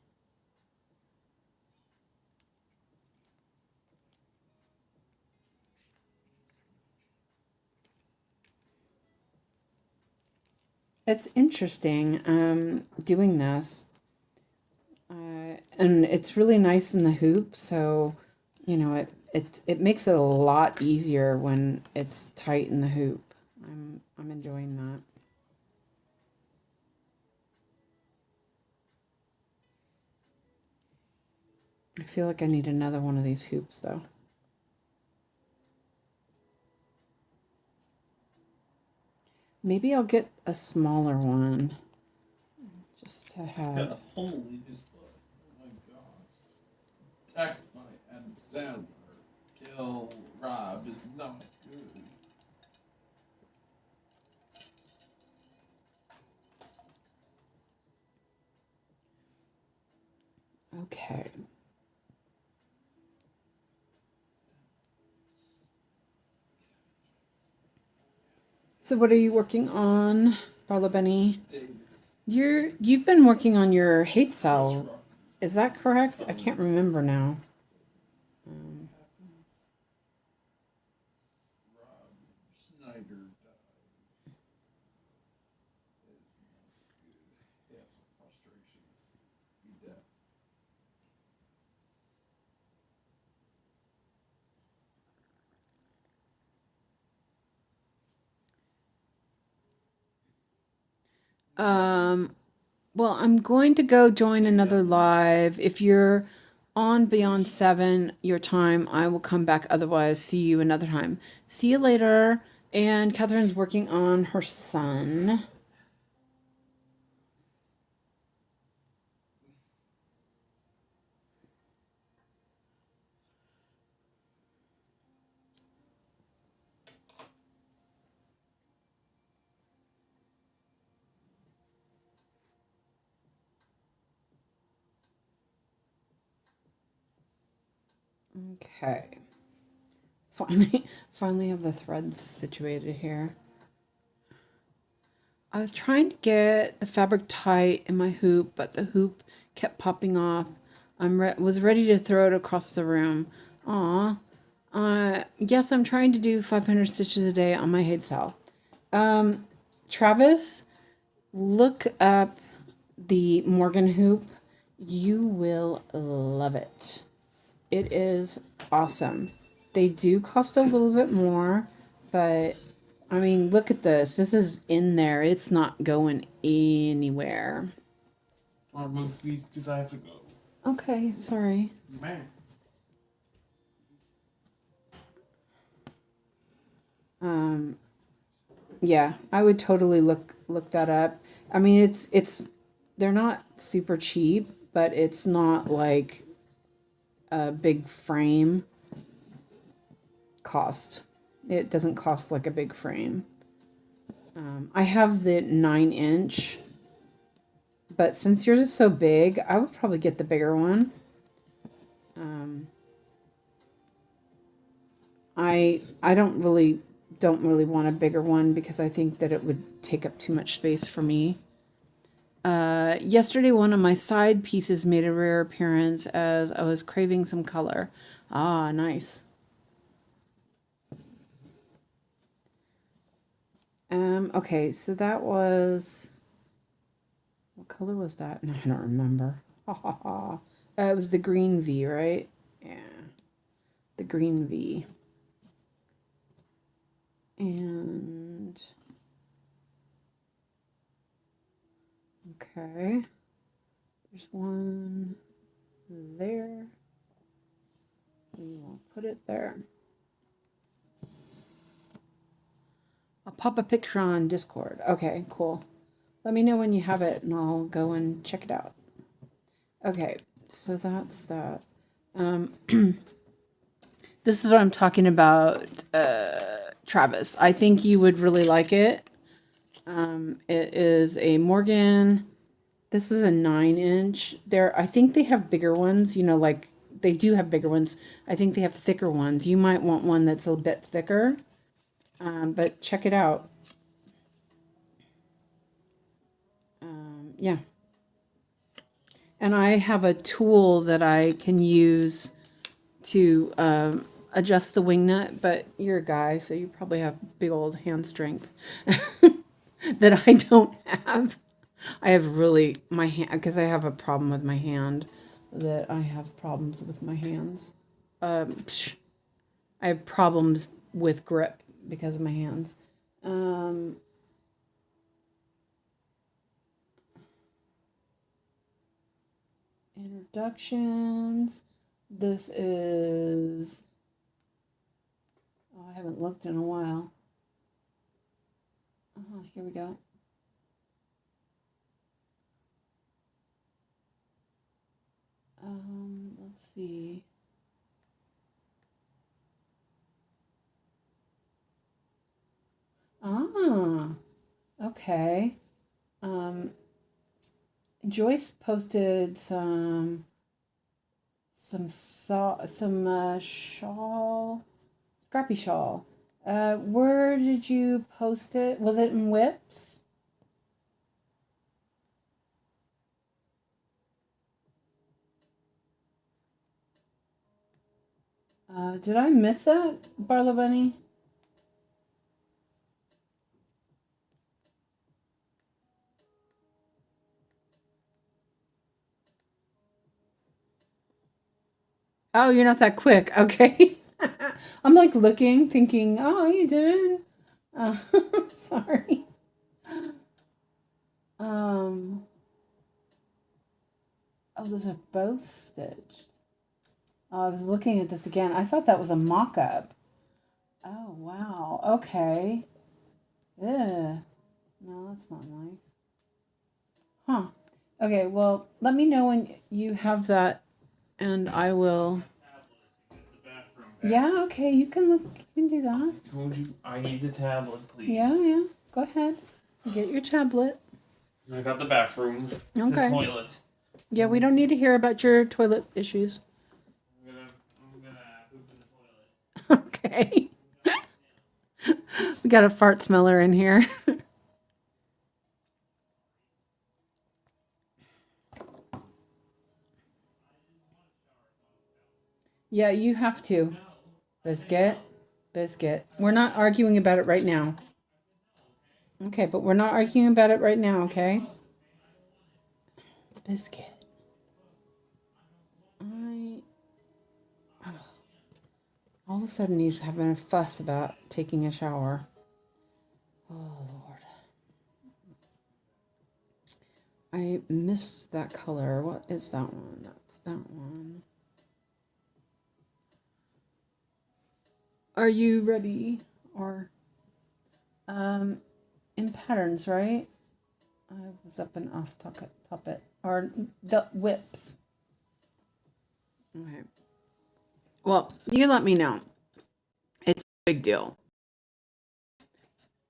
It's interesting doing this. And it's really nice in the hoop, so you know it makes it a lot easier when it's tight in the hoop. I'm enjoying that. I feel like I need another one of these hoops though. Maybe I'll get a smaller one just to It's got have. a hole in his butt. Oh my gosh. Attacked by Adam Sandler. Kill Rob is not good. Okay. So what are you working on, Barla Benny? Davis. You've been working on your hate cell. Is that correct? I can't remember now. Rob Schneider died. It's not good. He has some frustrations. Be dead. Well, I'm going to go join another live. If you're on beyond 7 your time, I will come back. Otherwise, see you another time. See you later. And Catherine's working on her son. Okay. Finally have the threads situated here. I was trying to get the fabric tight in my hoop, but the hoop kept popping off. Was ready to throw it across the room. Aw. Yes, I'm trying to do 500 stitches a day on my head cell. Travis, look up the Morgan hoop. You will love it. It is awesome. They do cost a little bit more, but I mean, look at this. This is in there. It's not going anywhere. I'll move feet because I have to go. Okay, sorry. Man. Yeah, I would totally look that up. I mean, it's they're not super cheap, but it's not like a big frame cost. It doesn't cost like a big frame. I have the 9-inch, but since yours is so big, I would probably get the bigger one. I don't really want a bigger one because I think that it would take up too much space for me. Yesterday, one of my side pieces made a rare appearance as I was craving some color. Ah, nice. Okay, so that was What color was that? No, I don't remember. Ha ha ha. It was the green V, right? Yeah. The green V. And okay. There's one there. We will put it there. I'll pop a picture on Discord. Okay, cool. Let me know when you have it and I'll go and check it out. Okay, so that's that. This is what I'm talking about, Travis. I think you would really like it. It is a Morgan. This is a 9-inch. I think they have bigger ones, like they do have bigger ones. I think they have thicker ones. You might want one that's a bit thicker. But check it out. Yeah. And I have a tool that I can use to adjust the wing nut, but you're a guy, so you probably have big old hand strength that I don't have. I have really my hand, because I have a problem with my hand, that I have problems with my hands. I have problems with grip because of my hands. Introductions. This is, I haven't looked in a while. Here we go. Let's see. Okay. Joyce posted some shawl, scrappy shawl. Where did you post it? Was it in Whips? Did I miss that, Barla Bunny? Oh, you're not that quick. Okay. I'm like looking, thinking, oh, you didn't. Sorry. Oh, those are both stitched. Oh, I was looking at this again. I thought that was a mock-up. Oh, wow. Okay. Yeah. No, that's not nice. Huh. Okay, well, let me know when you have that, and I will. Yeah, okay, you can look. You can do that. I told you I need the tablet, please. Yeah. Go ahead. Get your tablet. I got the bathroom. Okay. The toilet. Yeah, we don't need to hear about your toilet issues. I'm gonna poop in the toilet. Okay. We got a fart smeller in here. Yeah, you have to. Biscuit. We're not arguing about it right now. Okay, but we're not arguing about it right now, okay? Biscuit. All of a sudden he's having a fuss about taking a shower. Oh, Lord. I missed that color. What is that one? That's that one. Are you ready? Or, in patterns, right? I was up and off topic. Or the Whips. Okay. Well, you let me know. It's a big deal.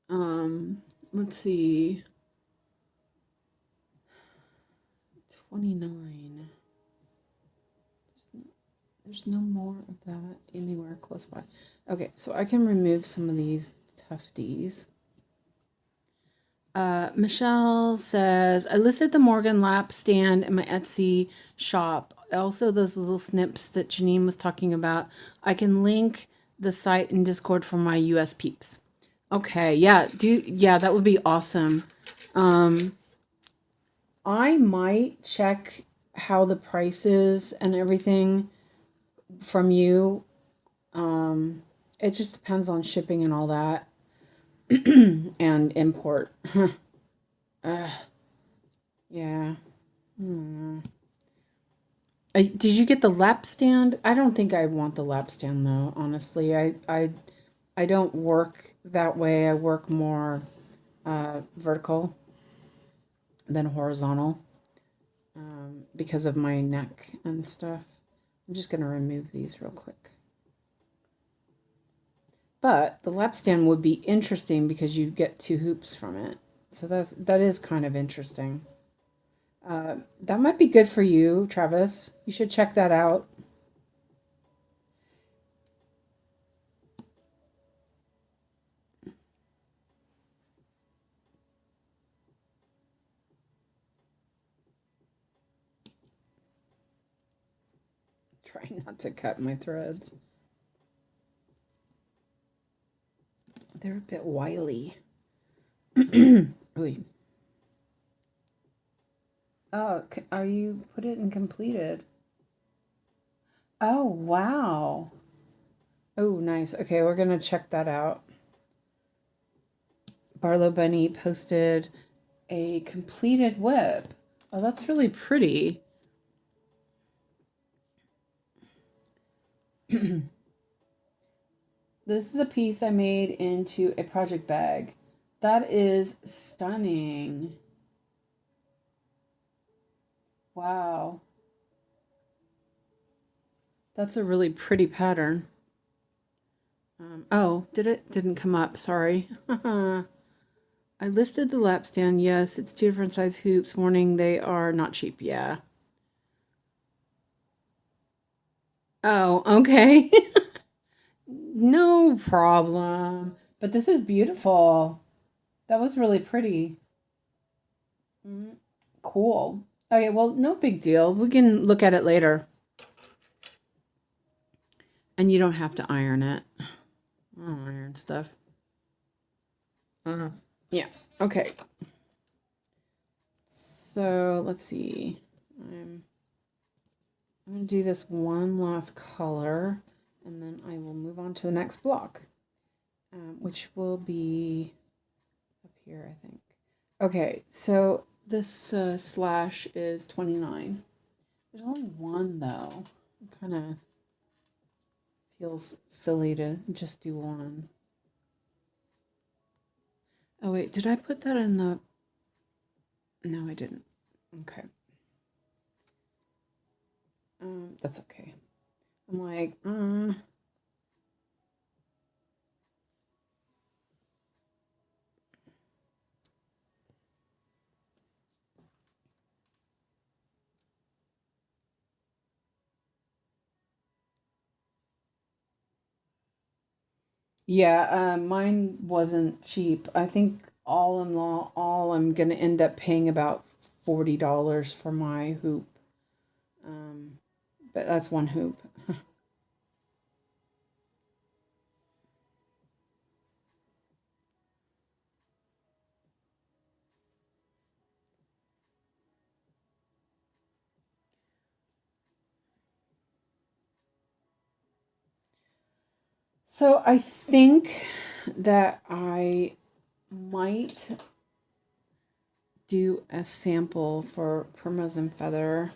Let's see. 29. There's no more of that anywhere close by. Okay, so I can remove some of these tufties. Michelle says, I listed the Morgan lap stand in my Etsy shop. Also, those little snips that Janine was talking about. I can link the site in Discord for my US peeps. Okay, yeah, that would be awesome. I might check how the prices and everything from you. It just depends on shipping and all that and import. Yeah. Hmm. Did you get the lap stand? I don't think I want the lap stand though, honestly. I don't work that way. I work more vertical than horizontal because of my neck and stuff. I'm just going to remove these real quick. But the lap stand would be interesting because you get 2 hoops from it. So that is kind of interesting. That might be good for you, Travis. You should check that out. Try not to cut my threads. They're a bit wily. Oy. Oh, are you put it in completed? Oh, wow. Oh, nice. Okay, we're going to check that out. Barlow Bunny posted a completed whip. Oh, that's really pretty. This is a piece I made into a project bag. That is stunning. Wow. That's a really pretty pattern. Oh, didn't come up. Sorry. I listed the lap stand. Yes, it's 2 different size hoops. Warning, they are not cheap. Yeah. Oh, okay. No problem. But this is beautiful. That was really pretty. Cool. Okay, well, no big deal. We can look at it later. And you don't have to iron it. I don't iron stuff. Yeah. Okay. So let's see. I'm going to do this one last color, and then I will move on to the next block, which will be up here, I think. Okay, so this slash is 29. There's only one, though. It kind of feels silly to just do one. Oh, wait, did I put that in the... No, I didn't. Okay. That's okay. I'm like, Yeah, mine wasn't cheap. I think all in all, I'm gonna end up paying about $40 for my hoop. But that's one hoop. So I think that I might do a sample for Primrose and Feather.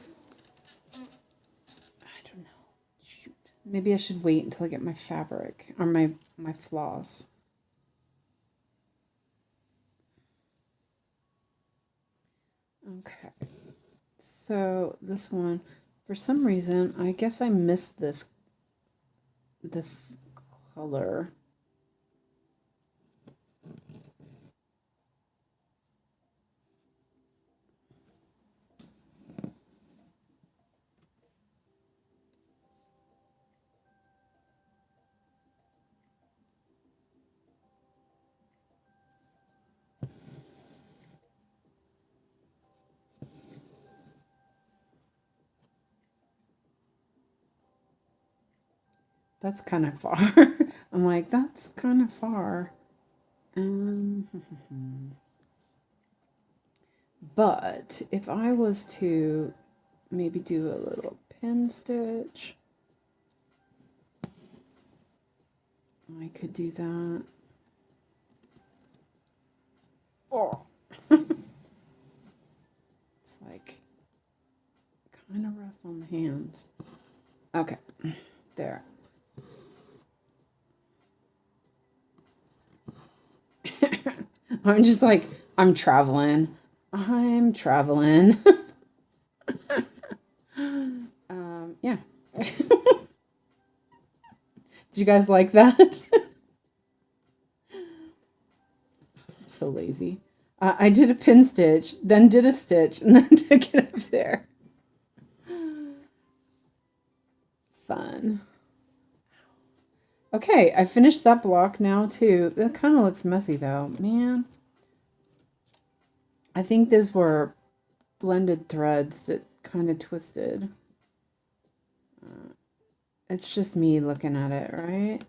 I don't know. Shoot. Maybe I should wait until I get my fabric or my floss. Okay. So this one, for some reason, I guess I missed this color. That's kind of far. I'm like, that's kind of far. But if I was to maybe do a little pin stitch, I could do that. Oh, it's like kind of rough on the hands. Okay, there. I'm just like, I'm traveling. I'm traveling. Yeah. Did you guys like that? I'm so lazy. I did a pin stitch, then did a stitch, and then took it up there. Fun. Okay, I finished that block now too. It kind of looks messy though. Man. I think those were blended threads that kind of twisted. It's just me looking at it, right?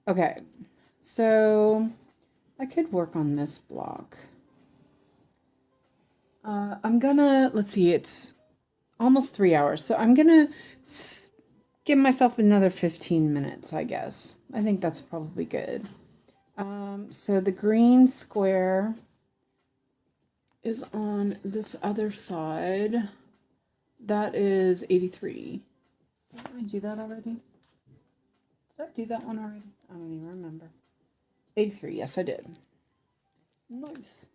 Okay, so I could work on this block. I'm gonna, let's see, it's almost 3 hours. So I'm gonna give myself another 15 minutes, I guess. I think that's probably good. So the green square is on this other side. That is 83. Did I do that already? Did I do that one already? I don't even remember. 83, yes I did. Nice.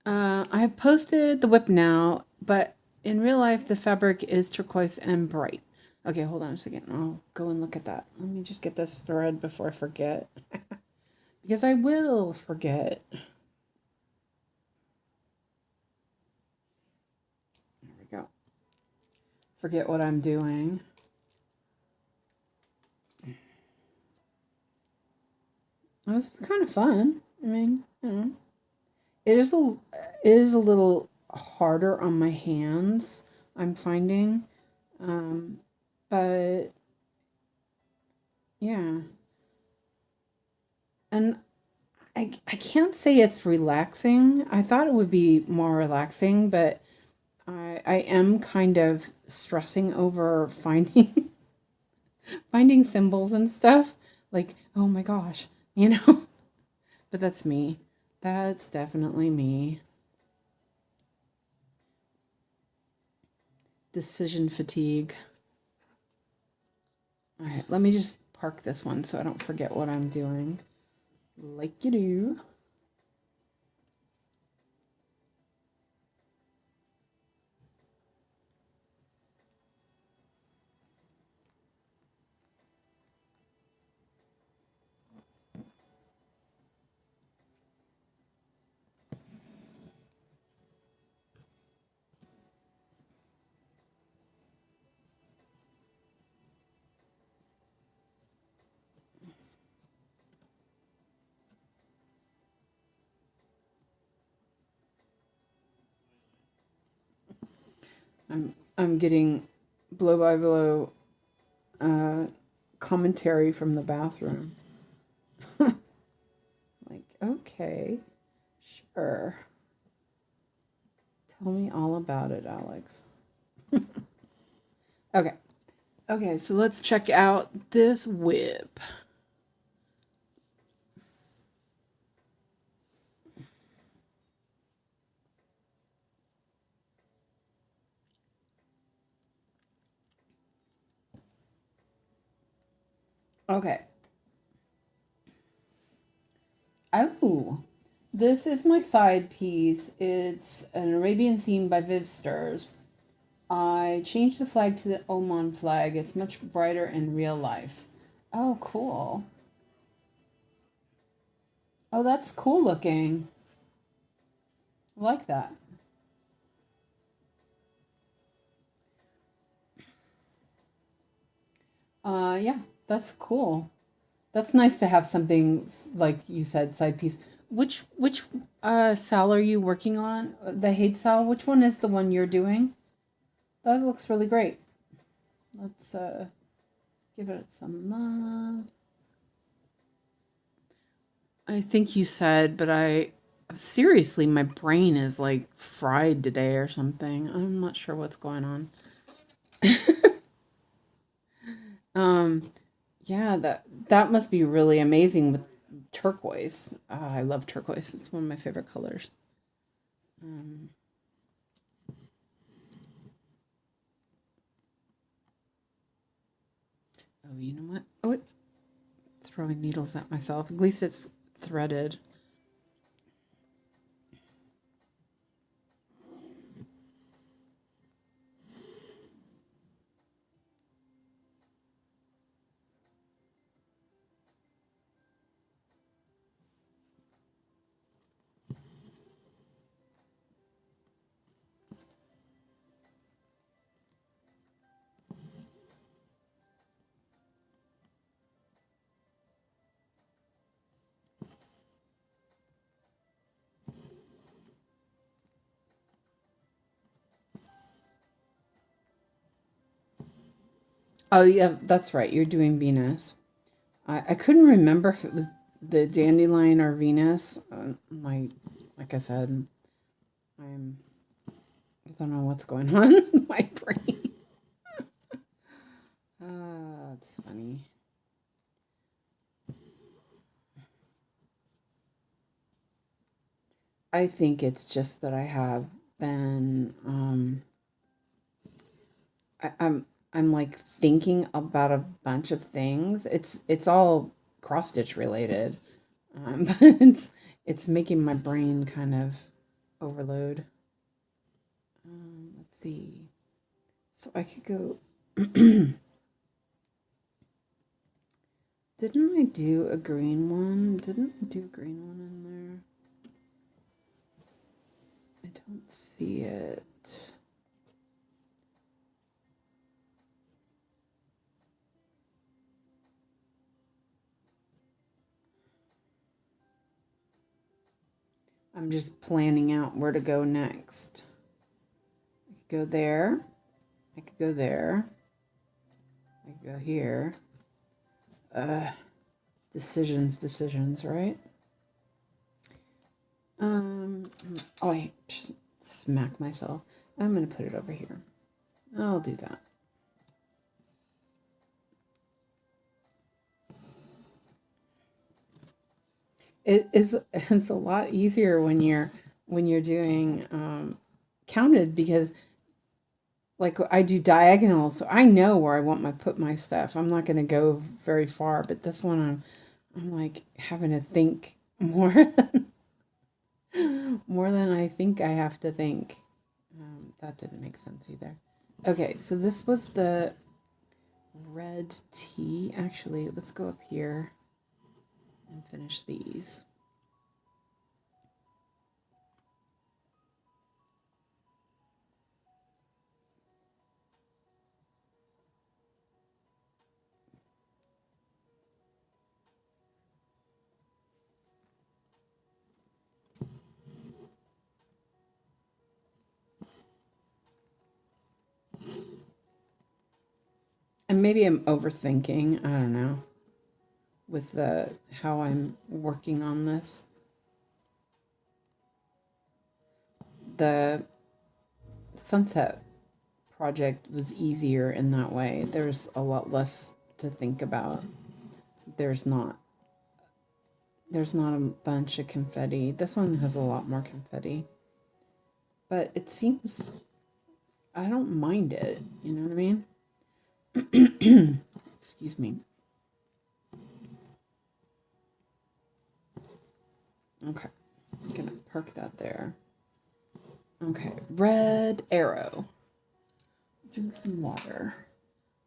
I have posted the whip now, but in real life the fabric is turquoise and bright. Okay, hold on a second. I'll go and look at that. Let me just get this thread before I forget. Because I will forget. There we go. Forget what I'm doing. This is kind of fun. I mean, you know. It is a little harder on my hands, I'm finding. But yeah. And I can't say it's relaxing. I thought it would be more relaxing, but I am kind of stressing over finding finding symbols and stuff. Like, oh my gosh, you know? But that's me. That's definitely me. Decision fatigue. All right, let me just park this one so I don't forget what I'm doing. Like you do. I'm getting blow by blow commentary from the bathroom. Like, okay, sure. Tell me all about it, Alex. Okay. Okay, so let's check out this whip. Okay. Oh, this is my side piece. It's an Arabian seam by Viv Stirs. I changed the flag to the Oman flag. It's much brighter in real life. Oh, cool. Oh, that's cool looking. I like that. Yeah, that's cool. That's nice to have something like you said, side piece. Which sal are you working on? The hate sal. Which one is the one you're doing? That looks really great. Let's give it some love. I think you said, but I seriously, my brain is like fried today or something. I'm not sure what's going on. Um, yeah, that must be really amazing with turquoise. I love turquoise. It's one of my favorite colors. Um, oh, you know what? Oh, throwing needles at myself. At least it's threaded. Oh, yeah, that's right. You're doing Venus. I couldn't remember if it was the dandelion or Venus. Like I said, I'm I don't know what's going on in my brain. That's funny. I think it's just that I have been I'm like thinking about a bunch of things. It's all cross stitch related. But it's making my brain kind of overload. Let's see. So I could go. Didn't I do a green one? Didn't I do a green one in there? I don't see it. I'm just planning out where to go next. I could go there. I could go there. I could go here. Decisions, right? Oh, I just smack myself. I'm gonna put it over here. I'll do that. It's a lot easier when you're doing counted because like I do diagonal, so I know where I want my put my stuff. I'm not gonna go very far, but this one I'm like having to think more more than I think I have to think. That didn't make sense either. Okay, so this was the red tea. Actually, let's go up here and finish these. And maybe I'm overthinking, I don't know, with the how I'm working on this. The sunset project was easier in that way. There's a lot less to think about. There's not there's not a bunch of confetti. This one has a lot more confetti. But it seems I don't mind it, you know what I mean? Excuse me. Okay. I'm gonna park that there. Okay, red arrow. Drink some water.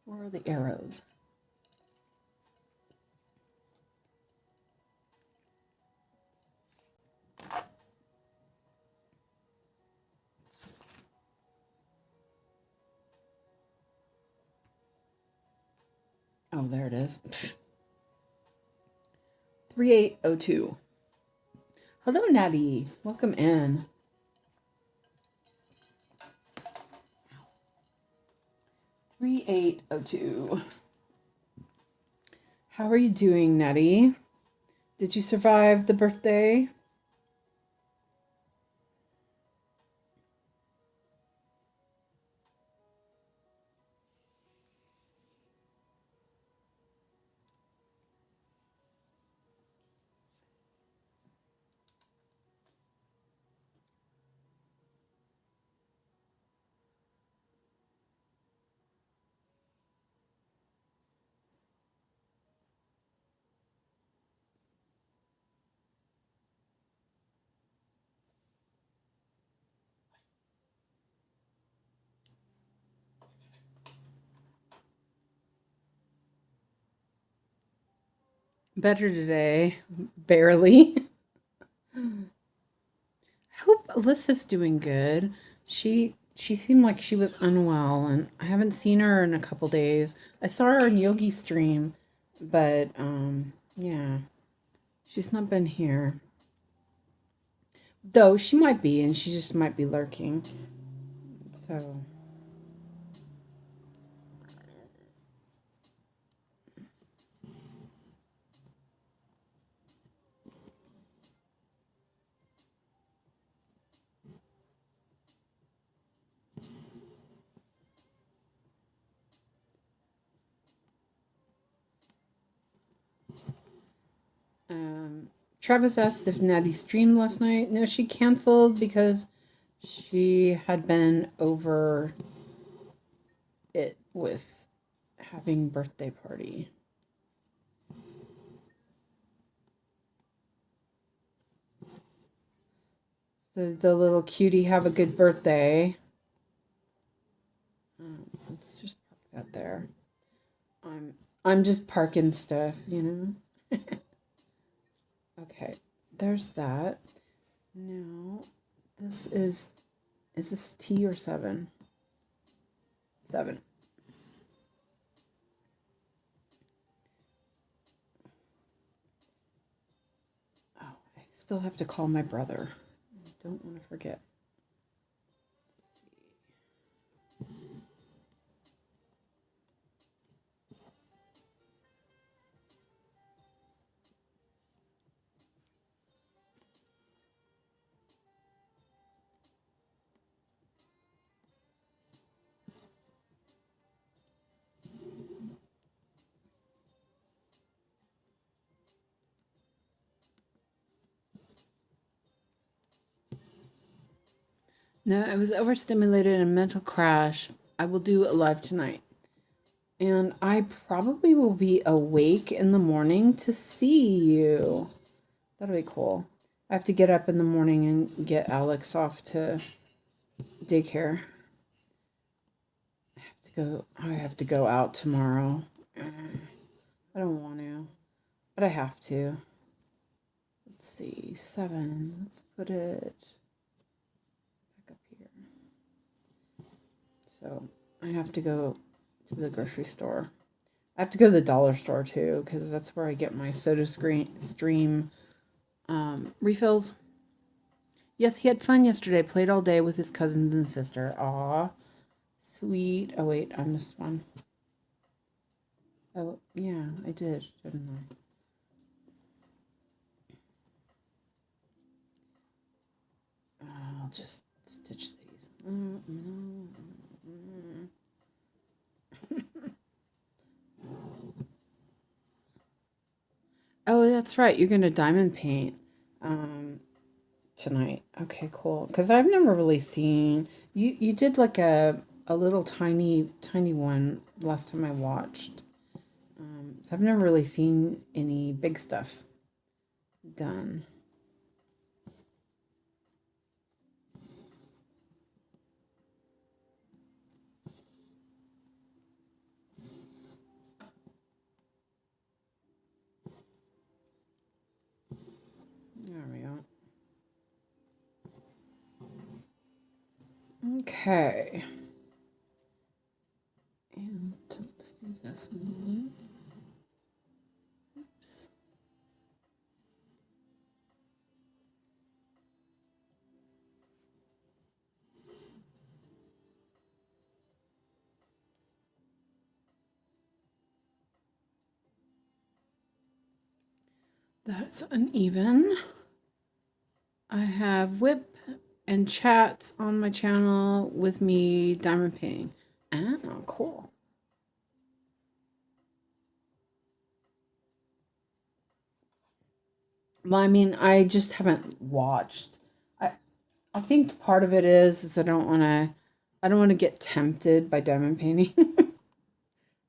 Where are the arrows? Oh, there it is. 3802. Hello, Natty. Welcome in. 3802. How are you doing, Natty? Did you survive the birthday? Better today. Barely. I hope Alyssa's doing good. She seemed like she was unwell, and I haven't seen her in a couple days. I saw her on Yogi stream, but yeah, she's not been here. Though she might be, and she just might be lurking. So Travis asked if Natty streamed last night. No, she canceled because she had been over it with having birthday party. So the little cutie have a good birthday. Let's just park that there. I'm just parking stuff, you know. Okay, there's that. Now, this is this T or 7? 7. Oh, I still have to call my brother. I don't want to forget. No, I was overstimulated and mental crash. I will do a live tonight. And I probably will be awake in the morning to see you. That'll be cool. I have to get up in the morning and get Alex off to daycare. I have to go out tomorrow. I don't want to, but I have to. Let's see, 7. Let's put it back up here. So I have to go to the grocery store. I have to go to the dollar store too, because that's where I get my stream refills. Yes, he had fun yesterday. Played all day with his cousins and sister. Aw, sweet. Oh wait, I missed one. Oh yeah, I did, didn't I? I'll just stitch these. Oh, that's right. You're gonna diamond paint tonight. Okay, cool. Because I've never really seen you. You did like a little tiny one last time I watched. So I've never really seen any big stuff done. There we go. Okay. And let's do this one. Oops. That's uneven. I have whip and chats on my channel with me diamond painting. Oh, cool. Well, I mean, I just haven't watched. I think part of it is I don't want to get tempted by diamond painting.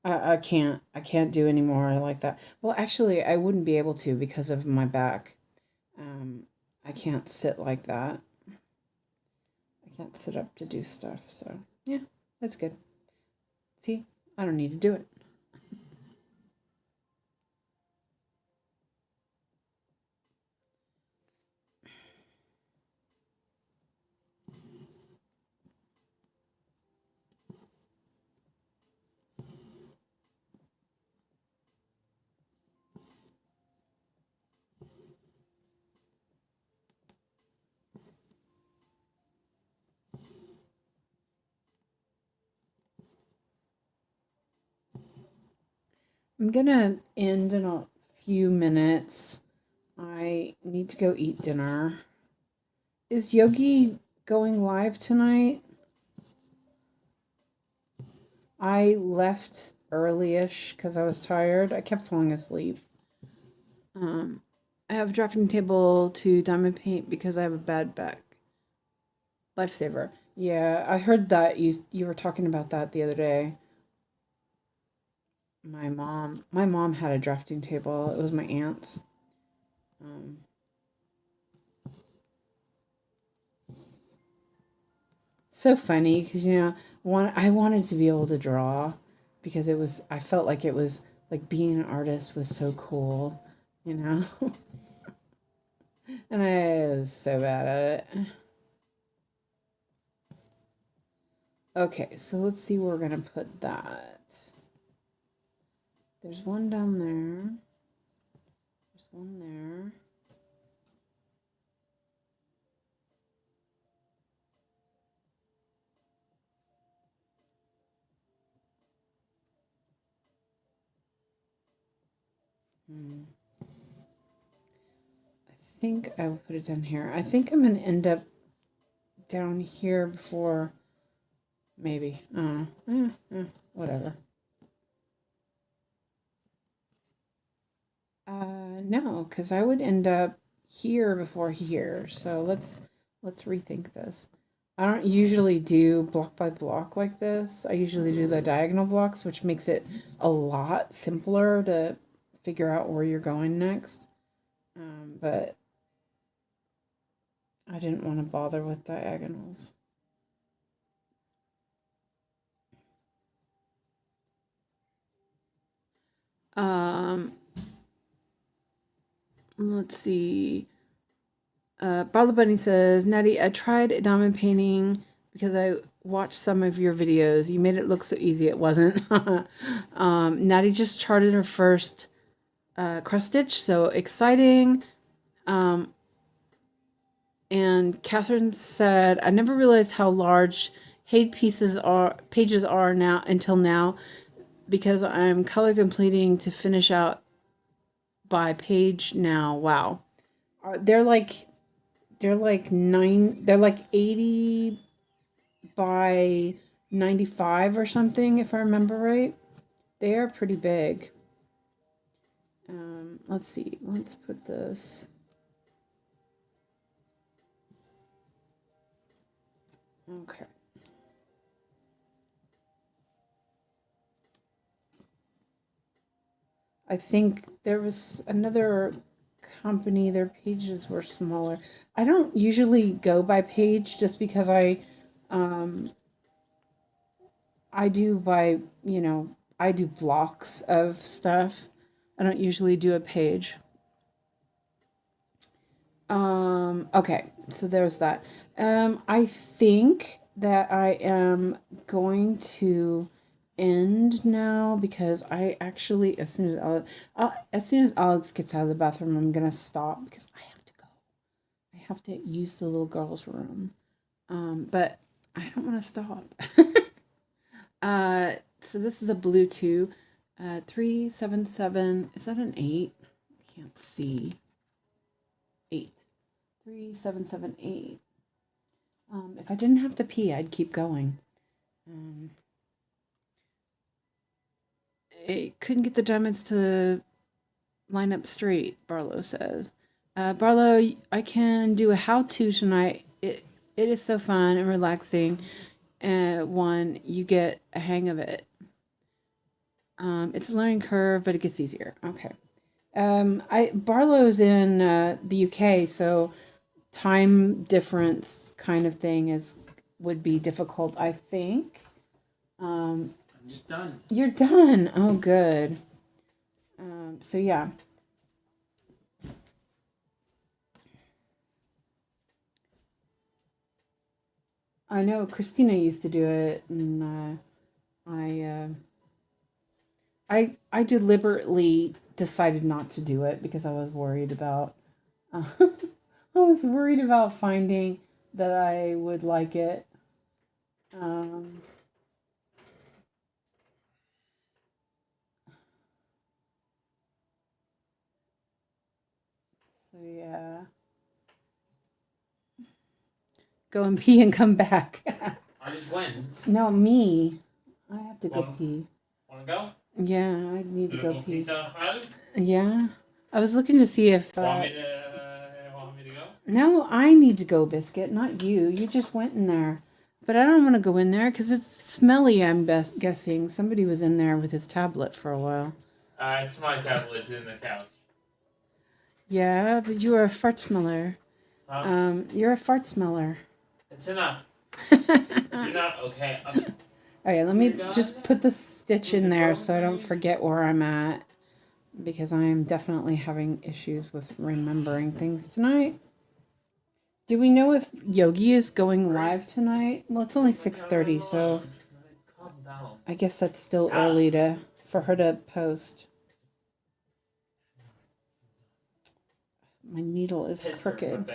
I can't do any more like that. Well, actually, I wouldn't be able to because of my back. I can't sit like that. I can't sit up to do stuff. So yeah, that's good. See, I don't need to do it. I'm gonna end in a few minutes. I need to go eat dinner. Is Yogi going live tonight? I left early-ish because I was tired. I kept falling asleep. I have a drafting table to diamond paint because I have a bad back. Lifesaver. Yeah, I heard that you were talking about that the other day. My mom had a drafting table. It was my aunt's. Um, so funny because I wanted to be able to draw because I felt like it was like being an artist was so cool, you know. And I was so bad at it. Okay, so let's see where we're gonna put that. There's one down there. There's one there. I think I will put it down here. I think I'm gonna end up down here before maybe. Whatever. No, because I would end up here before here. So let's rethink this. I don't usually do block by block like this. I usually do the diagonal blocks, which makes it a lot simpler to figure out where you're going next. But I didn't want to bother with diagonals. Let's see. Barla Bunny says, Natty, I tried diamond painting because I watched some of your videos. You made it look so easy. It wasn't. Natty just charted her first cross stitch, so exciting. And Catherine said, I never realized how large pages are now until now because I'm color completing to finish out by page now. Wow. They're like 80 by 95 or something, if I remember right. They are pretty big. Let's see. Let's put this. Okay. I think there was another company, their pages were smaller. I don't usually go by page just because I do I do blocks of stuff. I don't usually do a page. Okay, so there's that. I think that I am going to end now because I actually, as soon as Alex gets out of the bathroom, I'm gonna stop because I have to go. I have to use the little girl's room. But I don't want to stop. So this is a Bluetooth, 377. Is that an 8? I can't see. 3778. If I didn't have to pee, I'd keep going. I couldn't get the diamonds to line up straight, Barlow says. Barlow, I can do a how-to tonight. It is so fun and relaxing. One, you get a hang of it. It's a learning curve, but it gets easier. Okay. Barlow's in the UK, so time difference kind of thing would be difficult, I think. I'm just done. You're done. Oh, good. So yeah. I know Christina used to do it, and I deliberately decided not to do it because I was worried about I was worried about finding that I would like it. So yeah. Go and pee and come back. I just went. No, me. I have to go pee. Wanna go? Yeah, I need to go pee. Pizza? Yeah. I was looking to see if. Want me to go? No, I need to go, Biscuit, not you. You just went in there. But I don't want to go in there because it's smelly, I'm guessing. Somebody was in there with his tablet for a while. It's my tablet. It's in the couch. Yeah, but you are a fart smeller. You're a fart smeller. It's enough. You're not okay. Okay, let me just put the stitch in there so I don't forget where I'm at. Because I am definitely having issues with remembering things tonight. Do we know if Yogi is going live tonight? Well, it's only 6:30, so I guess that's still early for her to post. My needle is crooked.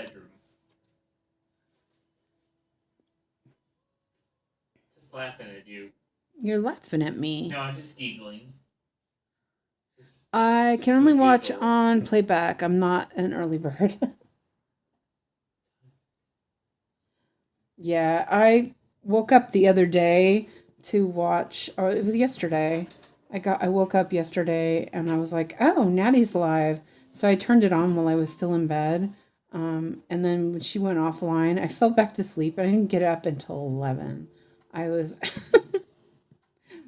Just laughing at you. You're laughing at me. No, I'm just giggling. I can only watch on playback. I'm not an early bird. Yeah, I woke up the other day to watch, or it was yesterday. I woke up yesterday and I was like, oh, Natty's live. So I turned it on while I was still in bed. And then when she went offline, I fell back to sleep. I didn't get up until 11. I was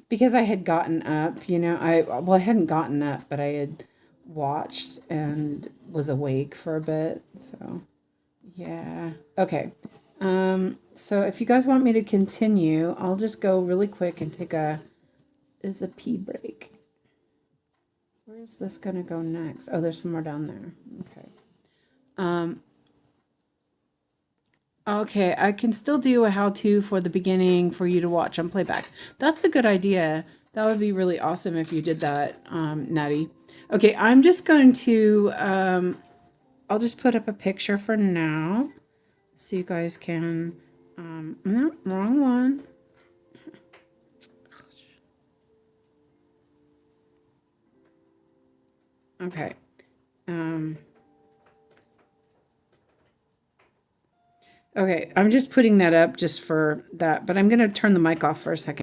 because I had gotten up, I hadn't gotten up, but I had watched and was awake for a bit. So, yeah. Okay. So if you guys want me to continue, I'll just go really quick and take a pee break. Where is this going to go next? Oh, there's some more down there. Okay. Okay, I can still do a how-to for the beginning for you to watch on playback. That's a good idea. That would be really awesome if you did that, Natty. Okay, I'm just going to, I'll just put up a picture for now so you guys can, no, wrong one. Okay. Okay, I'm just putting that up just for that, but I'm going to turn the mic off for a second.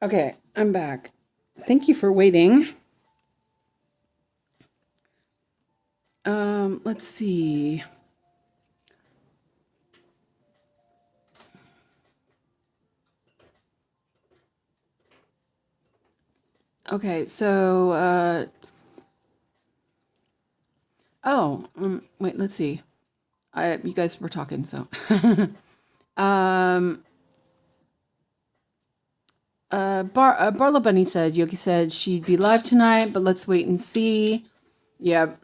Okay, I'm back. Thank you for waiting. Let's see. Okay, so wait, let's see. You guys were talking, so um Barla Bunny said Yogi said she'd be live tonight, but let's wait and see. Yep.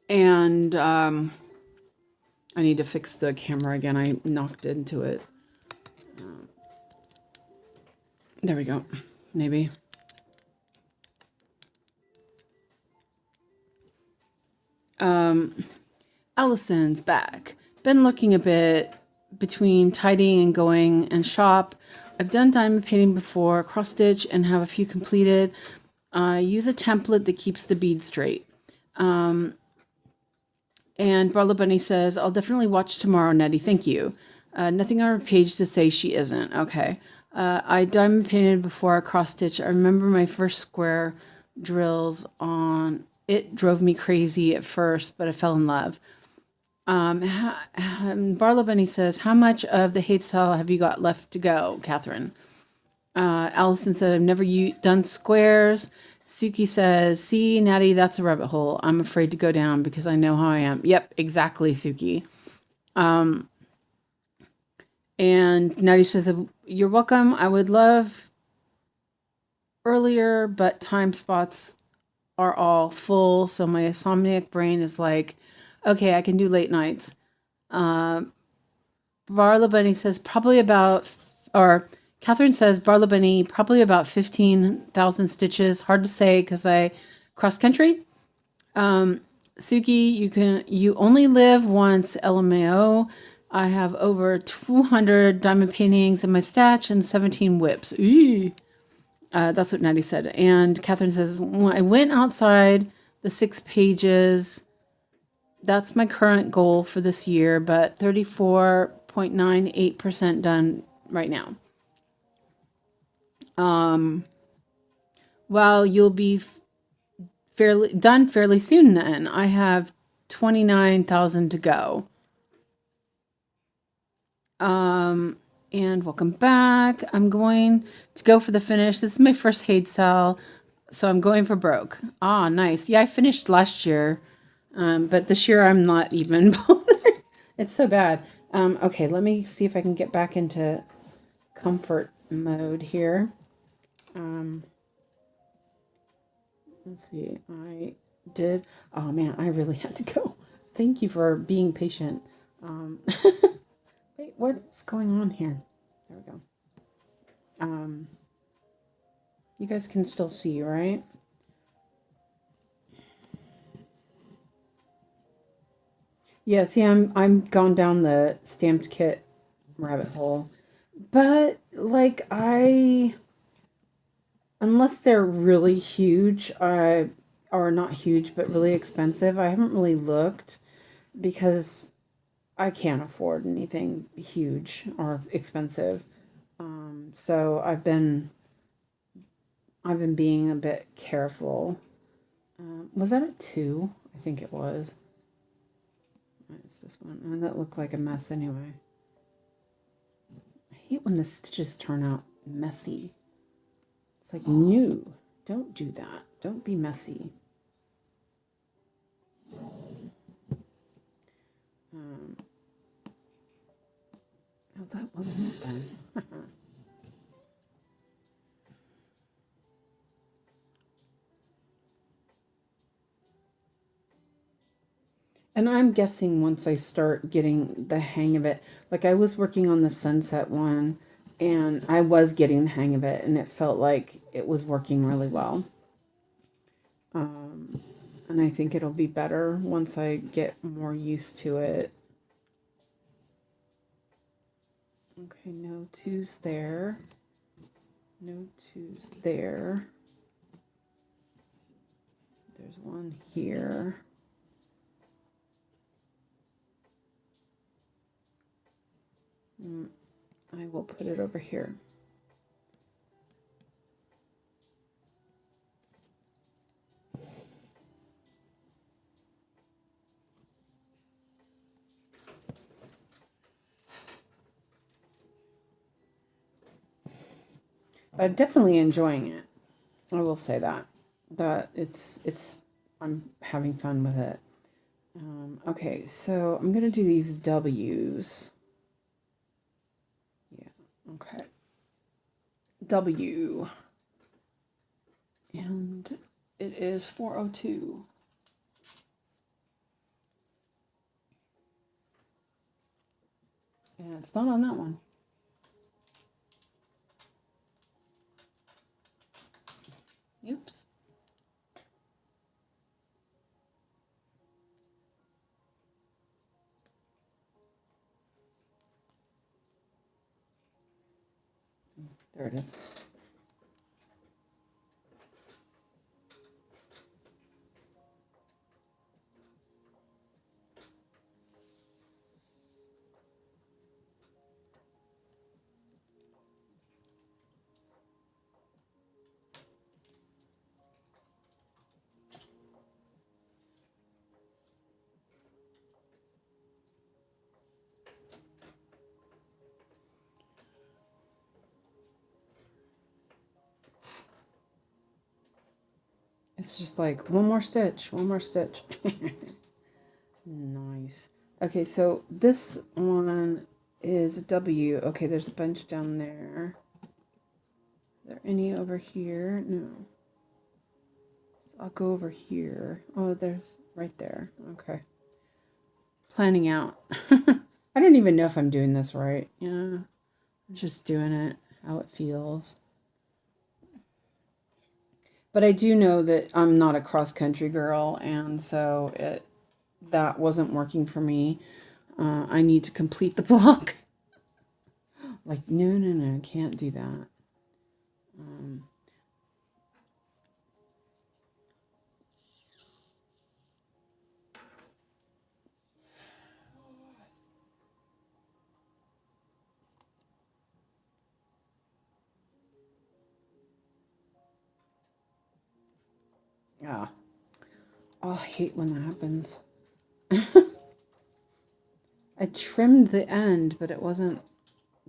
And I need to fix the camera again. I knocked into it. There we go. Maybe. Allison's back. Been looking a bit between tidying and going and shop. I've done diamond painting before, cross stitch, and have a few completed. I use a template that keeps the bead straight. And Barla Bunny says, I'll definitely watch tomorrow, Nettie. Thank you. Nothing on her page to say she isn't. Okay. I diamond painted before I cross stitch. I remember my first square drills on it drove me crazy at first, but I fell in love. Barlow Bunny says, how much of the hate cell have you got left to go, Catherine? Allison said, I've never done squares. Suki says, see, Natty, that's a rabbit hole. I'm afraid to go down because I know how I am. Yep, exactly, Suki. And Natty says, you're welcome. I would love earlier, but time spots are all full. So my insomniac brain is like, okay, I can do late nights. Barla Bunny says probably about, or Catherine says Barla Bunny probably about 15,000 stitches. Hard to say because I cross country. Suki, you only live once. LMAO. I have over 200 diamond paintings in my stash and 17 whips. Eee. That's what Natty said. And Catherine says, when I went outside the 6 pages. That's my current goal for this year, but 34.98% done right now. Well, you'll be fairly soon then. I have 29,000 to go. And welcome back. I'm going to go for the finish. This is my first Hade sell, so I'm going for broke. Ah, nice. Yeah, I finished last year, but this year I'm not even bothered. It's so bad. Okay, let me see if I can get back into comfort mode here. Let's see. I did. Oh man, I really had to go. Thank you for being patient. Wait, what's going on here? There we go. You guys can still see, right? Yeah, see, I'm gone down the stamped kit rabbit hole. But like unless they're really huge, or not huge, but really expensive, I haven't really looked because I can't afford anything huge or expensive. So I've been being a bit careful. Was that a 2? I think it was. It's this one. Oh, that looked like a mess anyway. I hate when the stitches turn out messy. It's like, no, don't do that. Don't be messy. Oh, that wasn't it then. And I'm guessing once I start getting the hang of it, like I was working on the sunset one and I was getting the hang of it and it felt like it was working really well. And I think it'll be better once I get more used to it. Okay, no 2s there. No 2s there. There's one here. I will put it over here. But I'm definitely enjoying it. I will say that. I'm having fun with it. Okay, so I'm going to do these W's. Yeah, okay. W. And it is 402. And it's not on that one. Oops. There it is. It's just like one more stitch, one more stitch. Nice. Okay, so this one is a W. Okay, there's a bunch down there. Are there any over here? No. So I'll go over here. Oh, there's right there. Okay. Planning out. I don't even know if I'm doing this right. I'm just doing it how it feels. But I do know that I'm not a cross-country girl, and so that wasn't working for me. I need to complete the block. Like, no, can't do that. Ah. Oh, I hate when that happens. I trimmed the end, but it wasn't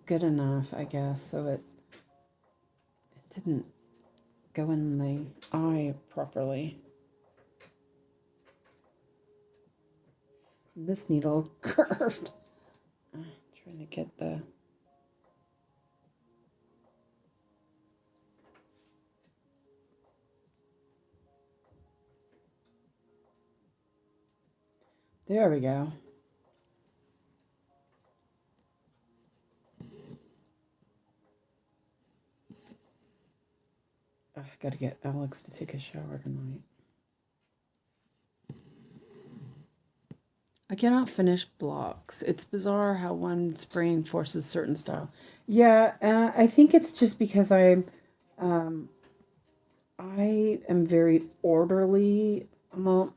good enough, I guess, so it didn't go in the eye properly. This needle curved. Trying to get the... There we go. I gotta get Alex to take a shower tonight. I cannot finish blocks. It's bizarre how one's brain forces certain style. Yeah, I think it's just because I am very orderly. Well,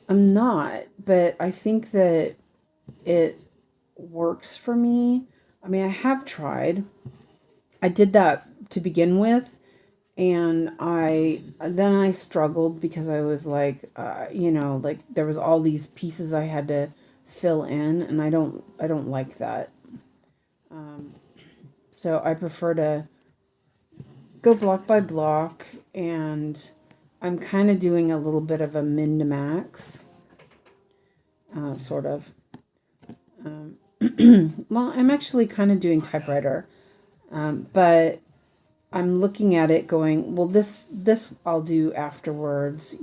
I'm not, but I think that it works for me. I mean, I have tried. I did that to begin with, and then I struggled because I was like, like there was all these pieces I had to fill in, and I don't like that. So I prefer to go block by block, and I'm kind of doing a little bit of a min to max, sort of. Well, I'm actually kind of doing typewriter, but I'm looking at it going, well, this I'll do afterwards,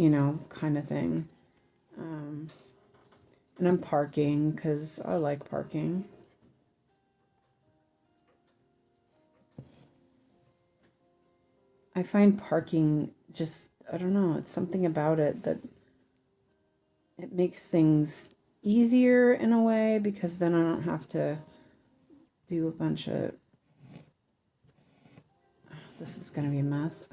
kind of thing. And I'm parking because I like parking. I find parking just, I don't know, it's something about it that it makes things easier in a way, because then I don't have to do a bunch of... This is going to be a mess.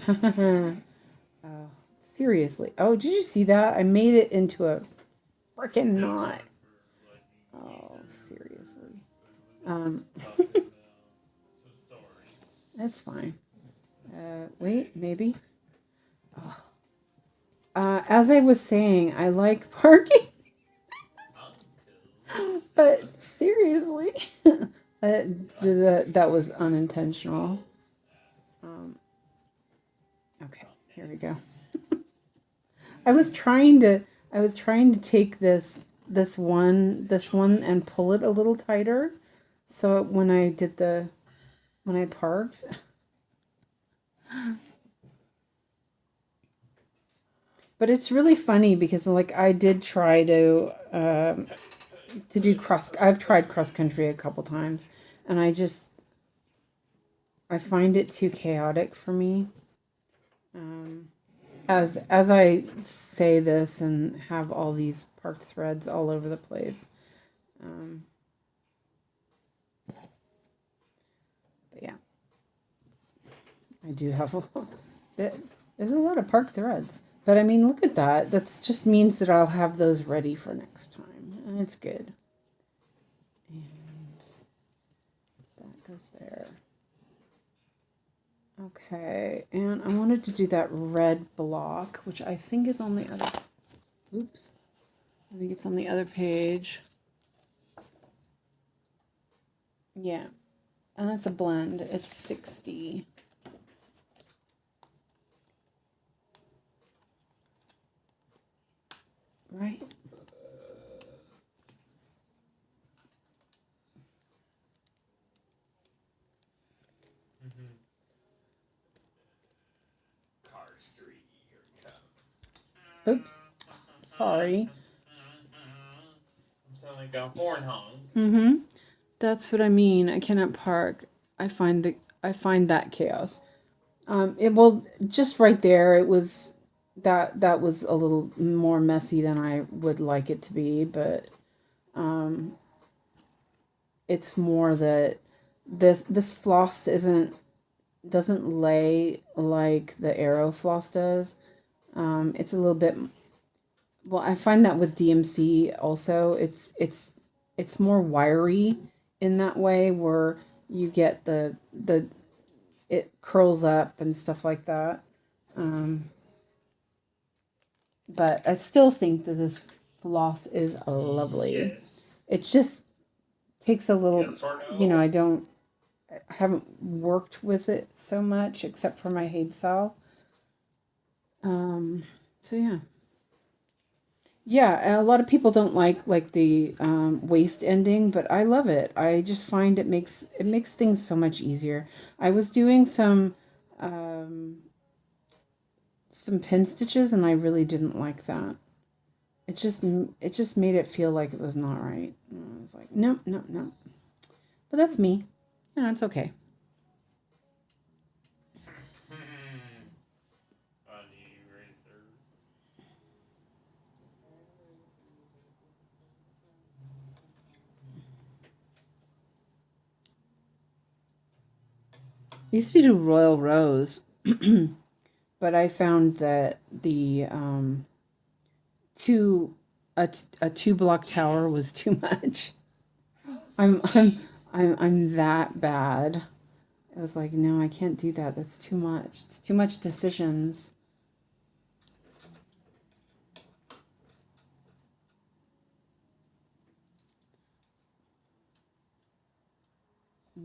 Oh, seriously. Oh, did you see that? I made it into a freaking knot. Oh, seriously. That's fine. Wait, maybe. Oh. As I was saying, I like parking. But seriously, that was unintentional. Okay, here we go. I was trying to take this one and pull it a little tighter, so when I parked. But it's really funny because like I did try to do I've tried cross country a couple times, and I find it too chaotic for me. As I say this and have all these parked threads all over the place. But yeah, I do have a lot. There's a lot of parked threads. But I mean, look at that. That just means that I'll have those ready for next time. And it's good. And that goes there. Okay. And I wanted to do that red block, which I think is on the other. Oops. I think it's on the other page. Yeah. And that's a blend. It's 60. Right. Car Street, here we come. Oops. Sorry. I'm sounding like a horn honk. Mm-hmm. That's what I mean. I cannot park. I find that chaos. Just right there, it was that was a little more messy than I would like it to be, but it's more that this floss doesn't lay like the Arrow floss does. It's a little bit. Well, I find that with DMC also, it's more wiry in that way, where you get the it curls up and stuff like that. But I still think that this floss is lovely. Yes. It just takes a little, Yes or no? I haven't worked with it so much except for my Haidsaw. So yeah. Yeah, and a lot of people don't like the waist ending, but I love it. I just find it makes things so much easier. I was doing some pin stitches, and I really didn't like that. It just made it feel like it was not right. And I was like, no, no, no. But that's me. Yeah, it's okay. Funny eraser. I used to do Royal Rose, but I found that the a 2 block tower was too much. I'm that bad. I was like, no, I can't do that. That's too much. It's too much decisions.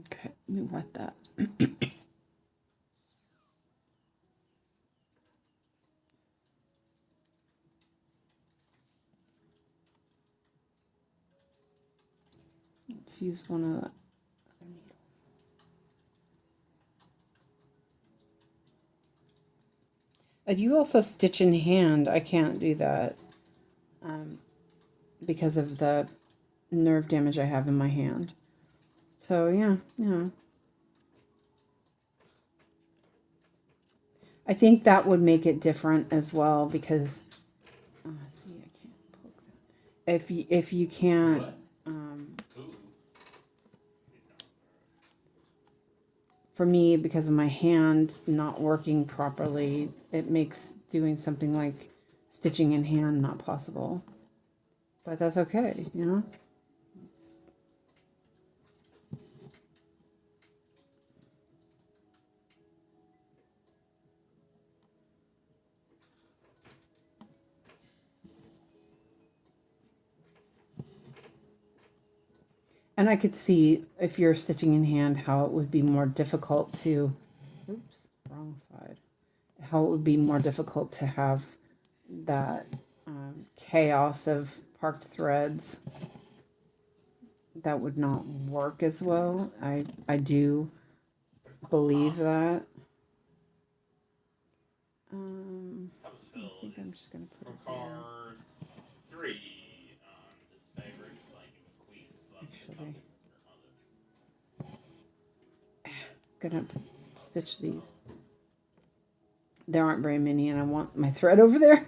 Okay, let me wet that. Let's use one of the other needles. I do also stitch in hand. I can't do that because of the nerve damage I have in my hand. So yeah. I think that would make it different as well because see, I can't poke that. If you can't What? Ooh. for me, because of my hand not working properly, it makes doing something like stitching in hand not possible. But that's okay, you know? And I could see if you're stitching in hand how it would be more difficult to, oops, wrong side. How it would be more difficult to have that chaos of parked threads. That would not work as well. I do believe that. Thomas I Phil think I'm just gonna is put from it here. Cars 3. His favorite Lightning McQueen Actually, something or other. gonna stitch these. There aren't very many, and I want my thread over there.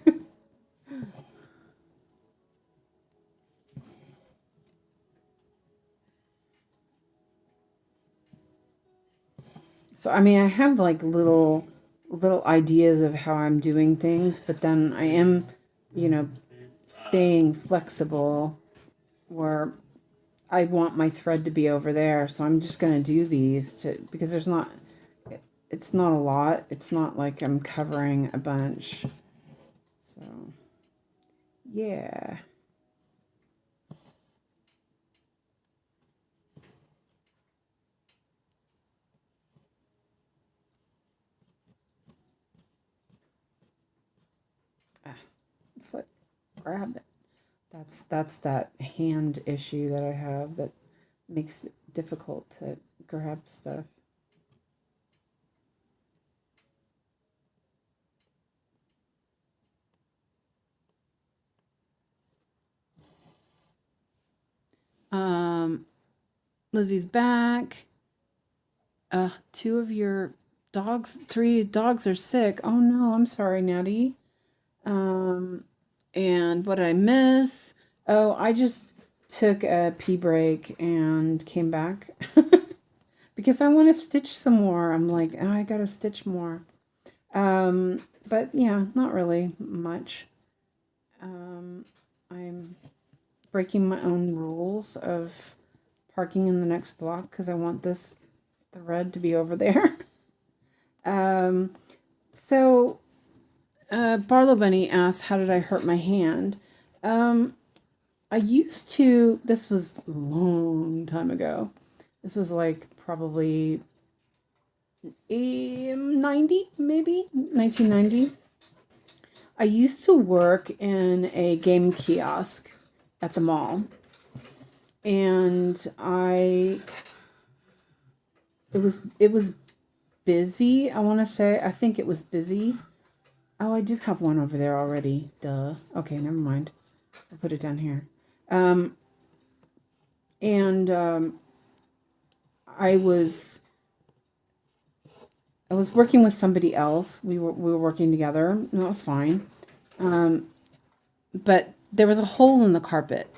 So I mean, I have like little ideas of how I'm doing things, but then I am, staying flexible where I want my thread to be over there. So I'm just gonna do these because it's not a lot. It's not like I'm covering a bunch. So yeah. It's like grab it. That's that hand issue that I have that makes it difficult to grab stuff. Lizzie's back. Two of your dogs, 3 dogs are sick. Oh no, I'm sorry, Natty. And what did I miss? Oh, I just took a pee break and came back because I want to stitch some more. I'm like, oh, I gotta stitch more. But yeah, not really much. I'm breaking my own rules of parking in the next block because I want this thread to be over there. So Barlow Bunny asked, how did I hurt my hand? I used to, this was a long time ago. This was like probably 90, maybe 1990. I used to work in a game kiosk at the mall. And it was busy, I want to say. I think it was busy. Oh, I do have one over there already. Duh. Okay, never mind. I'll put it down here. I was working with somebody else. We were working together, and that was fine. But there was a hole in the carpet.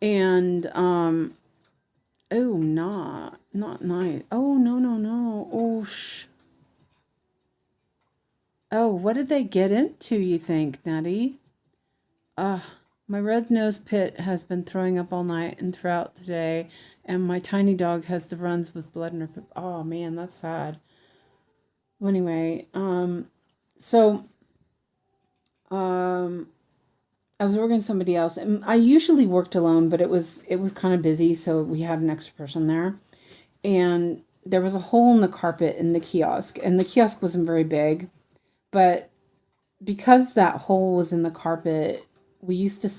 And oh, not nice. Oh, no. Oh, Oh, what did they get into, you think, Natty? My red nose pit has been throwing up all night and throughout today, and my tiny dog has the runs with blood in her poop. Oh man, that's sad. Well, anyway, so I was working with somebody else, and I usually worked alone, but it was kind of busy, so we had an extra person there, and there was a hole in the carpet in the kiosk, and the kiosk wasn't very big, but because that hole was in the carpet, we used to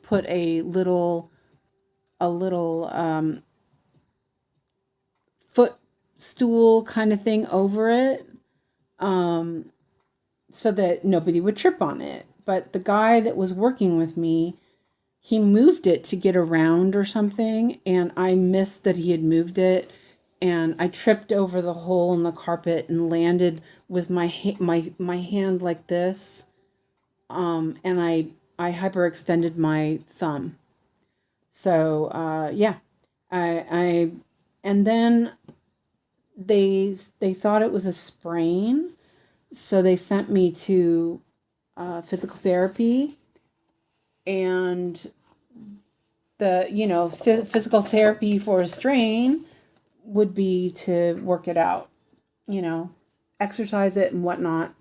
put a little footstool kind of thing over it, so that nobody would trip on it. But the guy that was working with me, he moved it to get around or something, and I missed that he had moved it, and I tripped over the hole in the carpet and landed with my hand like this, and I hyperextended my thumb. So yeah, I and then they thought it was a sprain, so they sent me to physical therapy, and the physical therapy for a strain would be to work it out, exercise it and whatnot.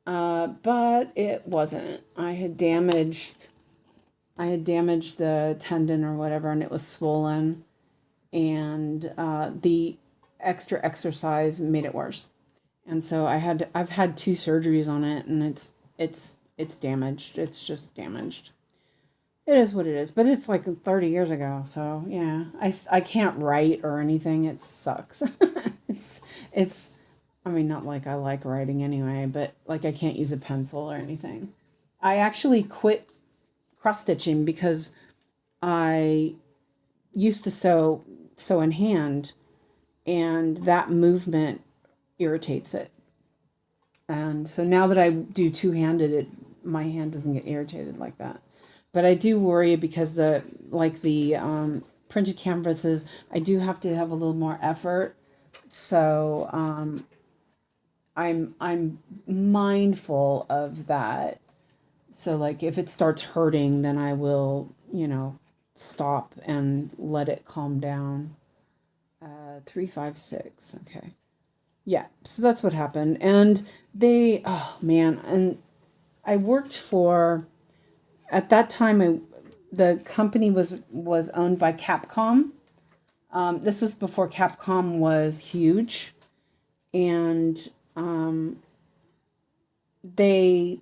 But it wasn't. I had damaged the tendon or whatever, and it was swollen. And the extra exercise made it worse. And so I've had two surgeries on it, and it's damaged. It's just damaged. It is what it is, but it's like 30 years ago. So yeah, I can't write or anything. It sucks. It's, I mean, not like I like writing anyway, but like I can't use a pencil or anything. I actually quit cross stitching because I used to sew in hand, and that movement irritates it. And so now that I do two handed, it my hand doesn't get irritated like that. But I do worry because the printed canvases, I do have to have a little more effort. So I'm mindful of that. So like if it starts hurting, then I will, stop and let it calm down. 356. Okay. Yeah. So that's what happened. And oh man. And I worked for, at that time, the company was owned by Capcom. This was before Capcom was huge. And they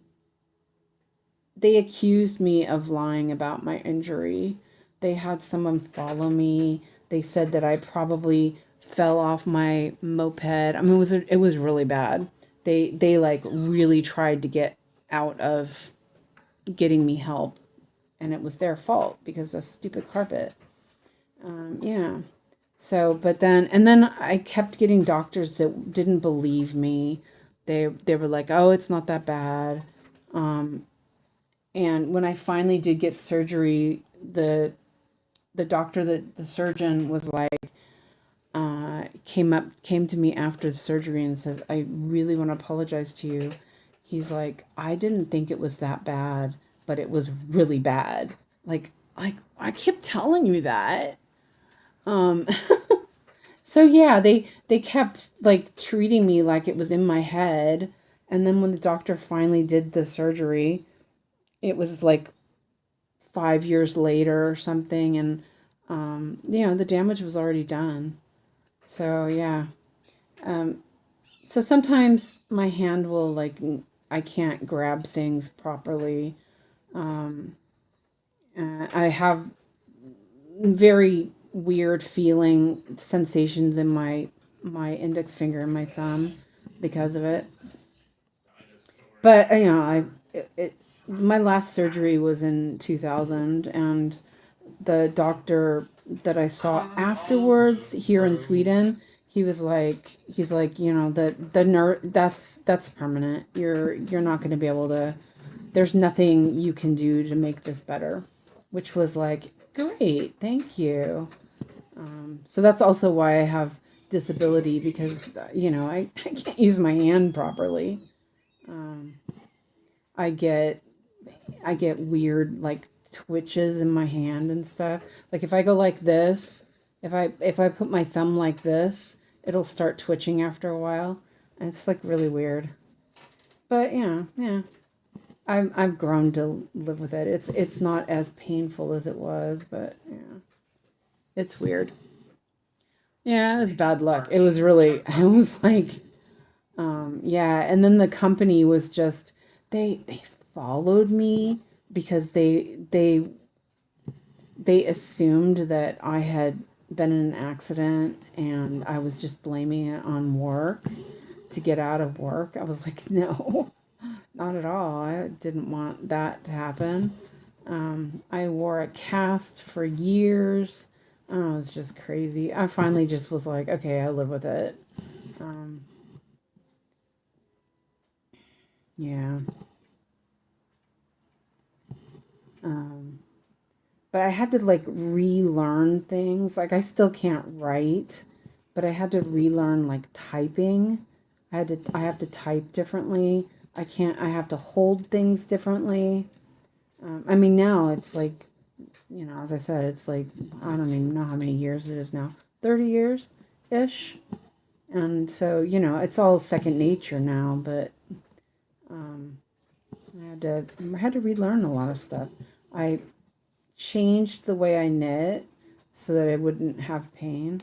accused me of lying about my injury. They had someone follow me. They said that I probably fell off my moped. I mean, it was really bad. They like really tried to get out of getting me help, and it was their fault because of stupid carpet. Yeah. So, but then I kept getting doctors that didn't believe me. They were like, "Oh, it's not that bad." And when I finally did get surgery, the doctor, the surgeon was like, came to me after the surgery and says, "I really want to apologize to you." He's like, "I didn't think it was that bad, but it was really bad." Like I kept telling you that. So yeah, they kept like treating me like it was in my head. And then when the doctor finally did the surgery, it was like 5 years later or something, and the damage was already done. So yeah. So sometimes my hand will like, I can't grab things properly. I have very weird feeling sensations in my index finger and my thumb because of it. But my last surgery was in 2000, and the doctor that I saw afterwards here in Sweden, he's like, the nerve, that's permanent. You're not going to be able to. There's nothing you can do to make this better, which was like, great, thank you. So that's also why I have disability, because I can't use my hand properly. I get weird like twitches in my hand and stuff. Like if I go like this, if I put my thumb like this, it'll start twitching after a while, and it's like really weird. But yeah. I've grown to live with it. It's not as painful as it was, but yeah. It's weird. Yeah, it was bad luck. It was really, I was like, yeah. And then the company was just, they followed me because they assumed that I had been in an accident, and I was just blaming it on work to get out of work. I was like, no, not at all. I didn't want that to happen. I wore a cast for years. Oh, it was just crazy. I finally just was like, okay, I live with it. Yeah. But I had to like relearn things. Like I still can't write, but I had to relearn like typing. I have to type differently. I have to hold things differently. I mean, now it's like, as I said, it's like, I don't even know how many years it is now. 30 years ish. And so, it's all second nature now, but I had to relearn a lot of stuff. I changed the way I knit so that I wouldn't have pain.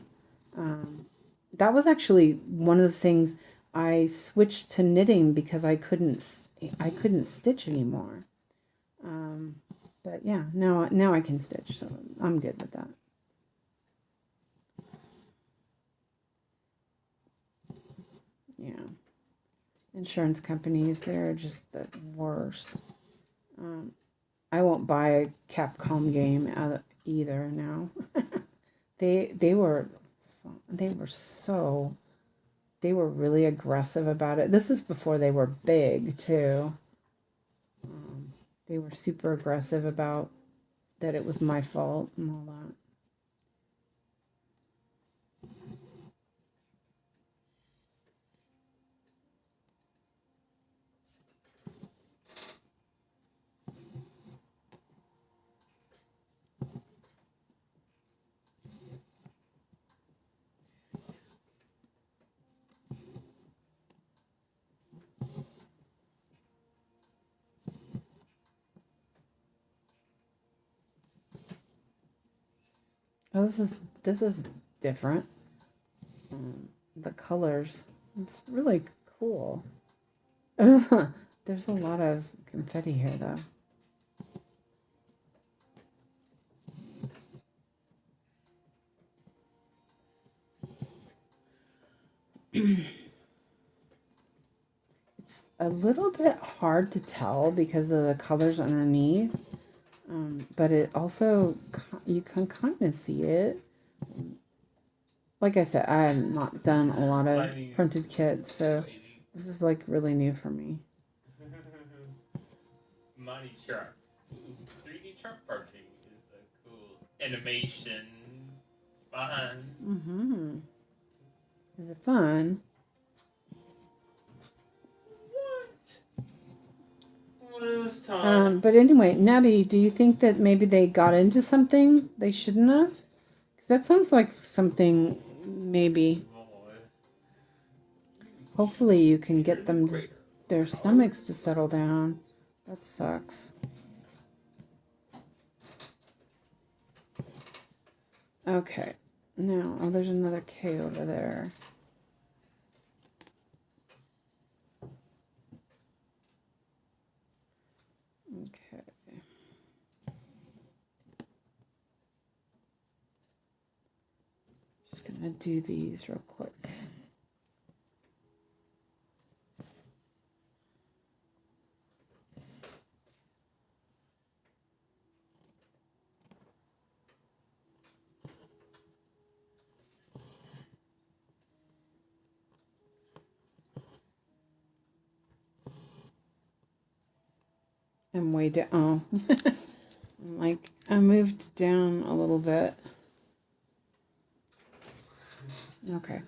that was actually one of the things I switched to knitting because I couldn't stitch anymore. But yeah, now I can stitch, so I'm good with that. Yeah. Insurance companies, they're just the worst. I won't buy a Capcom game either now. they were so they were really aggressive about it. This is before they were big too. They were super aggressive about that it was my fault and all that. Oh, this is different. The colors, it's really cool. There's a lot of confetti here, though. It's a little bit hard to tell because of the colors underneath, but it also, you can kind of see it. Like I said, I have not done a lot of printed kits, so this is like really new for me. Money chart. 3D chart parking is a cool animation. Fun. Mm-hmm. Is it fun? What? What is time? But anyway, Natty, do you think that maybe they got into something they shouldn't have? Because that sounds like something maybe. Hopefully you can get them to, their stomachs to settle down. That sucks. Okay. Now, oh, there's another K over there. Okay. Just gonna do these real quick. I'm way down. Oh. Like, I moved down a little bit. Okay.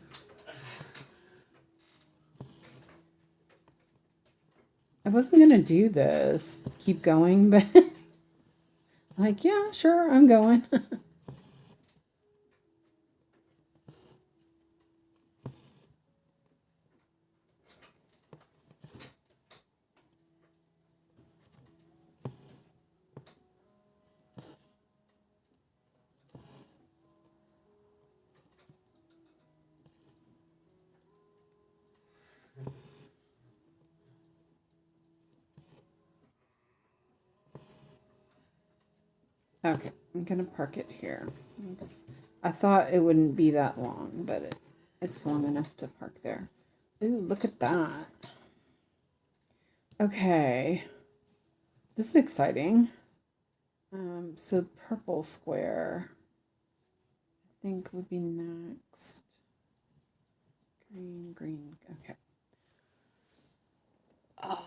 I wasn't gonna do this. Keep going, but like, yeah, sure, I'm going. Okay, I'm gonna park it here. I thought it wouldn't be that long, but it's long enough to park there. Ooh, look at that. Okay, this is exciting. So purple square, I think would be next. Green, okay. Oh,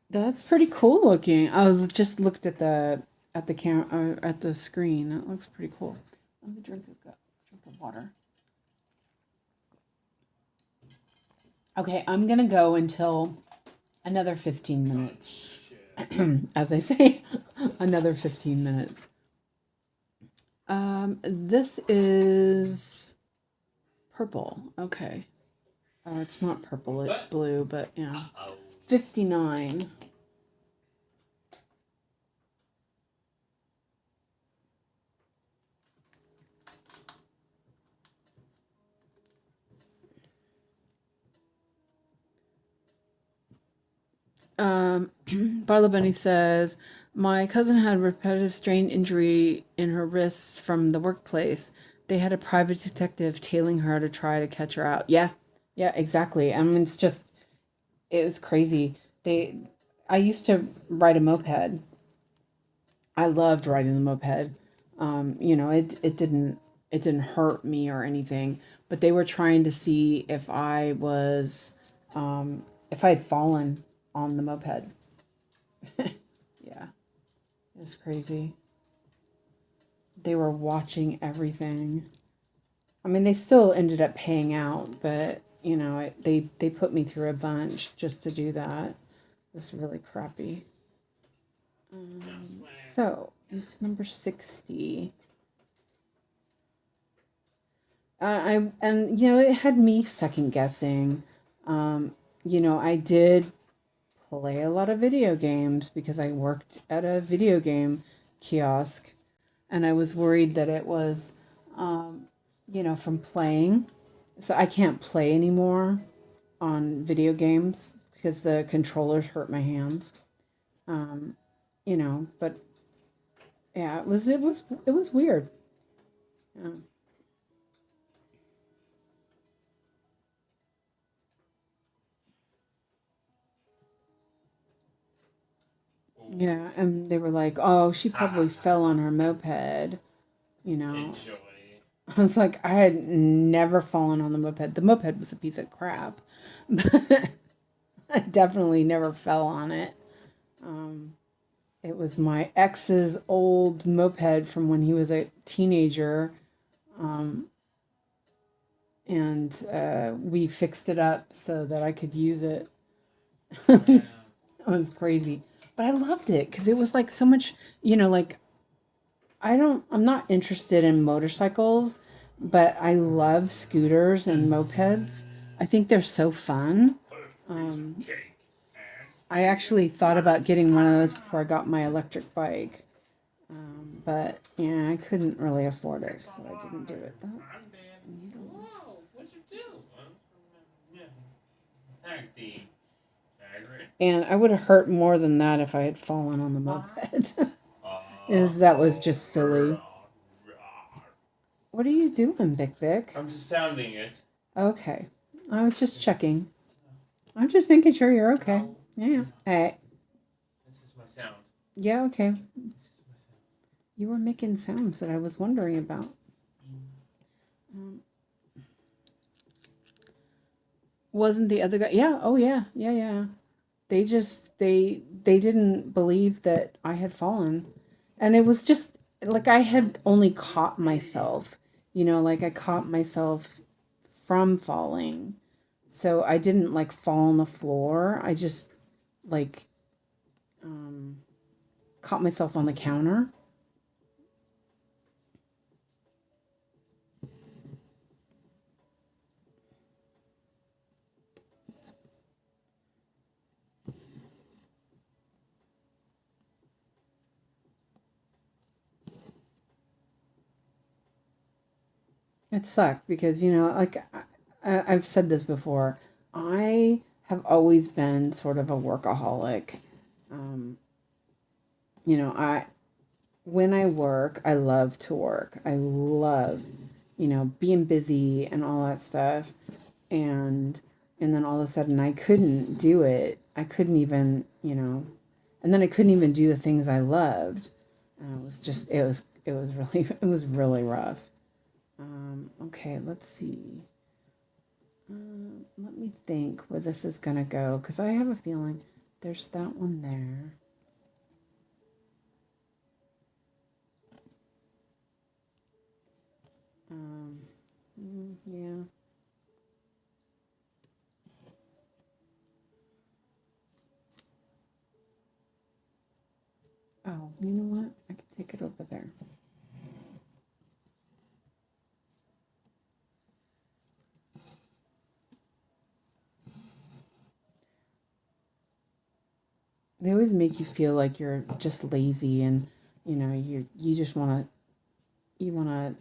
that's pretty cool looking. I was just looked at the camera at the screen. It looks pretty cool. Let me drink of water. Okay, I'm gonna go until another 15 minutes. As I say, another 15 minutes. This is purple. Okay. Oh, it's not purple. It's blue, but yeah. 59. Barla Bunny says, my cousin had repetitive strain injury in her wrists from the workplace. They had a private detective tailing her to try to catch her out. Yeah, yeah, exactly. I mean, it was crazy. I used to ride a moped. I loved riding the moped. It didn't hurt me or anything, but they were trying to see if I had fallen on the moped. Yeah, it's crazy. They were watching everything. I mean, they still ended up paying out, but they put me through a bunch just to do that. It's really crappy. So it's number 60. It had me second guessing. I did play a lot of video games because I worked at a video game kiosk, and I was worried that it was, from playing. So I can't play anymore on video games because the controllers hurt my hands. But yeah, it was weird. Yeah. Yeah, and they were like, "Oh, she probably fell on her moped." You know, Enjoy. I was like, I had never fallen on the moped. The moped was a piece of crap, but I definitely never fell on it. It was my ex's old moped from when he was a teenager, and we fixed it up so that I could use it. It was crazy, but I loved it because it was like so much. Like I'm not interested in motorcycles, but I love scooters and mopeds. I think they're so fun. Cake. I actually thought about getting one of those before I got my electric bike. But yeah, I couldn't really afford it, so I didn't do it. Whoa, what'd you do? Yeah. Attack the Agri. And I would have hurt more than that if I had fallen on the moped. That was just silly. What are you doing, Bic Bic? I'm just sounding it. Okay. I was just checking. I'm just making sure you're okay. Yeah. Hey. This is my sound. Yeah, okay. This is my sound. You were making sounds that I was wondering about. Wasn't the other guy? Yeah. Oh, yeah. Yeah, yeah. They didn't believe that I had fallen. And it was just like I had only caught myself, like I caught myself from falling. So I didn't like fall on the floor. I just like caught myself on the counter. It sucked because, like I've said this before, I have always been sort of a workaholic. Um, I when I work, I love to work. I love, being busy and all that stuff. And and then all of a sudden I couldn't do it. I couldn't even, and then I couldn't even do the things I loved. And it was really it was really rough. Okay, let's see. Let me think where this is gonna go because I have a feeling there's that one there. Yeah. Oh, you know what? I can take it over there. They always make you feel like you're just lazy and you just want to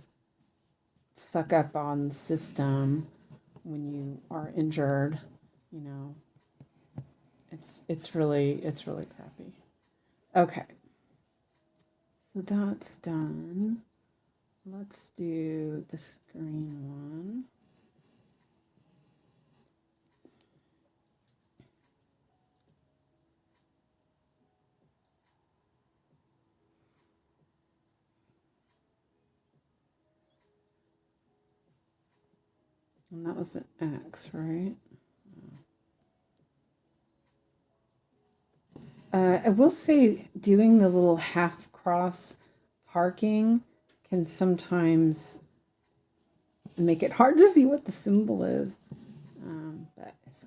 suck up on the system when you are injured, you know. It's really crappy. Okay. So that's done. Let's do this green one. And that was an X, right? I will say doing the little half cross parking can sometimes make it hard to see what the symbol is. But it's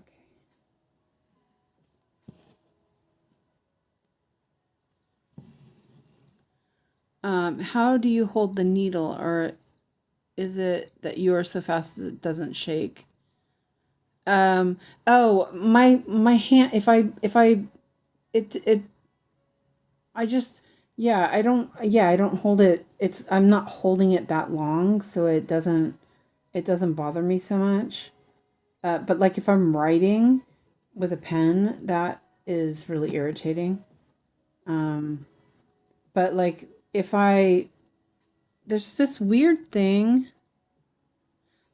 okay. How do you hold the needle, or is it that you are so fast that it doesn't shake? Oh, my hand. If I it I just I don't hold it. I'm not holding it that long, so it doesn't bother me so much. But like if I'm writing with a pen, that is really irritating. But like if I there's this weird thing.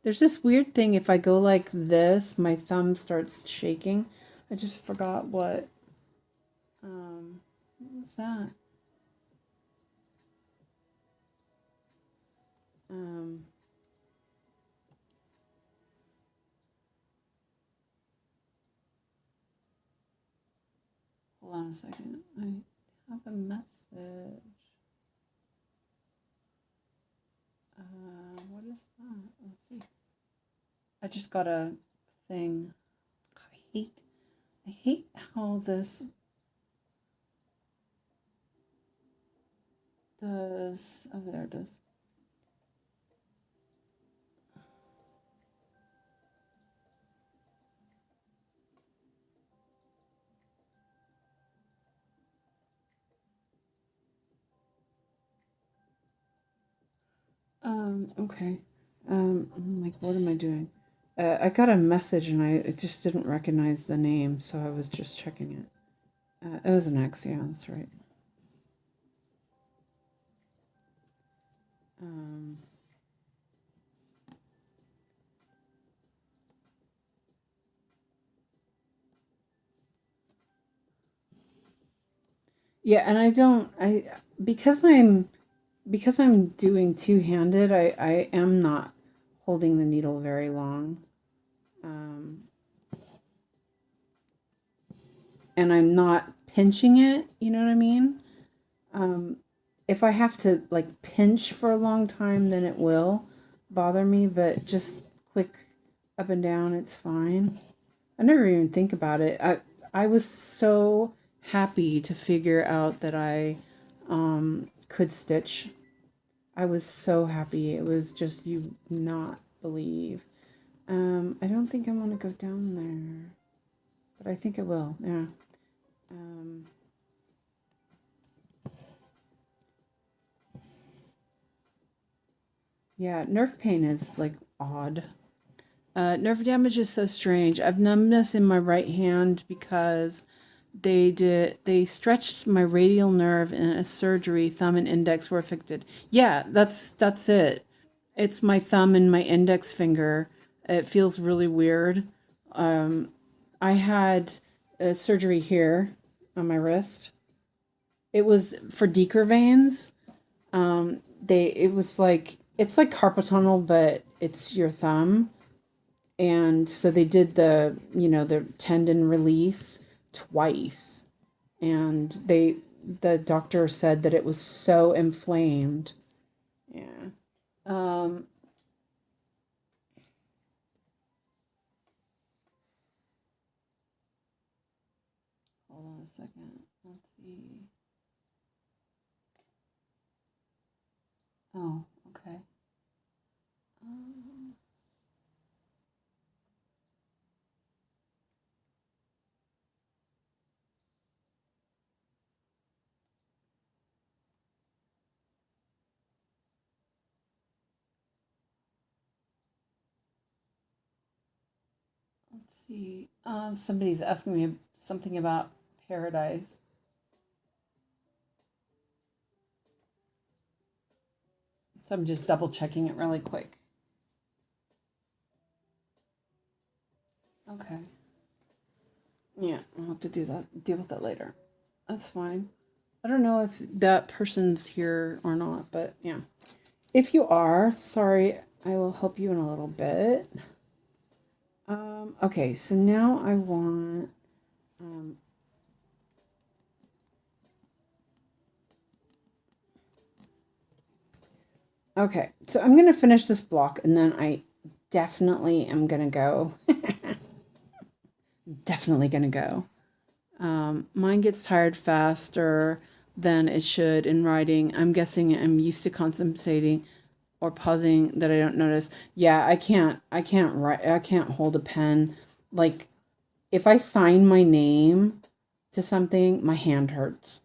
There's this weird thing if I go like this, my thumb starts shaking. I just forgot what was that? Um Hold on a second. I have a message. What is that? Let's see. I just got a thing. I hate how this does. Oh, there it is. Okay. I'm like, what am I doing? I got a message and I just didn't recognize the name, so I was just checking it. It was an X, yeah, that's right. Um, yeah, and because I'm doing two-handed, I am not holding the needle very long. And I'm not pinching it, you know what I mean? If I have to like pinch for a long time, then it will bother me, but just quick up and down, it's fine. I never even think about it. I was so happy to figure out that I could stitch. I was so happy. It was just you not believe. I don't think I want to go down there, but I think I will. Yeah. Yeah, nerve pain is like odd. Nerve damage is so strange. I've numbness in my right hand because they stretched my radial nerve in a surgery. Thumb and index were affected. Yeah, that's it. It's my thumb and my index finger. It feels really weird. I had a surgery here on my wrist. It was for deeper veins. It was like it's like carpal tunnel, but it's your thumb. And so they did the tendon release twice, and the doctor said that it was so inflamed. Yeah. Um, Hold on a second. Let's see. Oh, okay. Um, Let's see. Somebody's asking me something about paradise. So I'm just double checking it really quick. Okay. Yeah, I'll have to deal with that later. That's fine. I don't know if that person's here or not, but yeah. If you are, sorry, I will help you in a little bit. Okay, so now I want okay, so I'm gonna finish this block and then I definitely am gonna go. Definitely gonna go. Mine gets tired faster than it should in writing. I'm guessing I'm used to concentrating or pausing that I don't notice. Yeah, I can't write. I can't hold a pen. Like if I sign my name to something, my hand hurts.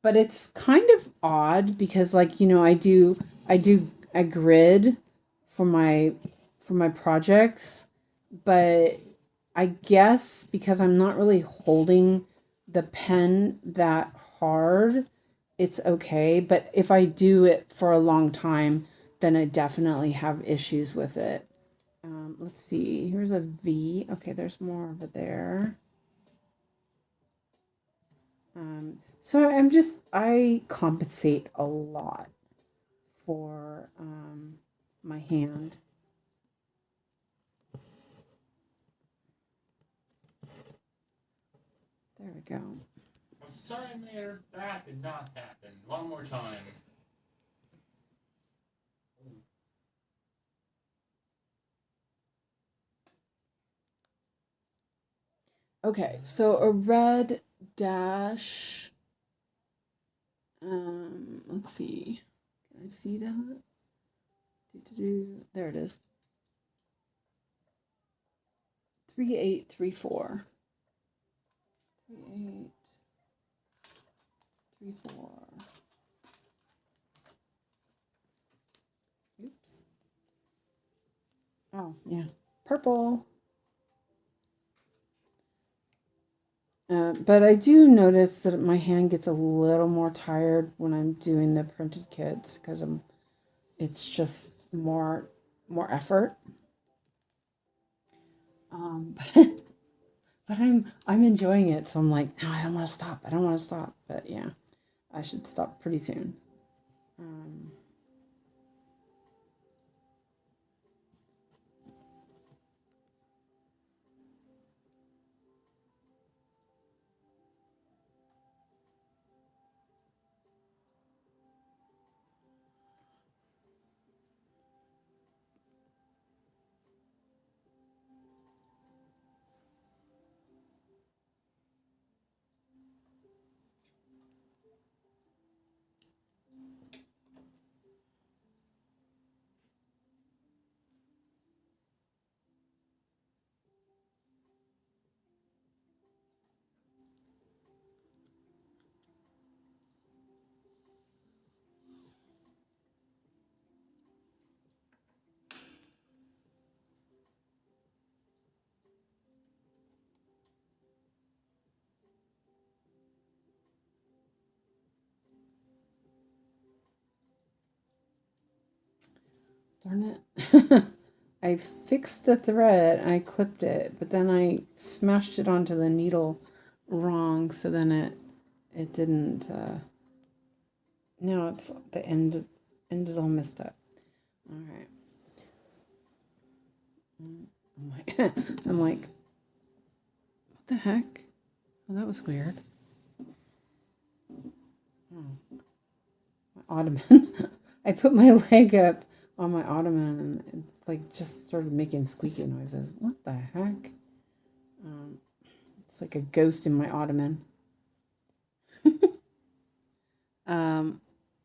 But it's kind of odd because, like, you know, I do a grid for my projects, but I guess because I'm not really holding the pen that hard, it's okay. But if I do it for a long time, then I definitely have issues with it. Let's see. Here's a V. Okay, there's more over there. So I compensate a lot for my hand. There we go. Sorry, Mayor, that did not happen. One more time. Okay, so a red dash. Let's see. Can I see that? There it is. 3834. 3834. Oops. Oh, yeah. Purple. But I do notice that my hand gets a little more tired when I'm doing the printed kits because it's just more effort. But I'm enjoying it, so I'm like, no, I don't want to stop. I don't want to stop. But yeah, I should stop pretty soon. Darn it. I fixed the thread, I clipped it, but then I smashed it onto the needle wrong, so then it didn't now it's the end is all messed up. All right. I'm like, what the heck? Oh, that was weird. Oh. My ottoman. I put my leg up on my ottoman and it, like, just started making squeaky noises. What the heck? It's like a ghost in my ottoman.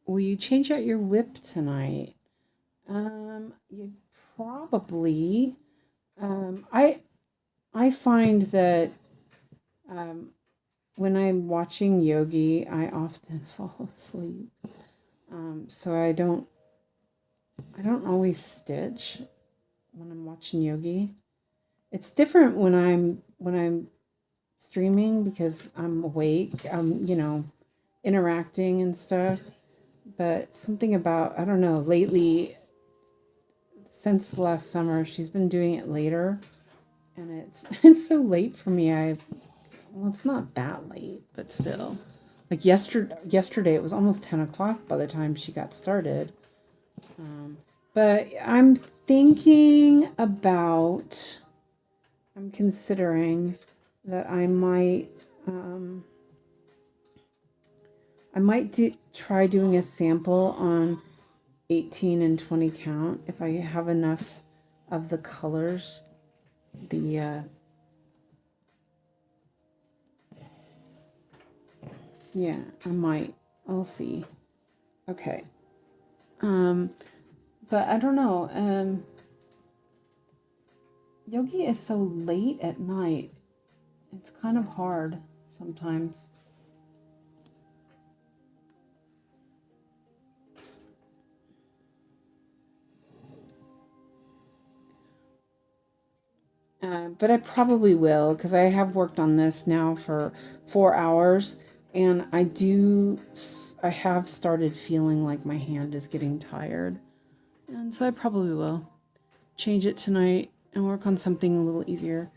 Will you change out your whip tonight? You probably. I find that when I'm watching Yogi, I often fall asleep. So I don't always stitch. when I'm watching Yogi. It's different when I'm streaming because I'm awake. I'm, interacting and stuff. But something about, I don't know, lately, since last summer, she's been doing it later. And it's so late for me. Well, it's not that late, but still. Like yesterday, it was almost 10 o'clock by the time she got started. But I'm considering that I might try doing a sample on 18 and 20 count if I have enough of the colors. Yeah, I might. I'll see. Okay. But I don't know. Yogi is so late at night. It's kind of hard sometimes. But I probably will because I have worked on this now for 4 hours, and I have started feeling like my hand is getting tired, and so I probably will change it tonight and work on something a little easier.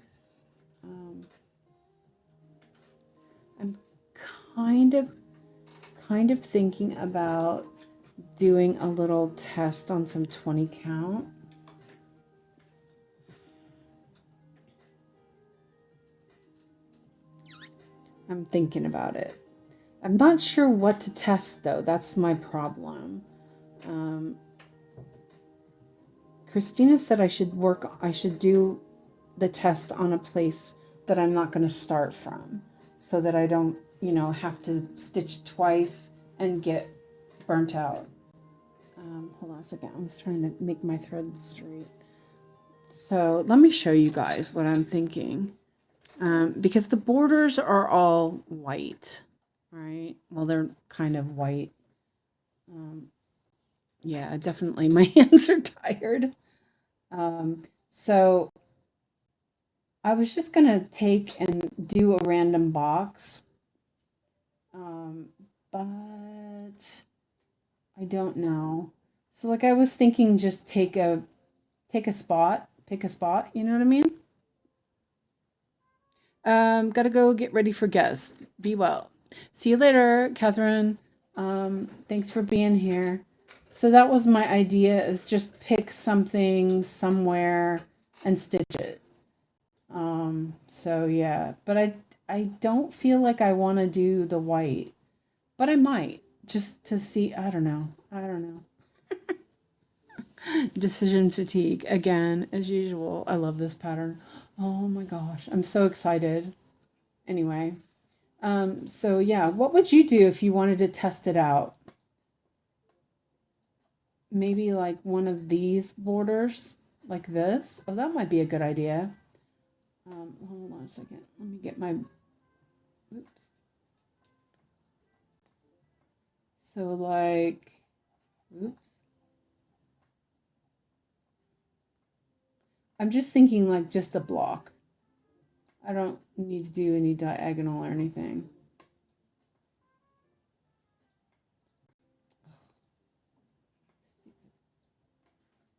I'm kind of thinking about doing a little test on some 20 count. I'm thinking about it. I'm not sure what to test though. That's my problem. Christina said I should do the test on a place that I'm not going to start from so that I don't, have to stitch twice and get burnt out. Hold on a second. I'm just trying to make my thread straight. So let me show you guys what I'm thinking. Because the borders are all white, right? Well, they're kind of white. Yeah, definitely my hands are tired. So I was just going to take and do a random box. But I don't know. So like I was thinking just pick a spot, you know what I mean? Gotta go get ready for guests. Be well. See you later, Catherine. Thanks for being here. So that was my idea, is just pick something somewhere and stitch it. So yeah, but I don't feel like I want to do the white, but I might just to see. I don't know. Decision fatigue again, as usual. I love this pattern. Oh my gosh, I'm so excited. Anyway, so yeah, what would you do if you wanted to test it out? Maybe like one of these borders, like this. Oh, that might be a good idea. Hold on a second. Let me get my. Oops. So like, oops. I'm just thinking like just a block. I don't need to do any diagonal or anything.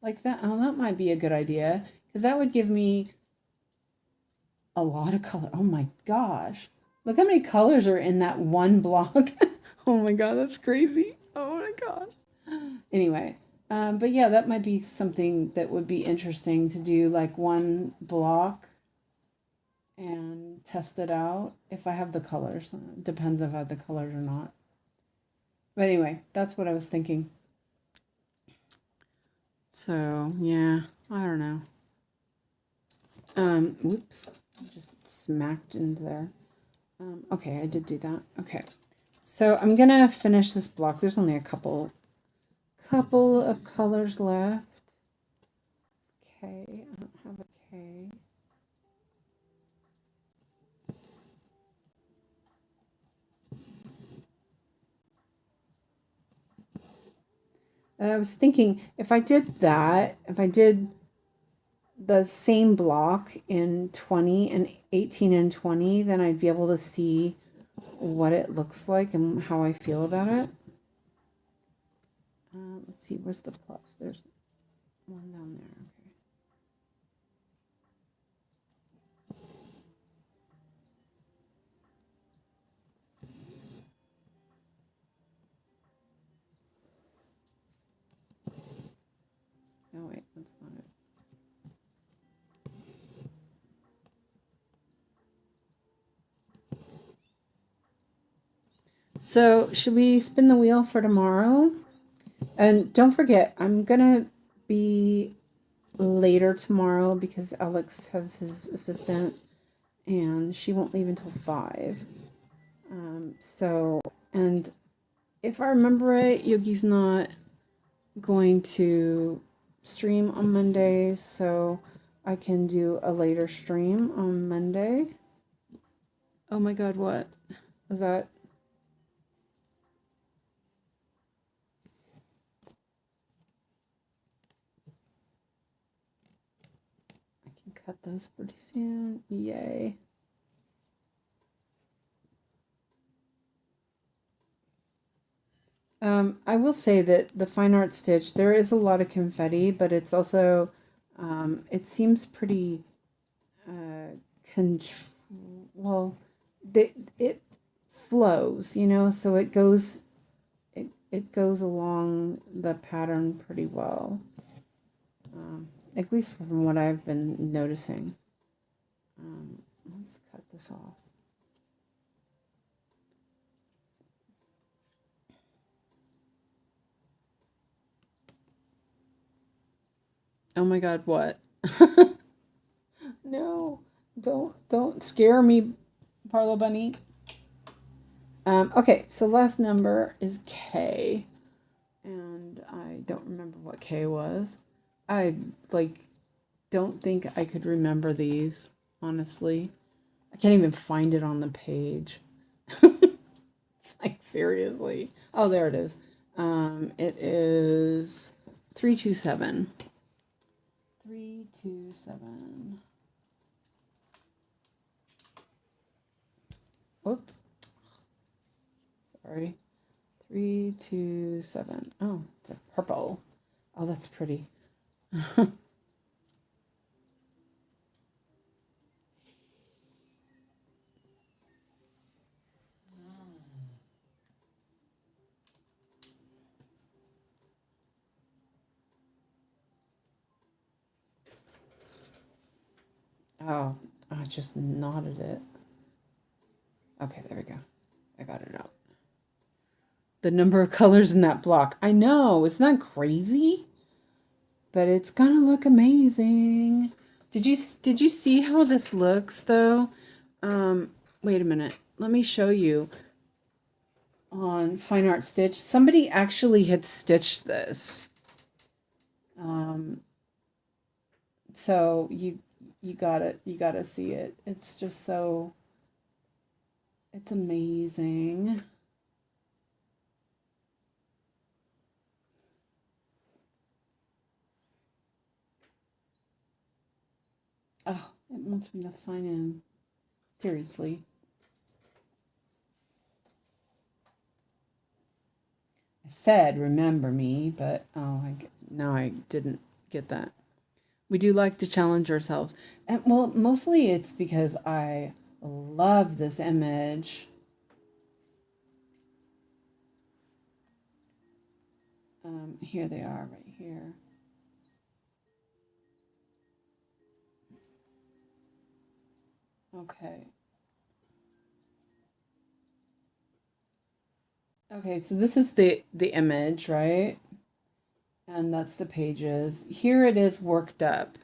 Like that. Oh, that might be a good idea because that would give me a lot of color. Oh my gosh. Look how many colors are in that one block. Oh my god, that's crazy. Oh my god. Anyway, but yeah, that might be something that would be interesting to do, like one block and test it out if I have the colors. Depends if I have the colors or not. But anyway, that's what I was thinking. So yeah, I don't know. Whoops, just smacked into there. Okay, I did do that. Okay, so I'm gonna finish this block. There's only a couple of colors left. Okay, I don't have a K. And I was thinking if I did the same block in 20 and 18 and 20, then I'd be able to see what it looks like and how I feel about it. Let's see, where's the plus? There's one down there. Okay. Oh wait, that's not it. So should we spin the wheel for tomorrow? And don't forget, I'm gonna be later tomorrow because Alex has his assistant and she won't leave until 5. So, and if I remember right, Yogi's not going to stream on Monday, so I can do a later stream on Monday. Oh my god, what was that? I can cut those pretty soon. Yay. I will say that the fine art stitch, there is a lot of confetti, but it's also, it seems pretty, well, it flows, you know, so it goes, it goes along the pattern pretty well, at least from what I've been noticing. Let's cut this off. Oh my god, what? No, don't scare me, Parlo Bunny. Okay, so last number is K. And I don't remember what K was. I don't think I could remember these, honestly. I can't even find it on the page. It's like seriously. Oh, there it is. It is 327. 327. Whoops. Sorry. 327. Oh, it's a purple. Oh, that's pretty. Oh, I just knotted it. Okay, there we go. I got it out. The number of colors in that block. I know, it's not crazy, but it's gonna look amazing. Did you see how this looks though? Wait a minute. Let me show you on Fine Art Stitch. Somebody actually had stitched this. So you gotta see it. It's just so, it's amazing. Oh, it wants me to sign in. Seriously. I said remember me, but no, I didn't get that. We do like to challenge ourselves. And well, mostly it's because I love this image. Here they are right here. Okay. Okay, so this is the image, right? And that's the pages. Here it is worked up.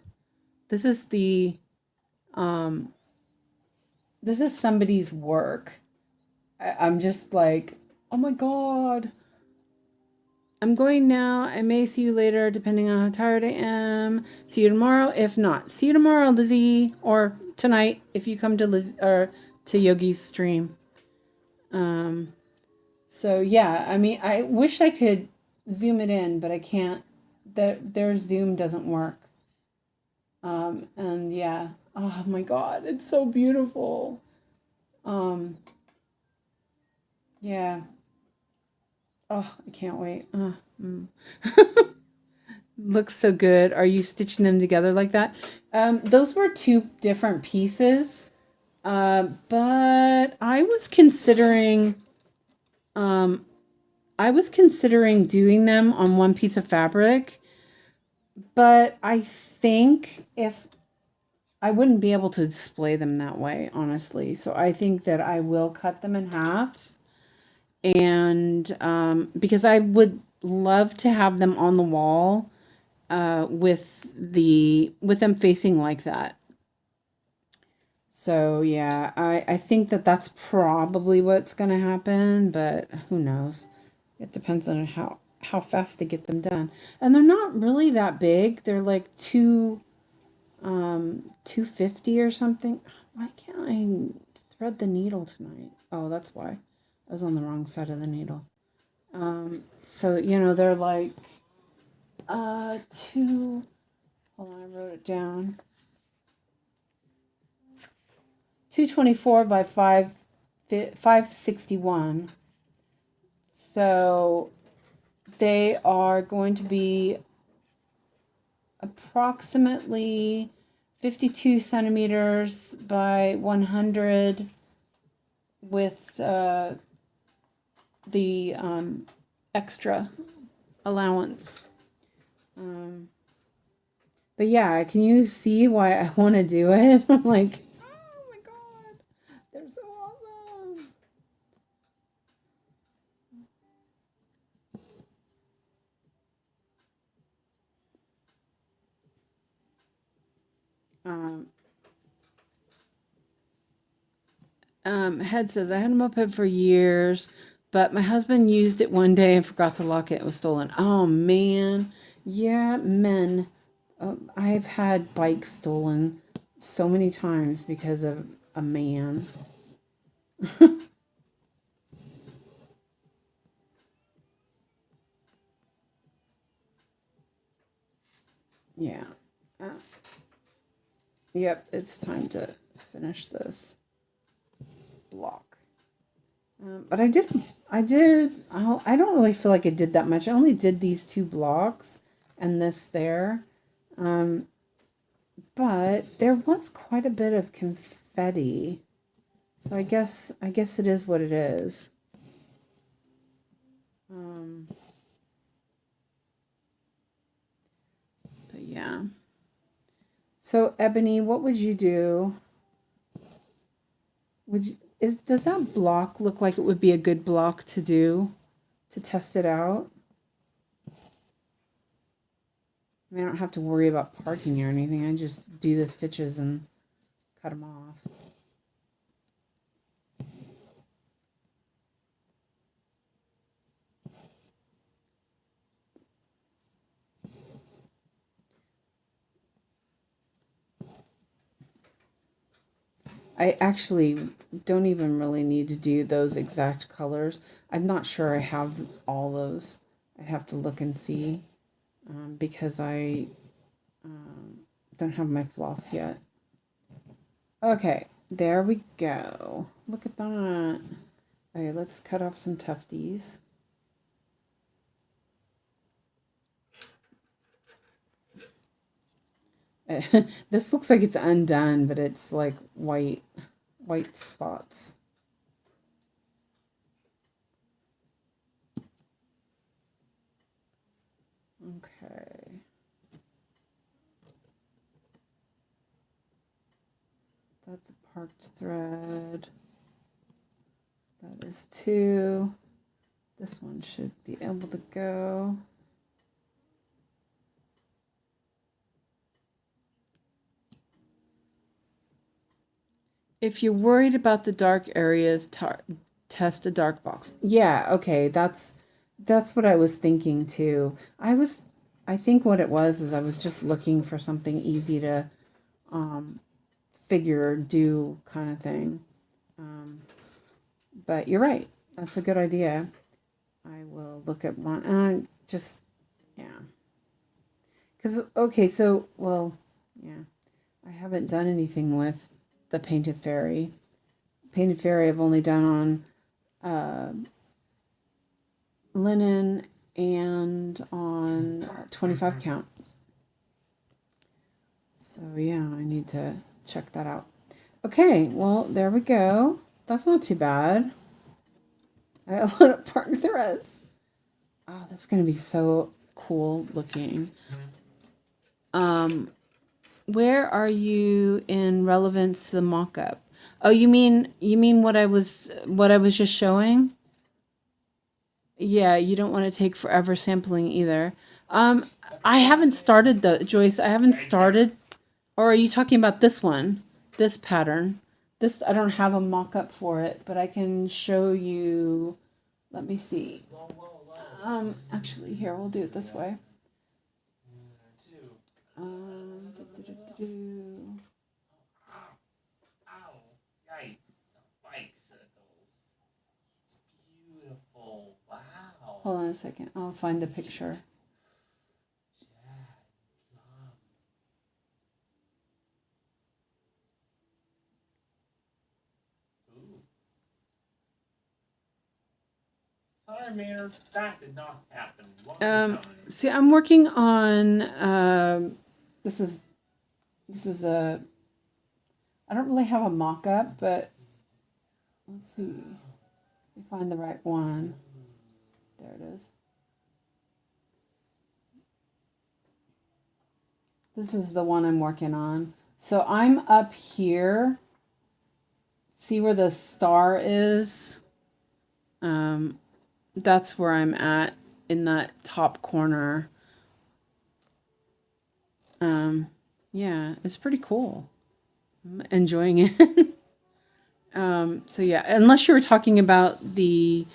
This is the this is somebody's work. I'm just like, oh my god. I'm going now. I may see you later, depending on how tired I am. See you tomorrow. If not, see you tomorrow, Lizzie, or tonight if you come to Liz or to Yogi's stream. So yeah, I mean, I wish I could zoom it in, but I can't. Their Zoom doesn't work. And yeah, oh my God, it's so beautiful. Um, yeah. Oh, I can't wait. Looks so good. Are you stitching them together like that? Those were two different pieces. But um, I was considering doing them on one piece of fabric, but I think if I wouldn't be able to display them that way, honestly. So I think that I will cut them in half, and because I would love to have them on the wall, with them facing like that. So yeah, I think that that's probably what's gonna happen, but who knows? It depends on how fast to get them done. And they're not really that big. They're like 250 or something. Why can't I thread the needle tonight? Oh, that's why. I was on the wrong side of the needle. So they're like two. Hold on, I wrote it down. 224 by 561. So they are going to be approximately 52 centimeters by 100 with the extra allowance. But yeah, can you see why I want to do it? I'm like, oh my God, they're so awesome. Head says, I had a moped for years, but my husband used it one day and forgot to lock it. It was stolen. Oh, man. Yeah, men. I've had bikes stolen so many times because of a man. Yeah. Uh, yep, it's time to finish this block. But I don't really feel like I did that much. I only did these two blocks and this there. But there was quite a bit of confetti. So I guess it is what it is. But yeah. So Ebony, what would you do? Does that block look like it would be a good block to do to test it out? I mean, I don't have to worry about parking or anything. I just do the stitches and cut them off. I actually don't even really need to do those exact colors. I'm not sure I have all those. I'd have to look and see because I don't have my floss yet. Okay, there we go. Look at that. Okay, let's cut off some tufties. This looks like it's undone, but it's like white spots. Okay. That's a parked thread. That is 2. This one should be able to go. If you're worried about the dark areas, test a dark box. Yeah, okay, that's what I was thinking too. I think what it was is I was just looking for something easy to figure do kind of thing. But you're right. That's a good idea. I will look at one. Yeah. Because, okay, so, well, Yeah. I haven't done anything with the Painted Fairy. Painted Fairy I've only done on linen and on 25 count. So yeah, I need to check that out. Okay, well, there we go. That's not too bad. I got a lot of park threads. Oh, that's going to be so cool looking. Where are you in relevance to the mock-up? Oh, you mean what I was just showing? Yeah, you don't want to take forever sampling either. I haven't started Joyce. I haven't started. Or are you talking about this one? This pattern? This, I don't have a mock-up for it, but I can show you. Let me see. Actually, here, we'll do it this way. Do, do, do, do, do. Ow. Yikes. Bicycles. It's beautiful. Wow. Hold on a second. I'll find the picture. Sorry, Maynard, that did not happen. See, I'm working on, this is a, I don't really have a mock-up, but let's see. Let me find the right one. There it is. This is the one I'm working on. So I'm up here. See where the star is? That's where I'm at in that top corner. Yeah, it's pretty cool. I'm enjoying it. So yeah, unless you were talking about the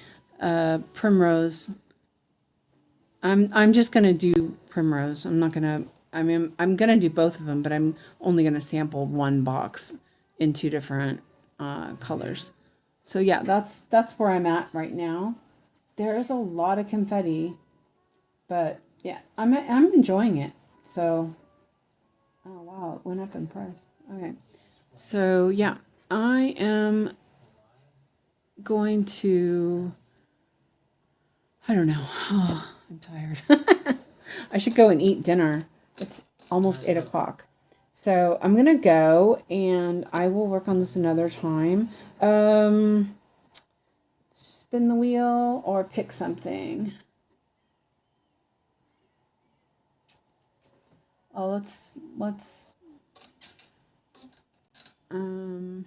primrose, I'm just gonna do primrose. I'm not gonna. I mean, I'm gonna do both of them, but I'm only gonna sample one box in two different colors. So yeah, that's where I'm at right now. There is a lot of confetti, but yeah, I'm enjoying it. So, oh wow, it went up in price. Okay, so yeah, I am going to. I don't know. Oh, I'm tired. I should go and eat dinner. It's almost 8 o'clock. So I'm gonna go and I will work on this another time. Spin the wheel or pick something. Oh, let's I'm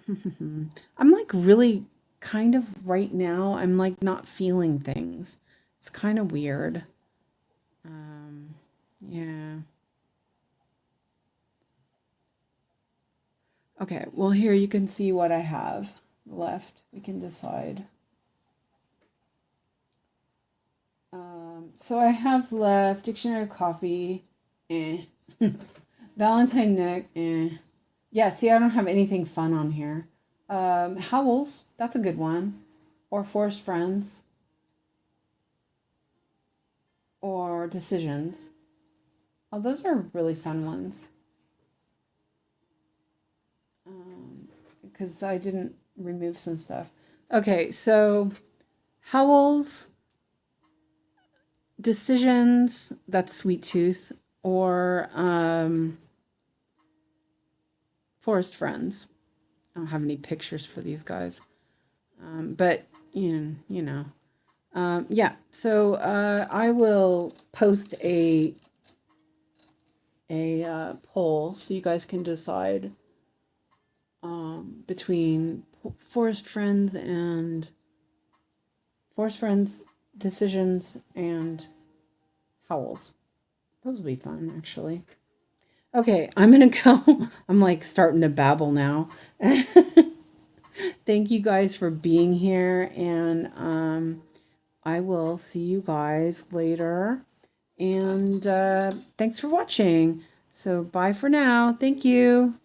like really kind of right now, I'm like not feeling things. It's kind of weird. Yeah. Okay, well here you can see what I have left. We can decide. So I have left Dictionary of Coffee, Valentine Nook, Yeah, see, I don't have anything fun on here. Howls, that's a good one. Or Forest Friends. Or Decisions. Oh, those are really fun ones. Because I didn't remove some stuff. Okay, so Howls, Decisions, that's Sweet Tooth, or Forest Friends. I don't have any pictures for these guys, but you know. Yeah, so I will post a poll so you guys can decide between Forest Friends, Decisions, and Howls. Those will be fun, actually. Okay, I'm gonna go. I'm like starting to babble now. Thank you guys for being here, and I will see you guys later. And thanks for watching. So bye for now. Thank you.